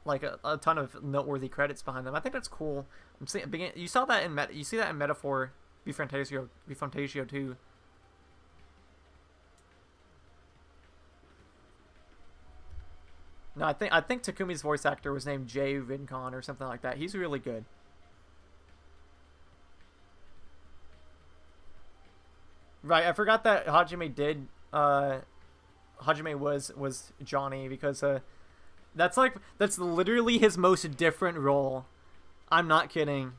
like a ton of noteworthy credits behind them. I think that's cool. You saw that in Metaphor Bifantasio 2. No, I think Takumi's voice actor was named Jay Rincon or something like that. He's really good. Right, I forgot that Hajime did. Hajime was Johnny because that's literally his most different role. I'm not kidding.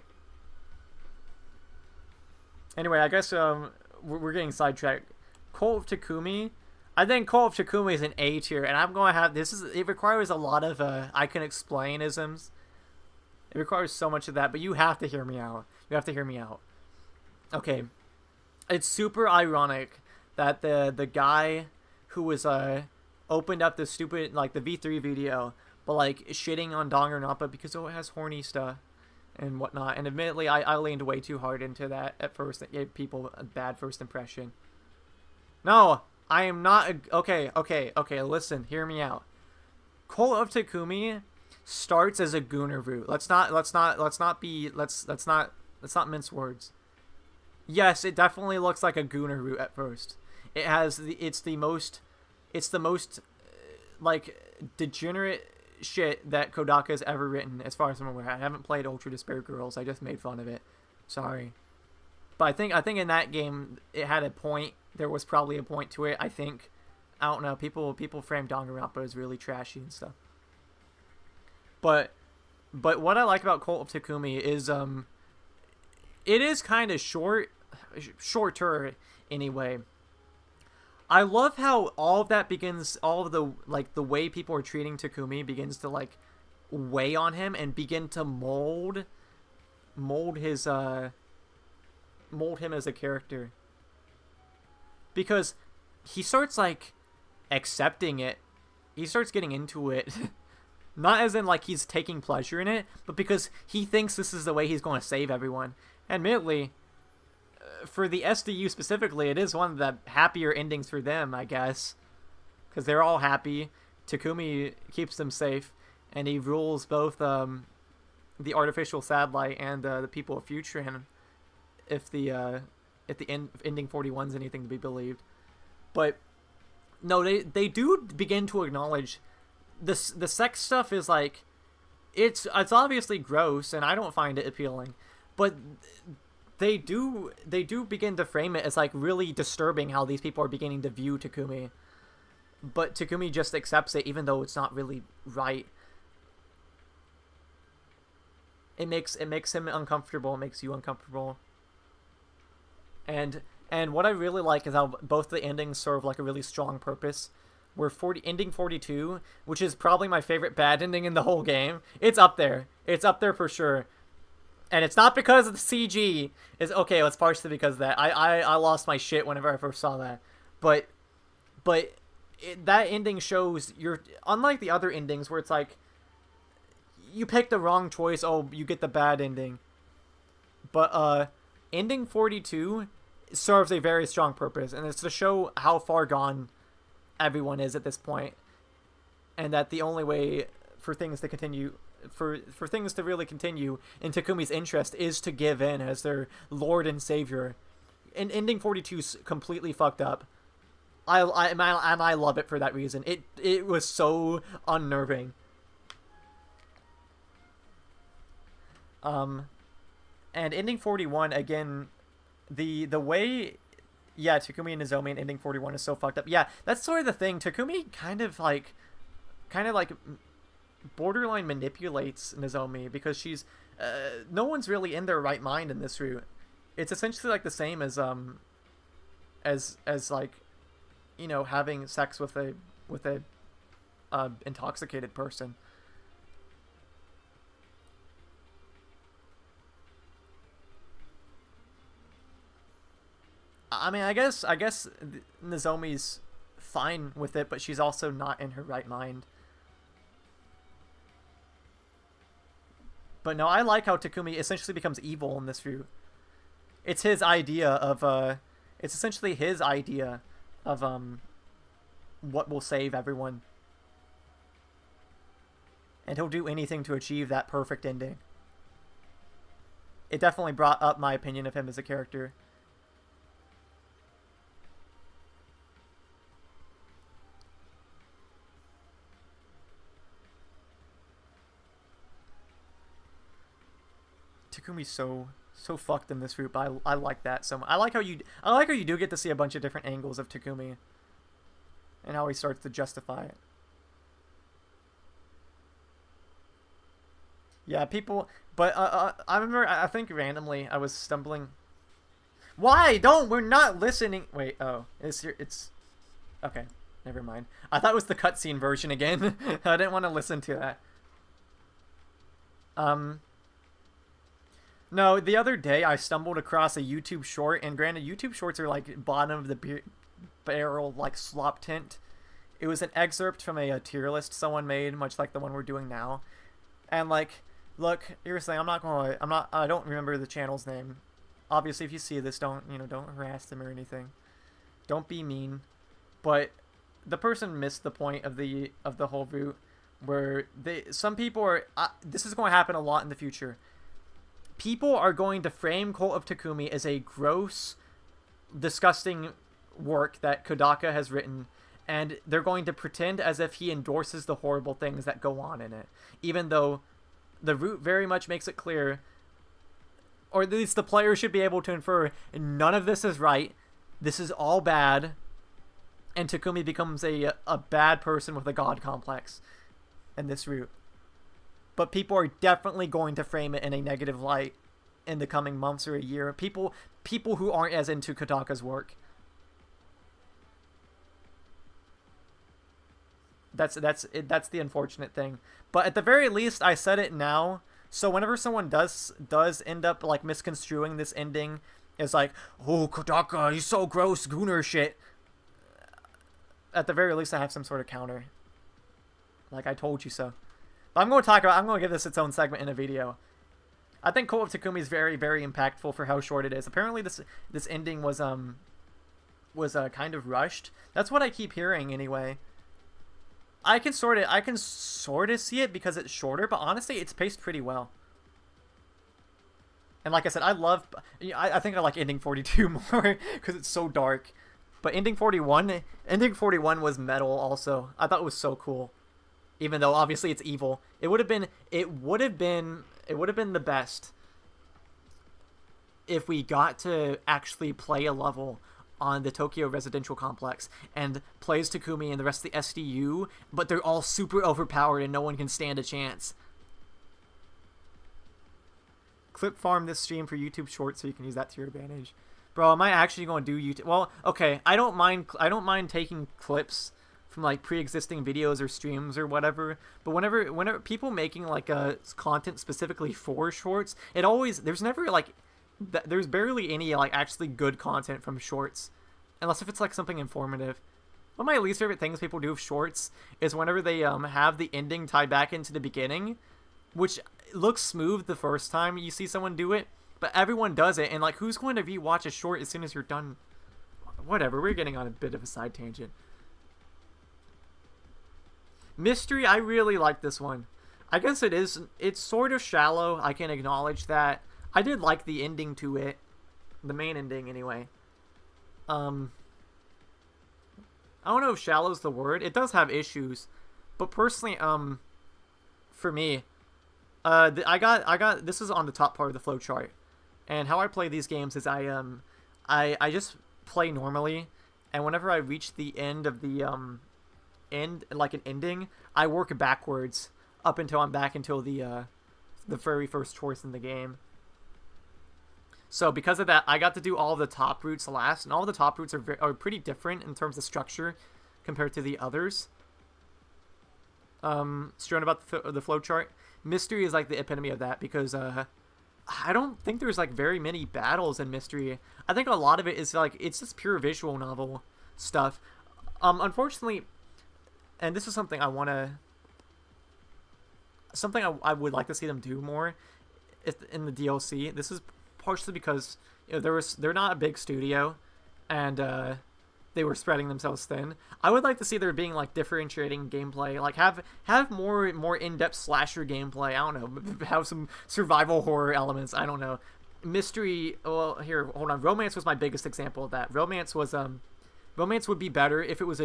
Anyway, I guess we're getting sidetracked. Cult of Takumi. I think Cult of Takumi is an A tier, and I'm going to have it requires a lot of I can explain isms. It requires so much of that, but you have to hear me out. You have to hear me out. Okay. It's super ironic that the guy who was opened up the stupid like the V3 video, but like shitting on Danganronpa because it has horny stuff and whatnot. And admittedly, I leaned way too hard into that at first. It gave people a bad first impression. No, I am not. Okay. Listen, hear me out. Cult of Takumi starts as a Gooner route. Let's not mince words. Yes, it definitely looks like a Gooner route at first. It's the most like degenerate shit that Kodaka's ever written, as far as I'm aware. I haven't played Ultra Despair Girls. I just made fun of it. Sorry, but I think in that game it had a point. There was probably a point to it. I think. I don't know. People frame Danganronpa as really trashy and stuff. But what I like about Cult of Takumi is it is kind of shorter anyway. I love how all of that begins, all of the like the way people are treating Takumi begins to like weigh on him and begin to mold his mold him as a character, because he starts like accepting it. He starts getting into it. Not as in like he's taking pleasure in it, but because he thinks this is the way he's going to save everyone. Admittedly, for the SDU specifically, it is one of the happier endings for them, I guess. Because they're all happy. Takumi keeps them safe, and he rules both the artificial satellite and the people of Futrin, if the ending 41 is anything to be believed. But no, they do begin to acknowledge the sex stuff is like it's obviously gross, and I don't find it appealing, but they do begin to frame it as like really disturbing how these people are beginning to view Takumi. But Takumi just accepts it, even though it's not really right. It makes him uncomfortable. It makes you uncomfortable. And what I really like is how both the endings serve like a really strong purpose. Where ending 42, which is probably my favorite bad ending in the whole game. It's up there. It's up there for sure. And it's not because of the CG. It's okay. It's partially because of that. I lost my shit whenever I first saw that. But that ending shows you're unlike the other endings where it's like you pick the wrong choice. Oh, you get the bad ending. But ending 42 serves a very strong purpose, and it's to show how far gone everyone is at this point, and that the only way for things to continue, for things to really continue in Takumi's interest, is to give in as their lord and savior. And ending 42 is completely fucked up. I love it for that reason. It was so unnerving. And ending 41 again, the way. Yeah, Takumi and Nozomi in ending 41 is so fucked up. Yeah, that's sort of the thing. Takumi kind of like borderline manipulates Nozomi, because she's no one's really in their right mind in this route. It's essentially like the same as like, you know, having sex with a intoxicated person. I mean, I guess Nozomi's fine with it, but she's also not in her right mind. But no, I like how Takumi essentially becomes evil in this route. It's his idea of it's essentially his idea of what will save everyone. And he'll do anything to achieve that perfect ending. It definitely brought up my opinion of him as a character. Takumi's so fucked in this route, but I like that so much. I like how you do get to see a bunch of different angles of Takumi, and how he starts to justify it. Yeah, people. But I remember. I think randomly I was stumbling. Why? We're not listening. Wait. Oh, it's. Okay. Never mind. I thought it was the cutscene version again. I didn't want to listen to that. No, the other day I stumbled across a YouTube short, and granted, YouTube shorts are like bottom of the barrel, like slop tint. It was an excerpt from a tier list someone made, much like the one we're doing now. And like, look, here's the thing, I don't remember the channel's name. Obviously, if you see this, don't harass them or anything. Don't be mean. But the person missed the point of the whole route. where some people are. This is going to happen a lot in the future. People are going to frame Cult of Takumi as a gross, disgusting work that Kodaka has written, and they're going to pretend as if he endorses the horrible things that go on in it, even though the root very much makes it clear, or at least the player should be able to infer, none of this is right, this is all bad, and Takumi becomes a bad person with a god complex in this route. But people are definitely going to frame it in a negative light in the coming months or a year. People who aren't as into Kodaka's work. That's the unfortunate thing. But at the very least, I said it now. So whenever someone does end up like misconstruing this ending as like, oh, Kodaka, he's so gross, gooner shit. At the very least, I have some sort of counter. Like, I told you so. But I'm going to give this its own segment in a video. I think Cult of Takumi is very, very impactful for how short it is. Apparently, this ending was kind of rushed. That's what I keep hearing anyway. I can sort of see it because it's shorter, but honestly, it's paced pretty well. And like I said, I think I like ending 42 more because it's so dark. But ending 41 was metal also. I thought it was so cool. Even though obviously it's evil, it would have been the best if we got to actually play a level on the Tokyo residential complex and plays Takumi and the rest of the SDU, but they're all super overpowered and no one can stand a chance. Clip farm this stream for YouTube Shorts so you can use that to your advantage. Bro, am I actually going to do YouTube? Well, okay, I don't mind taking clips from like pre-existing videos or streams or whatever, but whenever people making like a content specifically for shorts, there's never like there's barely any like actually good content from shorts, unless if it's like something informative. One of my least favorite things people do with shorts is whenever they have the ending tied back into the beginning, which looks smooth the first time you see someone do it, but everyone does it, and like who's going to rewatch a short as soon as you're done? Whatever, we're getting on a bit of a side tangent. Mystery, I really like this one. I guess it's sort of shallow, I can acknowledge that. I did like the ending to it. The main ending, anyway. I don't know if shallow's the word. It does have issues. But personally, for me, I got this is on the top part of the flowchart. And how I play these games is I just play normally, and whenever I reach the end of the like an ending, I work backwards up until I'm back until the very first choice in the game. So because of that, I got to do all the top routes last, and all the top routes are pretty different in terms of structure compared to the others. Strewn about the flowchart. Mystery is like the epitome of that because I don't think there's like very many battles in Mystery. I think a lot of it is like it's just pure visual novel stuff. Unfortunately, and this is something I would like to see them do more in the DLC. This is partially because they're not a big studio, and they were spreading themselves thin. I would like to see there being like differentiating gameplay, like have more in-depth slasher gameplay. I don't know, have some survival horror elements. I don't know. Mystery. Well, here, hold on. Romance was my biggest example of that. Romance would be better if it was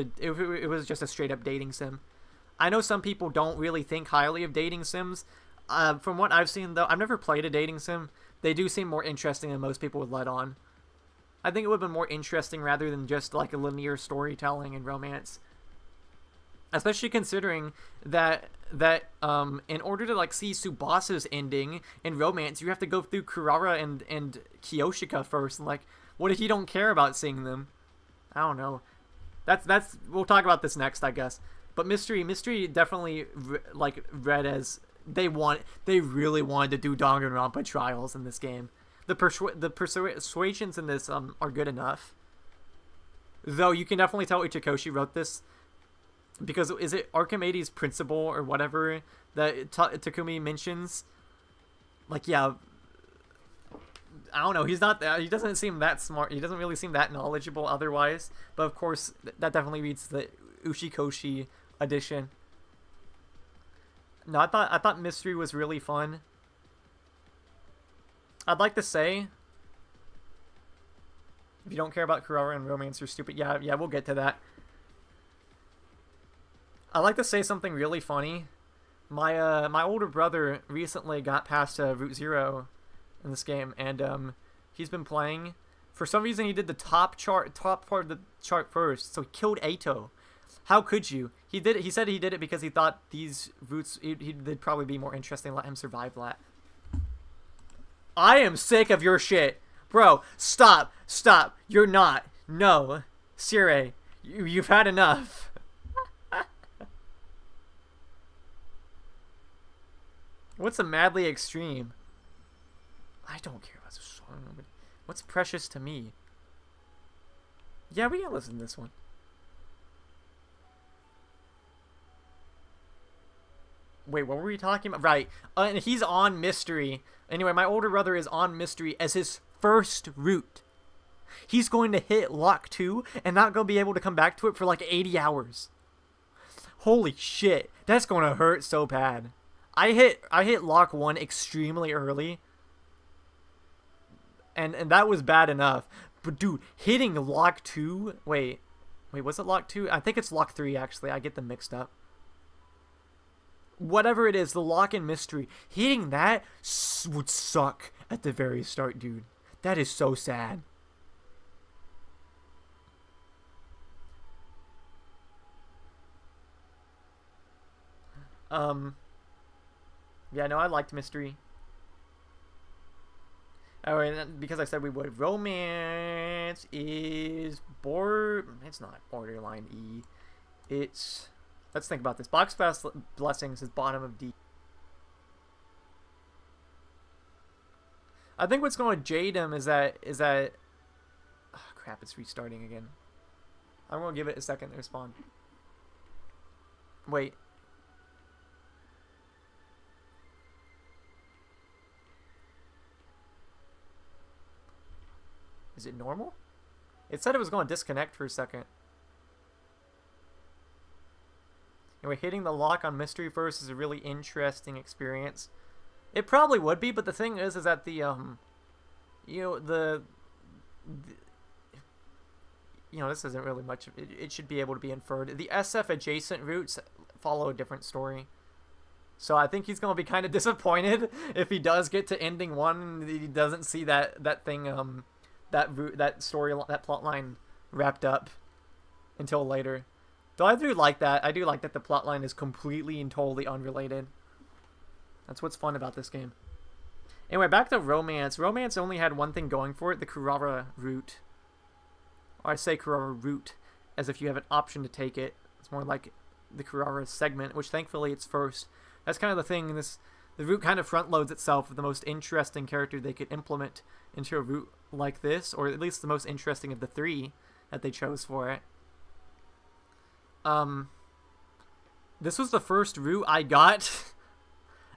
just a straight up dating sim. I know some people don't really think highly of dating sims. From what I've seen, though, I've never played a dating sim. They do seem more interesting than most people would let on. I think it would have been more interesting rather than just like a linear storytelling in Romance. Especially considering that in order to like see Tsubasa's ending in Romance, you have to go through Kurara and Kiyoshika first. And like, what if you don't care about seeing them? I don't know. That's we'll talk about this next, I guess. But Mystery definitely like read as they really wanted to do Danganronpa trials in this game. The persuasions in this are good enough. Though you can definitely tell Ichikoshi wrote this because is it Archimedes' principle or whatever that Takumi mentions? Like, yeah, I don't know. He doesn't seem that smart. He doesn't really seem that knowledgeable otherwise. But of course, that definitely reads the Ushikoshi edition. No, I thought mystery was really fun. I'd like to say, if you don't care about Kurara and romance, you're stupid. Yeah, we'll get to that. I'd like to say something really funny. My older brother recently got past Route Zero in this game, and he's been playing. For some reason, he did the top part of the chart first, so he killed Ato. How could you? He did it. He said he did it because he thought these routes they'd probably be more interesting. Let him survive that. I am sick of your shit, bro. Stop. You're not. No, Sire, you've had enough. What's a madly extreme? I don't care about this song. What's precious to me? Yeah, we gotta listen to this one. Wait, what were we talking about? Right. And he's on mystery. Anyway, my older brother is on mystery as his first route. He's going to hit lock 2 and not going to be able to come back to it for like 80 hours. Holy shit. That's going to hurt so bad. I hit lock 1 extremely early. And that was bad enough. But dude, hitting lock 2, wait, was it lock 2? I think it's lock 3 actually. I get them mixed up. Whatever it is, the lock in mystery, hitting that would suck at the very start, dude. That is so sad. Yeah, no, I liked mystery. Oh, and because I said we would. Romance is it's not borderline E. It's... Let's think about this. Box Fast Blessings is bottom of D. I think what's going to jade him is that oh, crap, it's restarting again. I'm going to give it a second to respond. Wait. Is it normal? It said it was going to disconnect for a second. Anyway, hitting the lock on mystery first is a really interesting experience. It probably would be, but the thing is that the this isn't really much. It should be able to be inferred. The SF adjacent routes follow a different story. So I think he's going to be kind of disappointed if he does get to ending 1 and he doesn't see that thing, that story, that plot line wrapped up until later. Though I do like that. I do like that the plotline is completely and totally unrelated. That's what's fun about this game. Anyway, back to Romance. Romance only had one thing going for it, the Kurara route. Or I say Kurara route as if you have an option to take it. It's more like the Kurara segment, which thankfully it's first. That's kind of the thing. The route kind of front loads itself with the most interesting character they could implement into a route like this, or at least the most interesting of the 3 that they chose for it. This was the first route I got,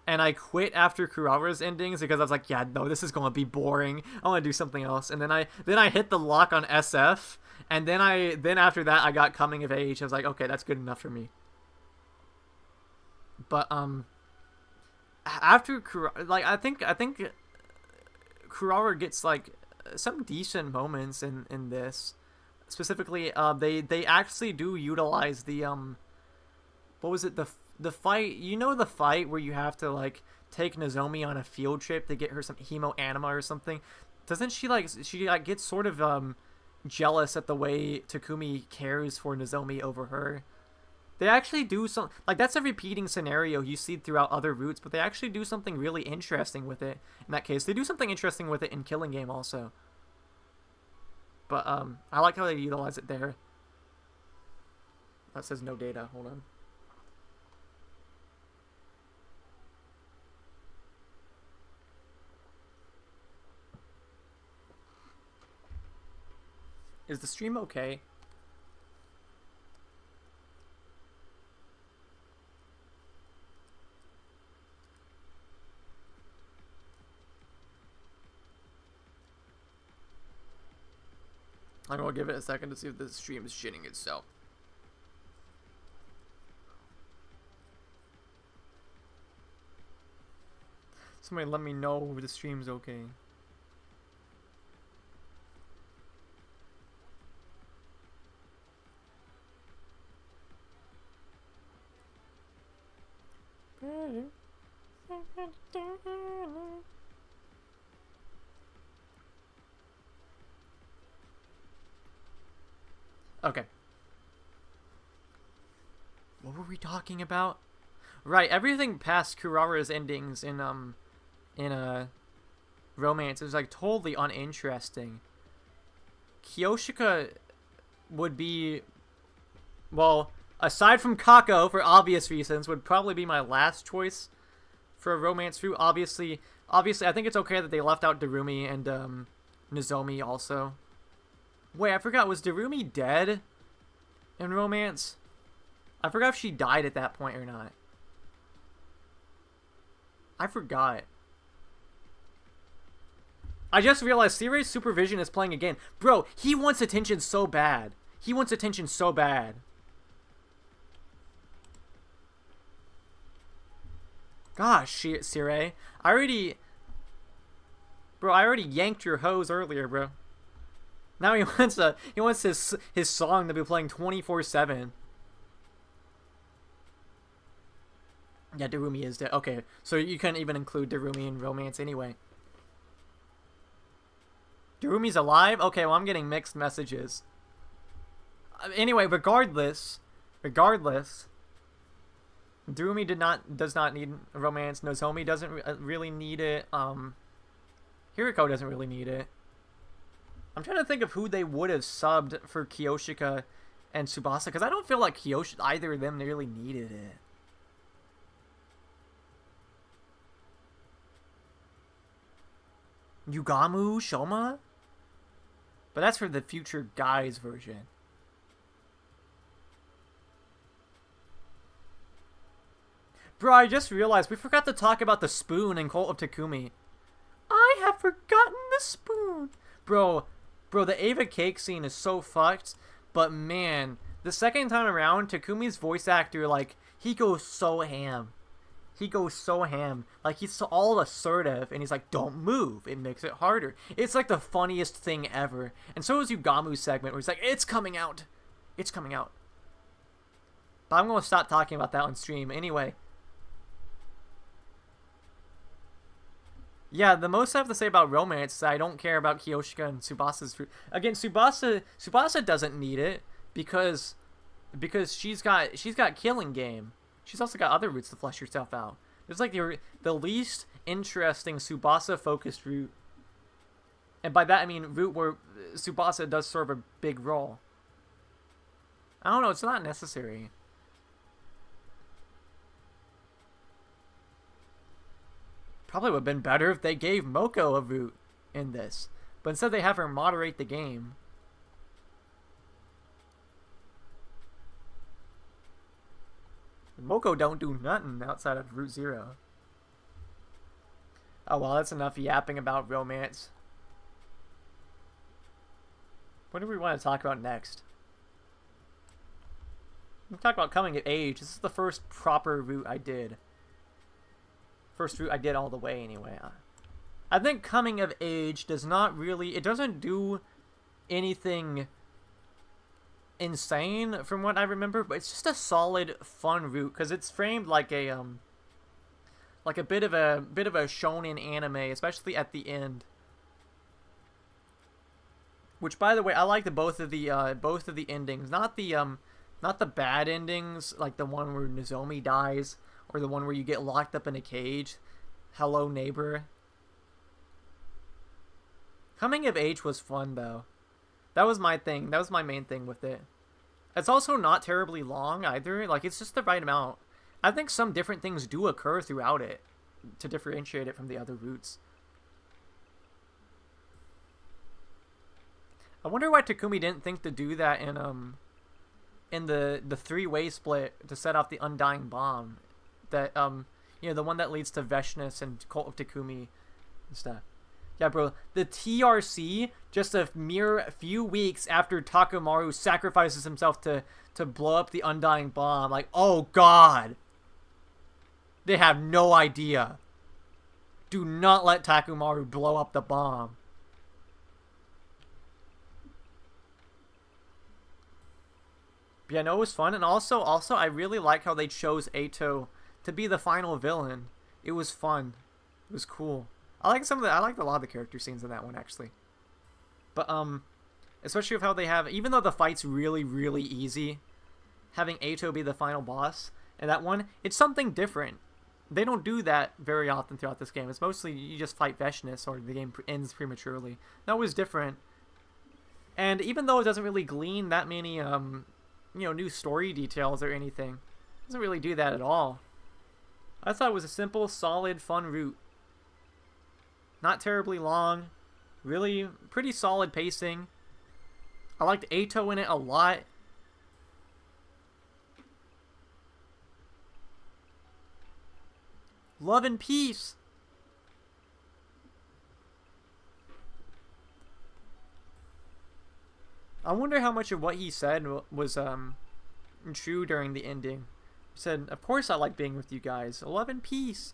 and I quit after Kurara's endings because I was like, yeah, no, this is gonna be boring. I want to do something else. And then I hit the lock on SF, and then after that I got Coming of Age. I was like, okay, that's good enough for me. But after Kurara, like I think Kurara gets like some decent moments in this. Specifically, they actually do utilize the what was it, the fight? You know, the fight where you have to like take Nozomi on a field trip to get her some hemo anima or something. Doesn't she gets sort of jealous at the way Takumi cares for Nozomi over her? They actually do some, like, that's a repeating scenario you see throughout other routes, but they actually do something really interesting with it. In that case, they do something interesting with it in Killing Game also. But I like how they utilize it there. That says no data. Hold on. Is the stream okay? I'm gonna give it a second to see if the stream is shitting itself. Somebody let me know if the stream's okay. Okay. What were we talking about? Right, everything past Kurara's endings in Romance is like totally uninteresting. Kyoshika would be, well, aside from Kako for obvious reasons, would probably be my last choice for a romance route. Obviously, I think it's okay that they left out Darumi and Nozomi also. Wait, I forgot, was Darumi dead in Romance? I forgot if she died at that point or not. I forgot. I just realized Siray's supervision is playing again. Bro, he wants attention so bad. He wants attention so bad. Gosh, Siray. I already yanked your hose earlier, bro. Now he wants his song to be playing 24/7. Yeah, Darumi is dead. Okay, so you couldn't even include Darumi in Romance anyway. Darumi's alive? Okay, well, I'm getting mixed messages. Anyway, regardless, Darumi does not need Romance. Nozomi doesn't really need it. Hiriko doesn't really need it. I'm trying to think of who they would have subbed for Kyoshika and Tsubasa, because I don't feel like either of them really needed it. Yugamu Shoma? But that's for the future guys version. Bro, I just realized we forgot to talk about the spoon in Cult of Takumi. I have forgotten the spoon. Bro, the Ava cake scene is so fucked. But man, the second time around, Takumi's voice actor, like, he goes so ham. Like, he's so all assertive, and he's like, don't move. It makes it harder. It's like the funniest thing ever. And so is Yugamu's segment, where he's like, it's coming out. But I'm going to stop talking about that on stream. Anyway. Yeah, the most I have to say about Romance is I don't care about Kyoshika and Tsubasa's fruit. Again, Tsubasa doesn't need it because she's got Killing Game. She's also got other routes to flesh yourself out. It's like the least interesting Tsubasa-focused route. And by that I mean route where Tsubasa does serve a big role. I don't know, it's not necessary. Probably would have been better if they gave Moko a route in this. But instead they have her moderate the game. Moko don't do nothing outside of Route Zero. Oh well, that's enough yapping about Romance. What do we want to talk about next? We talk about Coming of Age. This is the first proper route I did. First route I did all the way anyway. I think Coming of Age does not really... It doesn't do anything insane from what I remember, but it's just a solid, fun route because it's framed like a bit of a shonen anime, especially at the end. Which, by the way, I like both of the endings, not the bad endings like the one where Nozomi dies or the one where you get locked up in a cage. Hello, neighbor. Coming of Age was fun though. That was my thing. That was my main thing with it. It's also not terribly long either. Like, it's just the right amount. I think some different things do occur throughout it to differentiate it from the other routes. I wonder why Takumi didn't think to do that in the three-way split to set off the Undying Bomb. That, you know, the one that leads to Veshness and Cult of Takumi and stuff. Yeah, bro, the TRC, just a mere few weeks after Takumaru sacrifices himself to blow up the Undying Bomb, like, oh god! They have no idea. Do not let Takumaru blow up the bomb. But yeah, no, it was fun. And also, I really like how they chose Eito to be the final villain. It was fun. It was cool. I liked a lot of the character scenes in that one, actually. But, especially with how they have, even though the fight's really, really easy, having Eito be the final boss, and that one, it's something different. They don't do that very often throughout this game. It's mostly you just fight Veshness or the game ends prematurely. That was different. And even though it doesn't really glean that many, new story details or anything, it doesn't really do that at all. I thought it was a simple, solid, fun route. Not terribly long. Really pretty solid pacing. I liked Eito in it a lot. Love and peace. I wonder how much of what he said was true during the ending. He said, "Of course I like being with you guys. Love and peace."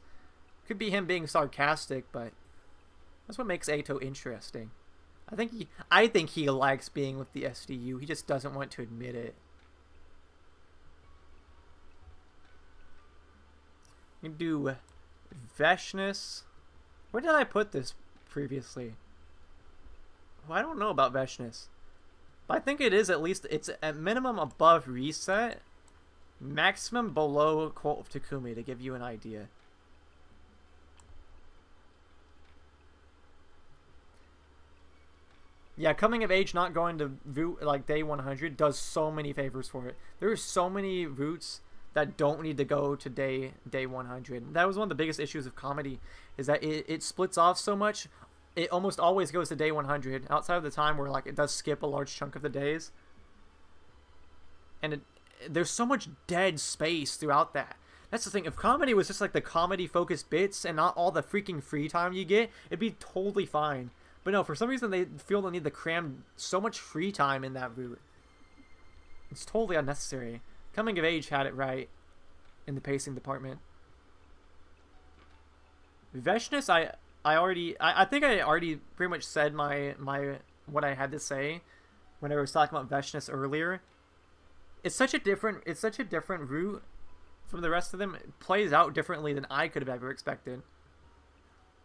Could be him being sarcastic, but that's what makes Eito interesting. I think he likes being with the SDU. He just doesn't want to admit it. You can do Veshness. Where did I put this previously? Well, I don't know about Veshness. But I think it is it's at minimum above reset. Maximum below Cult of Takumi, to give you an idea. Yeah, coming of age not going to route like day 100 does so many favors for it. There are so many routes that don't need to go to day 100. That was one of the biggest issues of comedy, is that it splits off so much. It almost always goes to day 100, outside of the time where like it does skip a large chunk of the days. And there's so much dead space throughout that. That's the thing. If comedy was just like the comedy focused bits and not all the freaking free time you get, it'd be totally fine. But no, for some reason they feel the need to cram so much free time in that route. It's totally unnecessary. Coming of Age had it right in the pacing department. Veshness, I think I already pretty much said my what I had to say when I was talking about Veshness earlier. It's such a different route from the rest of them. It plays out differently than I could have ever expected.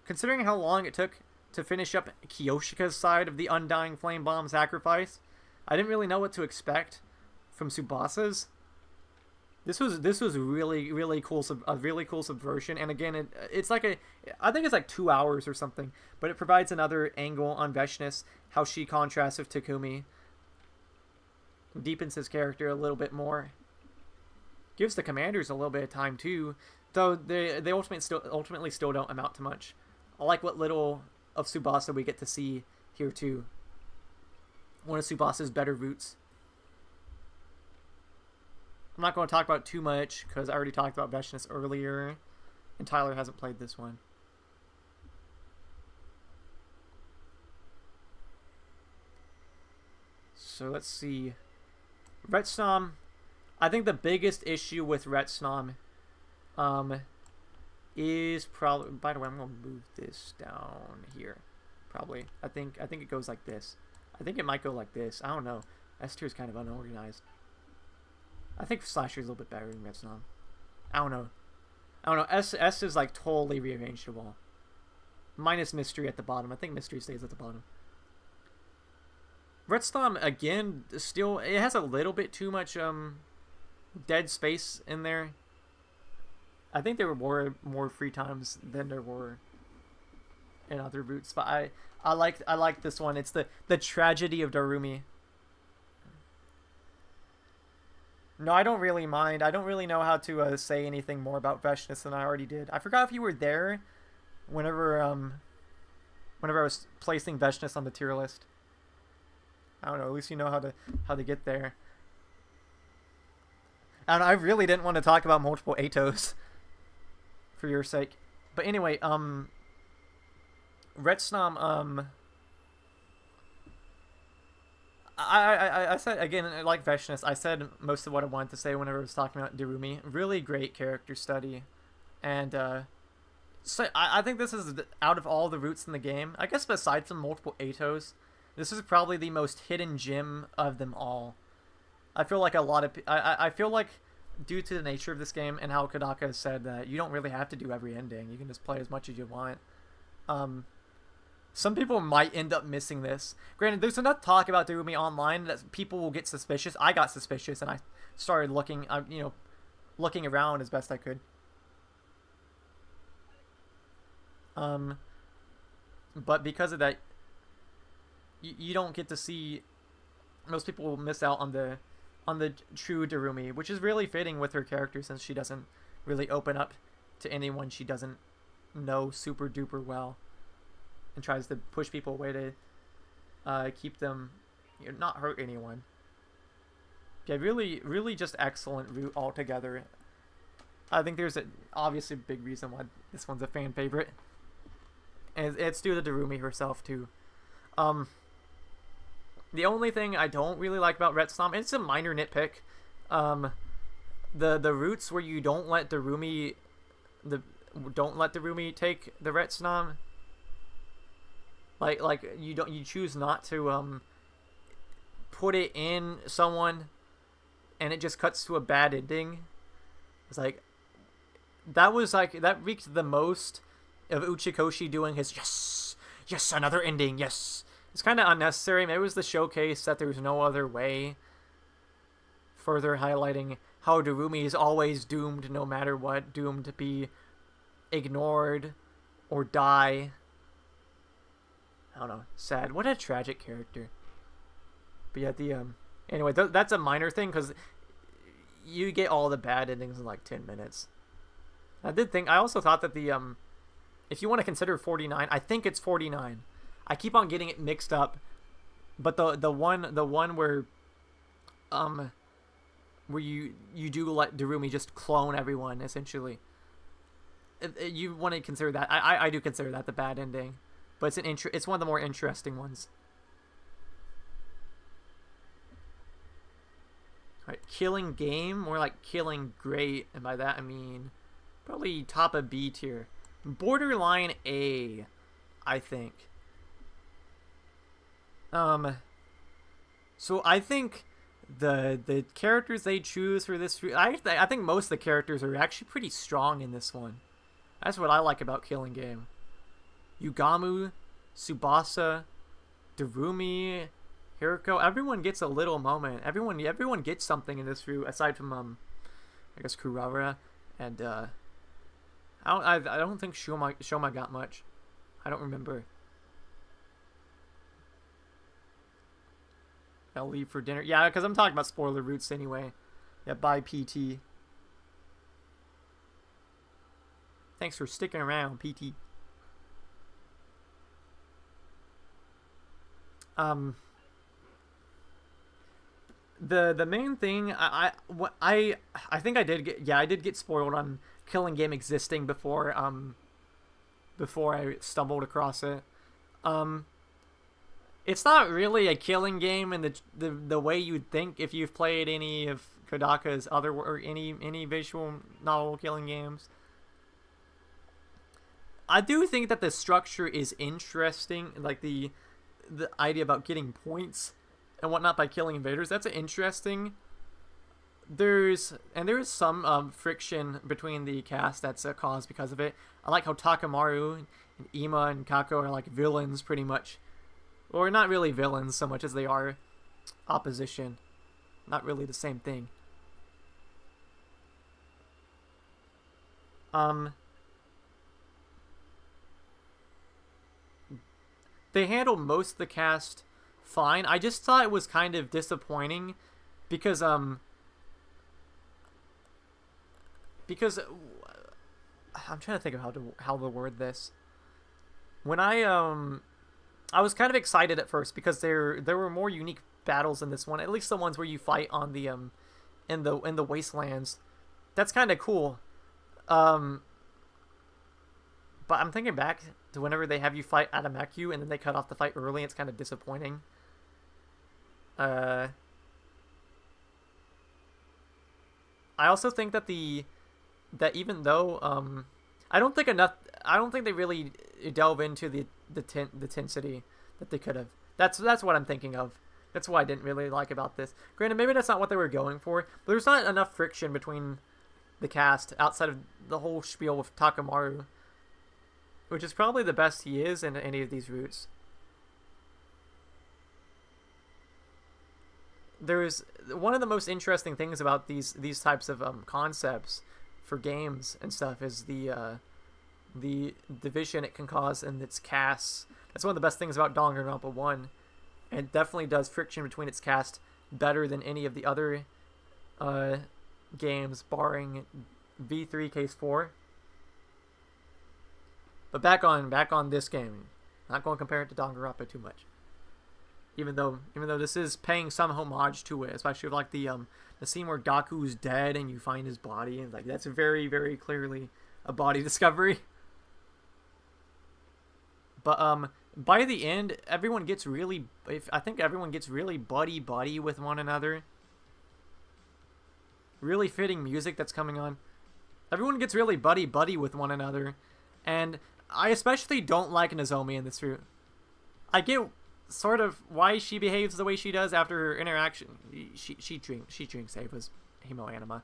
Considering how long it took to finish up Kiyoshika's side of the Undying Flame Bomb sacrifice, I didn't really know what to expect from Tsubasa's. This was really, really cool, a really cool subversion. And again, it's like I think it's like 2 hours or something, but it provides another angle on Veshness, how she contrasts with Takumi. Deepens his character a little bit more. Gives the commanders a little bit of time too, though they ultimately still don't amount to much. I like what little of Tsubasa we get to see here too. One of Tsubasa's better routes. I'm not going to talk about too much because I already talked about Veshness earlier, and Tyler hasn't played this one. So let's see. Retsnom. I think the biggest issue with Retsnom is probably, by the way, I'm going to move this down here. Probably. I think it goes like this. I think it might go like this. I don't know. S tier is kind of unorganized. I think Slasher is a little bit better than Retsnom. I don't know. S is like totally rearrangeable. Minus Mystery at the bottom. I think Mystery stays at the bottom. Retsnom, again, still, it has a little bit too much dead space in there. I think there were more free times than there were in other routes, but I like this one. It's the tragedy of Darumi. No, I don't really mind. I don't really know how to say anything more about Veshness than I already did. I forgot if you were there whenever I was placing Veshness on the tier list. I don't know. At least you know how to get there. And I really didn't want to talk about multiple Eitos for your sake. But anyway, Retsnom, I said, again, like Veshness, I said most of what I wanted to say whenever I was talking about Darumi. Really great character study. And So I think this is out of all the routes in the game. I guess besides from multiple Atos, this is probably the most hidden gem of them all. I feel like a lot of I feel like due to the nature of this game and how Kodaka has said that you don't really have to do every ending. You can just play as much as you want. Some people might end up missing this. Granted, there's enough talk about Darumi Online that people will get suspicious. I got suspicious and I started looking, looking around as best I could. But because of that, you don't get to see. Most people will miss out on the true Darumi, which is really fitting with her character since she doesn't really open up to anyone she doesn't know super duper well, and tries to push people away to keep them, not hurt anyone. Yeah, really, really just excellent route altogether. I think there's obviously a big reason why this one's a fan favorite. And it's due to Darumi herself, too. The only thing I don't really like about Retsnom, it's a minor nitpick, the routes where you don't let Darumi take the Retsnom. Like you choose not to put it in someone, and it just cuts to a bad ending. It's like that reeked the most of Uchikoshi doing his yes, another ending, yes. It's kind of unnecessary. Maybe it was the showcase that there's no other way. Further highlighting how Darumi is always doomed no matter what, doomed to be ignored or die. I don't know, sad. What a tragic character. But yeah, anyway, that's a minor thing because you get all the bad endings in like 10 minutes. I also thought that if you want to consider 49, I think it's 49. I keep on getting it mixed up, but the one where you do let Darumi just clone everyone essentially. You want to consider that? I do consider that the bad ending, but it's one of the more interesting ones. All right, killing game, more like killing great, and by that I mean probably top of B tier, borderline A, I think. So I think the characters they choose for this, I think most of the characters are actually pretty strong in this one. That's what I like about Killing Game. Yugamu, Tsubasa, Darumi, Hiriko, everyone gets a little moment. Everyone gets something in this route aside from I guess Kurara and I don't think Shoma got much. I don't remember. I'll leave for dinner. Yeah, because I'm talking about spoiler routes anyway. Yeah, bye PT. Thanks for sticking around, PT. The main thing I think I did get spoiled on Killing Game existing before I stumbled across it. It's not really a killing game in the way you'd think if you've played any of Kodaka's other or any visual novel killing games. I do think that the structure is interesting, like the idea about getting points and whatnot by killing invaders. That's interesting. There's some friction between the cast that's caused because of it. I like how Takamaru and Ima and Kako are like villains pretty much. Or not really villains so much as they are opposition. Not really the same thing. They handled most of the cast fine. I just thought it was kind of disappointing because I'm trying to think of how to word this. When I was kind of excited at first because there were more unique battles in this one. At least the ones where you fight on the in the wastelands. That's kind of cool. But I'm thinking back to whenever they have you fight Adameku and then they cut off the fight early. It's kind of disappointing. I also think that even though I don't think enough I don't think they really delve into the tensity that they could have. That's what I'm thinking of. That's what I didn't really like about this. Granted, maybe that's not what they were going for, but there's not enough friction between the cast outside of the whole spiel with Takamaru, which is probably the best he is in any of these routes. There's one of the most interesting things about these types of concepts for games and stuff is the division it can cause in its casts. That's one of the best things about Danganronpa 1. And it definitely does friction between its cast better than any of the other games, barring V3 Case 4. But back on this game, not going to compare it to Danganronpa too much. Even though this is paying some homage to it, especially with like the scene where Gaku's dead and you find his body, and like that's very, very clearly a body discovery. But by the end, everyone gets really, I think everyone gets really buddy with one another. Really fitting music that's coming on. Everyone gets really buddy with one another, and I especially don't like Nozomi in this route. I get sort of why she behaves the way she does after her interaction. She drinks Ava's hemoanima.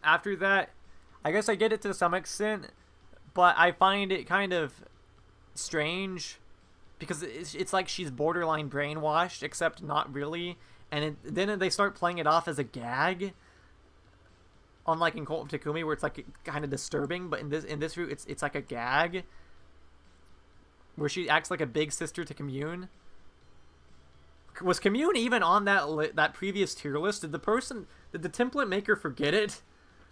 After that, I guess I get it to some extent, but I find it kind of strange because it's like she's borderline brainwashed, except not really, and then they start playing it off as a gag. Unlike in Cult of Takumi, where it's like kind of disturbing, but in this route, it's like a gag, where she acts like a big sister to Commune. Was Commune even on that previous tier list? Did the template maker forget it?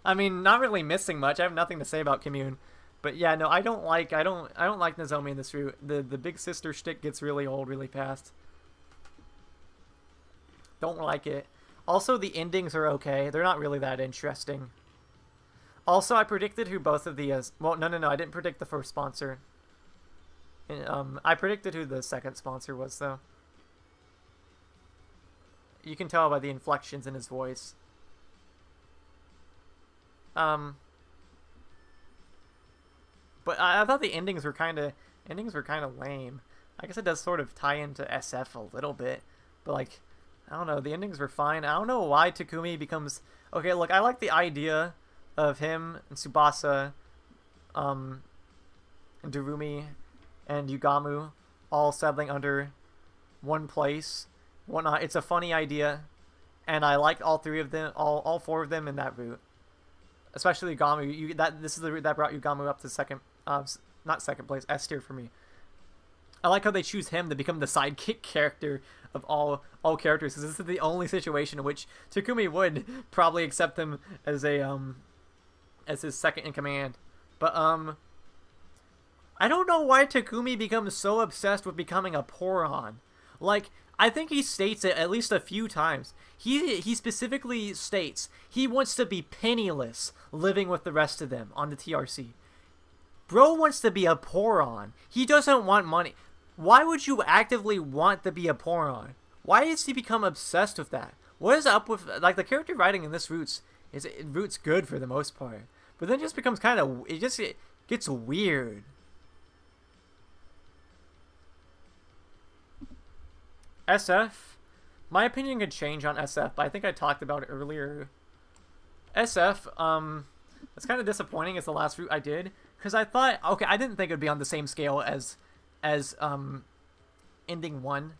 I mean, not really missing much. I have nothing to say about Commune, but yeah, no, I don't like Nozomi in this route. The big sister shtick gets really old really fast. Don't like it. Also, the endings are okay. They're not really that interesting. Also, I predicted who both of the... well, no, I didn't predict the first sponsor. I predicted who the second sponsor was, though. You can tell by the inflections in his voice. But I thought the endings were kind of lame. I guess it does sort of tie into SF a little bit, but like, I don't know, the endings were fine. I don't know why Takumi becomes... Okay, look, I like the idea of him and Tsubasa, and Darumi, and Yugamu all settling under one place. Whatnot. It's a funny idea, and I like all three of them, all four of them in that route. Especially Yugamu. This is the route that brought Yugamu up to second, not second place, S tier for me. I like how they choose him to become the sidekick character of all characters, because this is the only situation in which Takumi would probably accept him as his second in command. But I don't know why Takumi becomes so obsessed with becoming a Poron. Like, I think he states it at least a few times. He specifically states he wants to be penniless, living with the rest of them on the TRC. Bro wants to be a Poron. He doesn't want money. Why would you actively want to be a Poron? Why has he become obsessed with that? What is up with, like, the character writing in this root's good for the most part, but then it just becomes kind of, it gets weird. SF, my opinion could change on SF, but I think I talked about it earlier. SF, it's kind of disappointing as the last route I did, because I thought, okay, I didn't think it would be on the same scale as ending 1.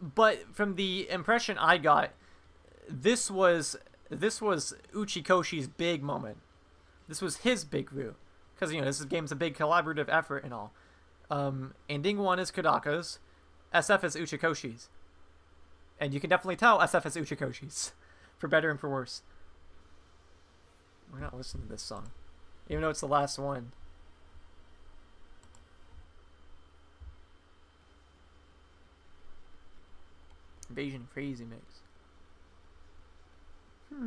But from the impression I got, this was Uchikoshi's big moment. This was his big route, because this game's a big collaborative effort and all. Ending 1 is Kodaka's, SF is Uchikoshi's, and you can definitely tell SF is Uchikoshi's, for better and for worse. We're not listening to this song, even though it's the last one. Invasion Crazy Mix. Yeah,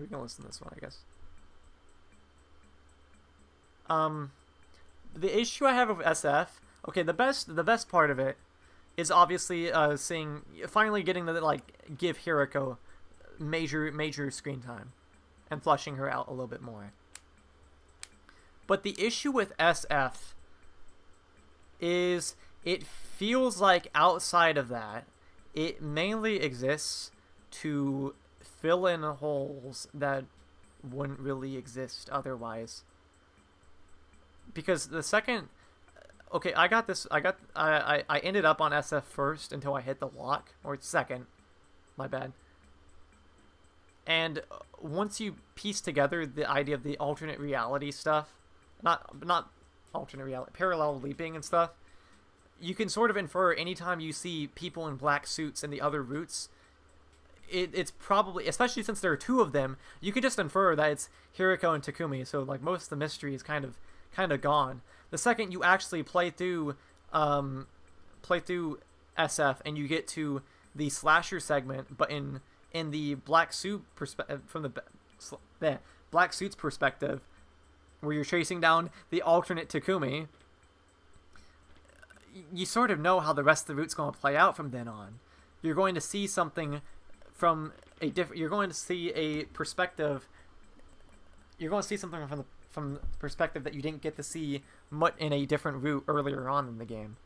we can listen to this one, I guess. The issue I have with SF, okay, the best part of it is obviously finally getting to, like, give Hirako major screen time and flushing her out a little bit more. But the issue with SF is it feels like outside of that, it mainly exists to fill in holes that wouldn't really exist otherwise. Because the second... Okay, I ended up on SF first until I hit the lock. Or second. My bad. And once you piece together the idea of the alternate reality stuff... Not alternate reality, parallel leaping and stuff, you can sort of infer anytime you see people in black suits in the other routes, it's probably, especially since there are two of them, you can just infer that it's Hiriko and Takumi. So like most of the mystery is kind of gone. The second you actually play through SF and you get to the slasher segment, but in the black suit perspective, from the black suit's perspective, where you're chasing down the alternate Takumi, you sort of know how the rest of the route's going to play out from then on. You're going to see something from a different... You're going to see a perspective... You're going to see something from the perspective that you didn't get to see in a different route earlier on in the game.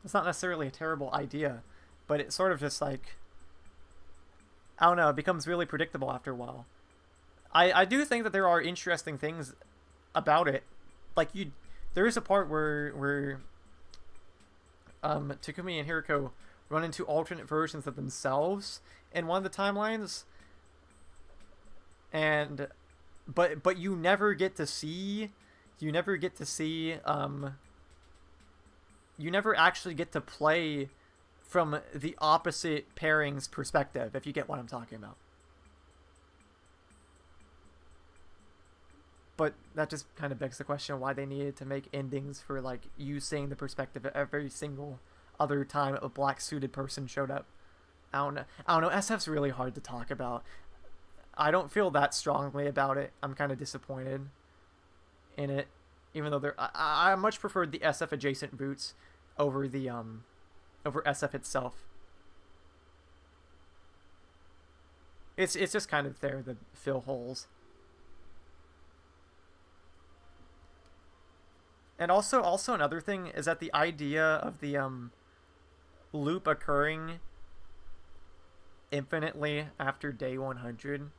It's not necessarily a terrible idea, but it's sort of just like... I don't know, it becomes really predictable after a while. I do think that there are interesting things about it. Like, there is a part where Takumi and Hiriko run into alternate versions of themselves in one of the timelines, and but you never get to see you never actually get to play from the opposite pairings perspective, if you get what I'm talking about. But that just kind of begs the question why they needed to make endings for, like, you seeing the perspective of every single other time a black-suited person showed up. I don't know. SF's really hard to talk about. I don't feel that strongly about it. I'm kind of disappointed in it, even though I much preferred the SF adjacent routes over the over SF itself. It's just kind of there to fill holes. And also another thing is that the idea of the loop occurring infinitely after day 100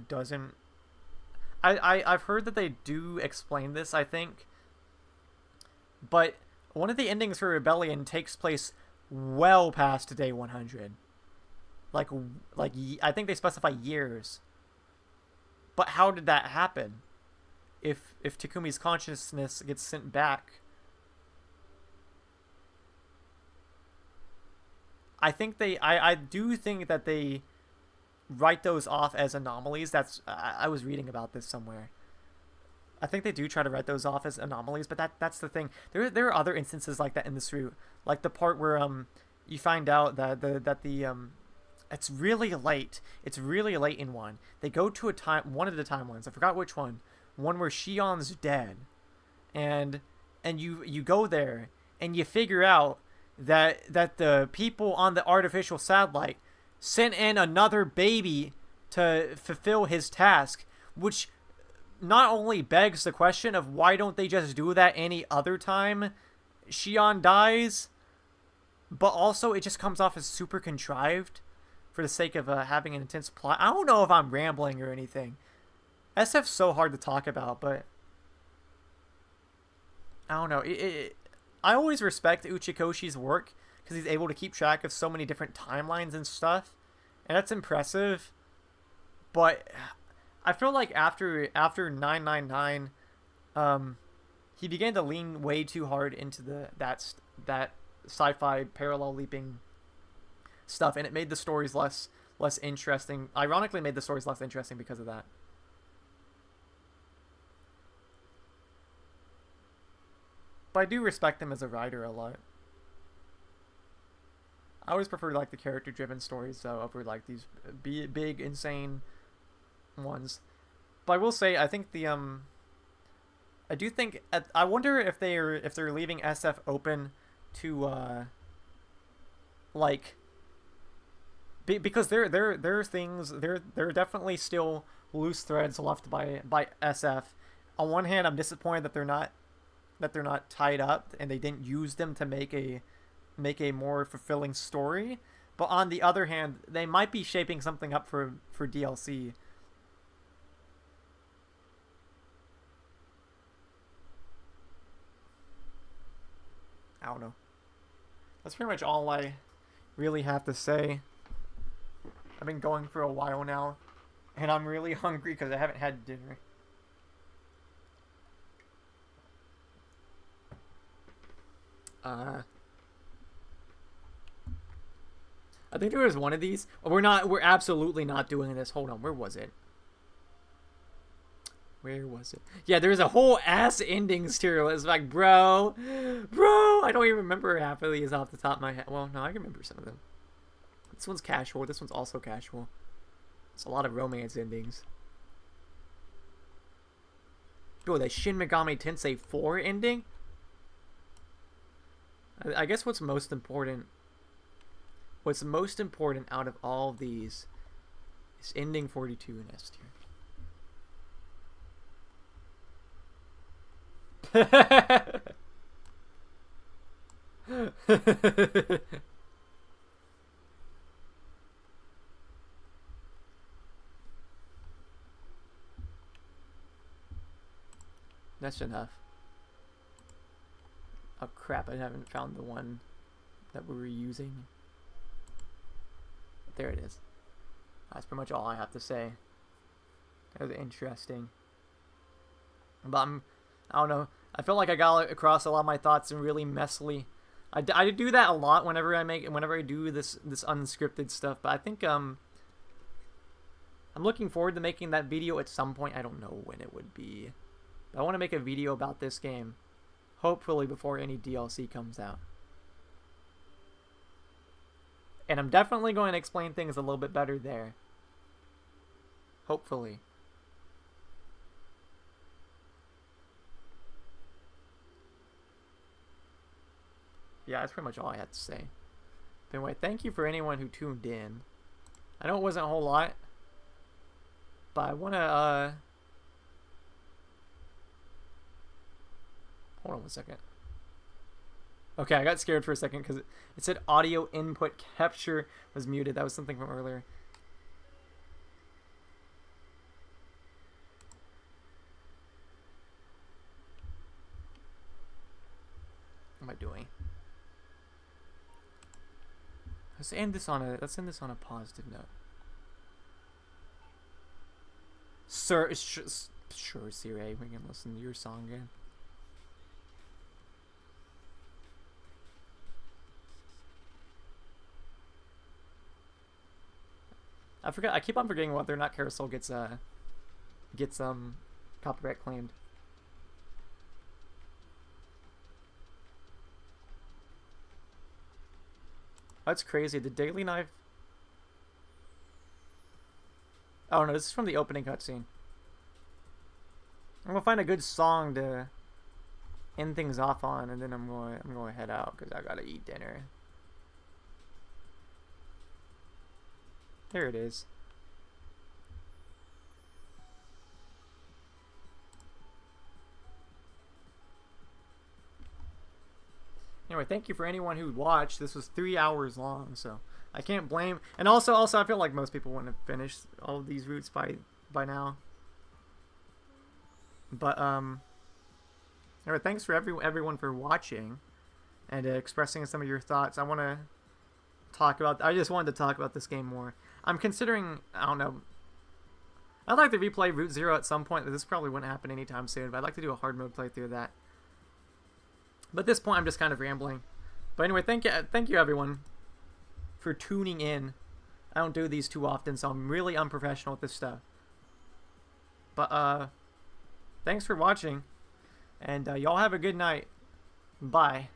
doesn't... I've heard that they do explain this, I think. But one of the endings for Rebellion takes place well past day 100. Like I think they specify years. But how did that happen? If Takumi's consciousness gets sent back, I do think that they write those off as anomalies. I was reading about this somewhere. I think they do try to write those off as anomalies, but that's the thing. There are other instances like that in this route, like the part where you find out that the it's really late. It's really late in one. They go to one of the timelines. I forgot which one. One where Shion's dead, and you go there and you figure out that the people on the artificial satellite sent in another baby to fulfill his task, which not only begs the question of why don't they just do that any other time Shion dies, but also it just comes off as super contrived for the sake of having an intense plot. I don't know if I'm rambling or anything. SF's so hard to talk about, but I don't know. I always respect Uchikoshi's work because he's able to keep track of so many different timelines and stuff, and that's impressive. But I feel like after 999, he began to lean way too hard into that sci-fi parallel leaping stuff, and it made the stories less interesting. Ironically, made the stories less interesting because of that. But I do respect him as a writer a lot. I always prefer like the character-driven stories though over like these big insane ones. But I will say I think the I do think I wonder if they're leaving SF open to like because there are things there are definitely still loose threads left by SF. On one hand, I'm disappointed that they're not tied up and they didn't use them to make a more fulfilling story. But on the other hand, they might be shaping something up for DLC. I don't know. That's pretty much all I really have to say. I've been going for a while now, and I'm really hungry because I haven't had dinner. I think there was one of these. We're absolutely not doing this. Hold on, where was it? Where was it? Yeah, there's a whole ass endings tier list. Like, bro, I don't even remember half of these off the top of my head. Well, no, I can remember some of them. This one's casual. This one's also casual. It's a lot of romance endings. Oh, the Shin Megami Tensei 4 ending? I guess what's most important out of all of these is ending 42 in S tier. That's enough. Oh crap, I haven't found the one that we were using. There it is. That's pretty much all I have to say. That was interesting. But I don't know. I feel like I got across a lot of my thoughts and really messily. I do that a lot whenever I do this unscripted stuff. But I think I'm looking forward to making that video at some point. I don't know when it would be. But I want to make a video about this game, hopefully before any DLC comes out. And I'm definitely going to explain things a little bit better there. Hopefully. Yeah, that's pretty much all I had to say. But anyway, thank you for anyone who tuned in. I know it wasn't a whole lot, but I want to, hold on one second. Okay, I got scared for a second because it said audio input capture was muted. That was something from earlier. What am I doing? Let's end this on a positive note. Sure, Siri, we can listen to your song again. I forgot. I keep on forgetting whether or not Carousel gets copyright claimed. That's crazy. The Daily Knife. Oh no, this is from the opening cutscene. I'm gonna find a good song to end things off on, and then I'm going to head out because I gotta eat dinner. There it is. Anyway, thank you for anyone who watched. This was 3 hours long, so I can't blame. And also, I feel like most people wouldn't have finished all of these routes by now. But anyway, thanks for everyone for watching and expressing some of your thoughts. I just wanted to talk about this game more. I'm considering, I don't know, I'd like to replay Route Zero at some point. This probably wouldn't happen anytime soon, but I'd like to do a hard mode playthrough of that. But at this point, I'm just kind of rambling. But anyway, thank you everyone for tuning in. I don't do these too often, so I'm really unprofessional with this stuff. But thanks for watching, and y'all have a good night. Bye.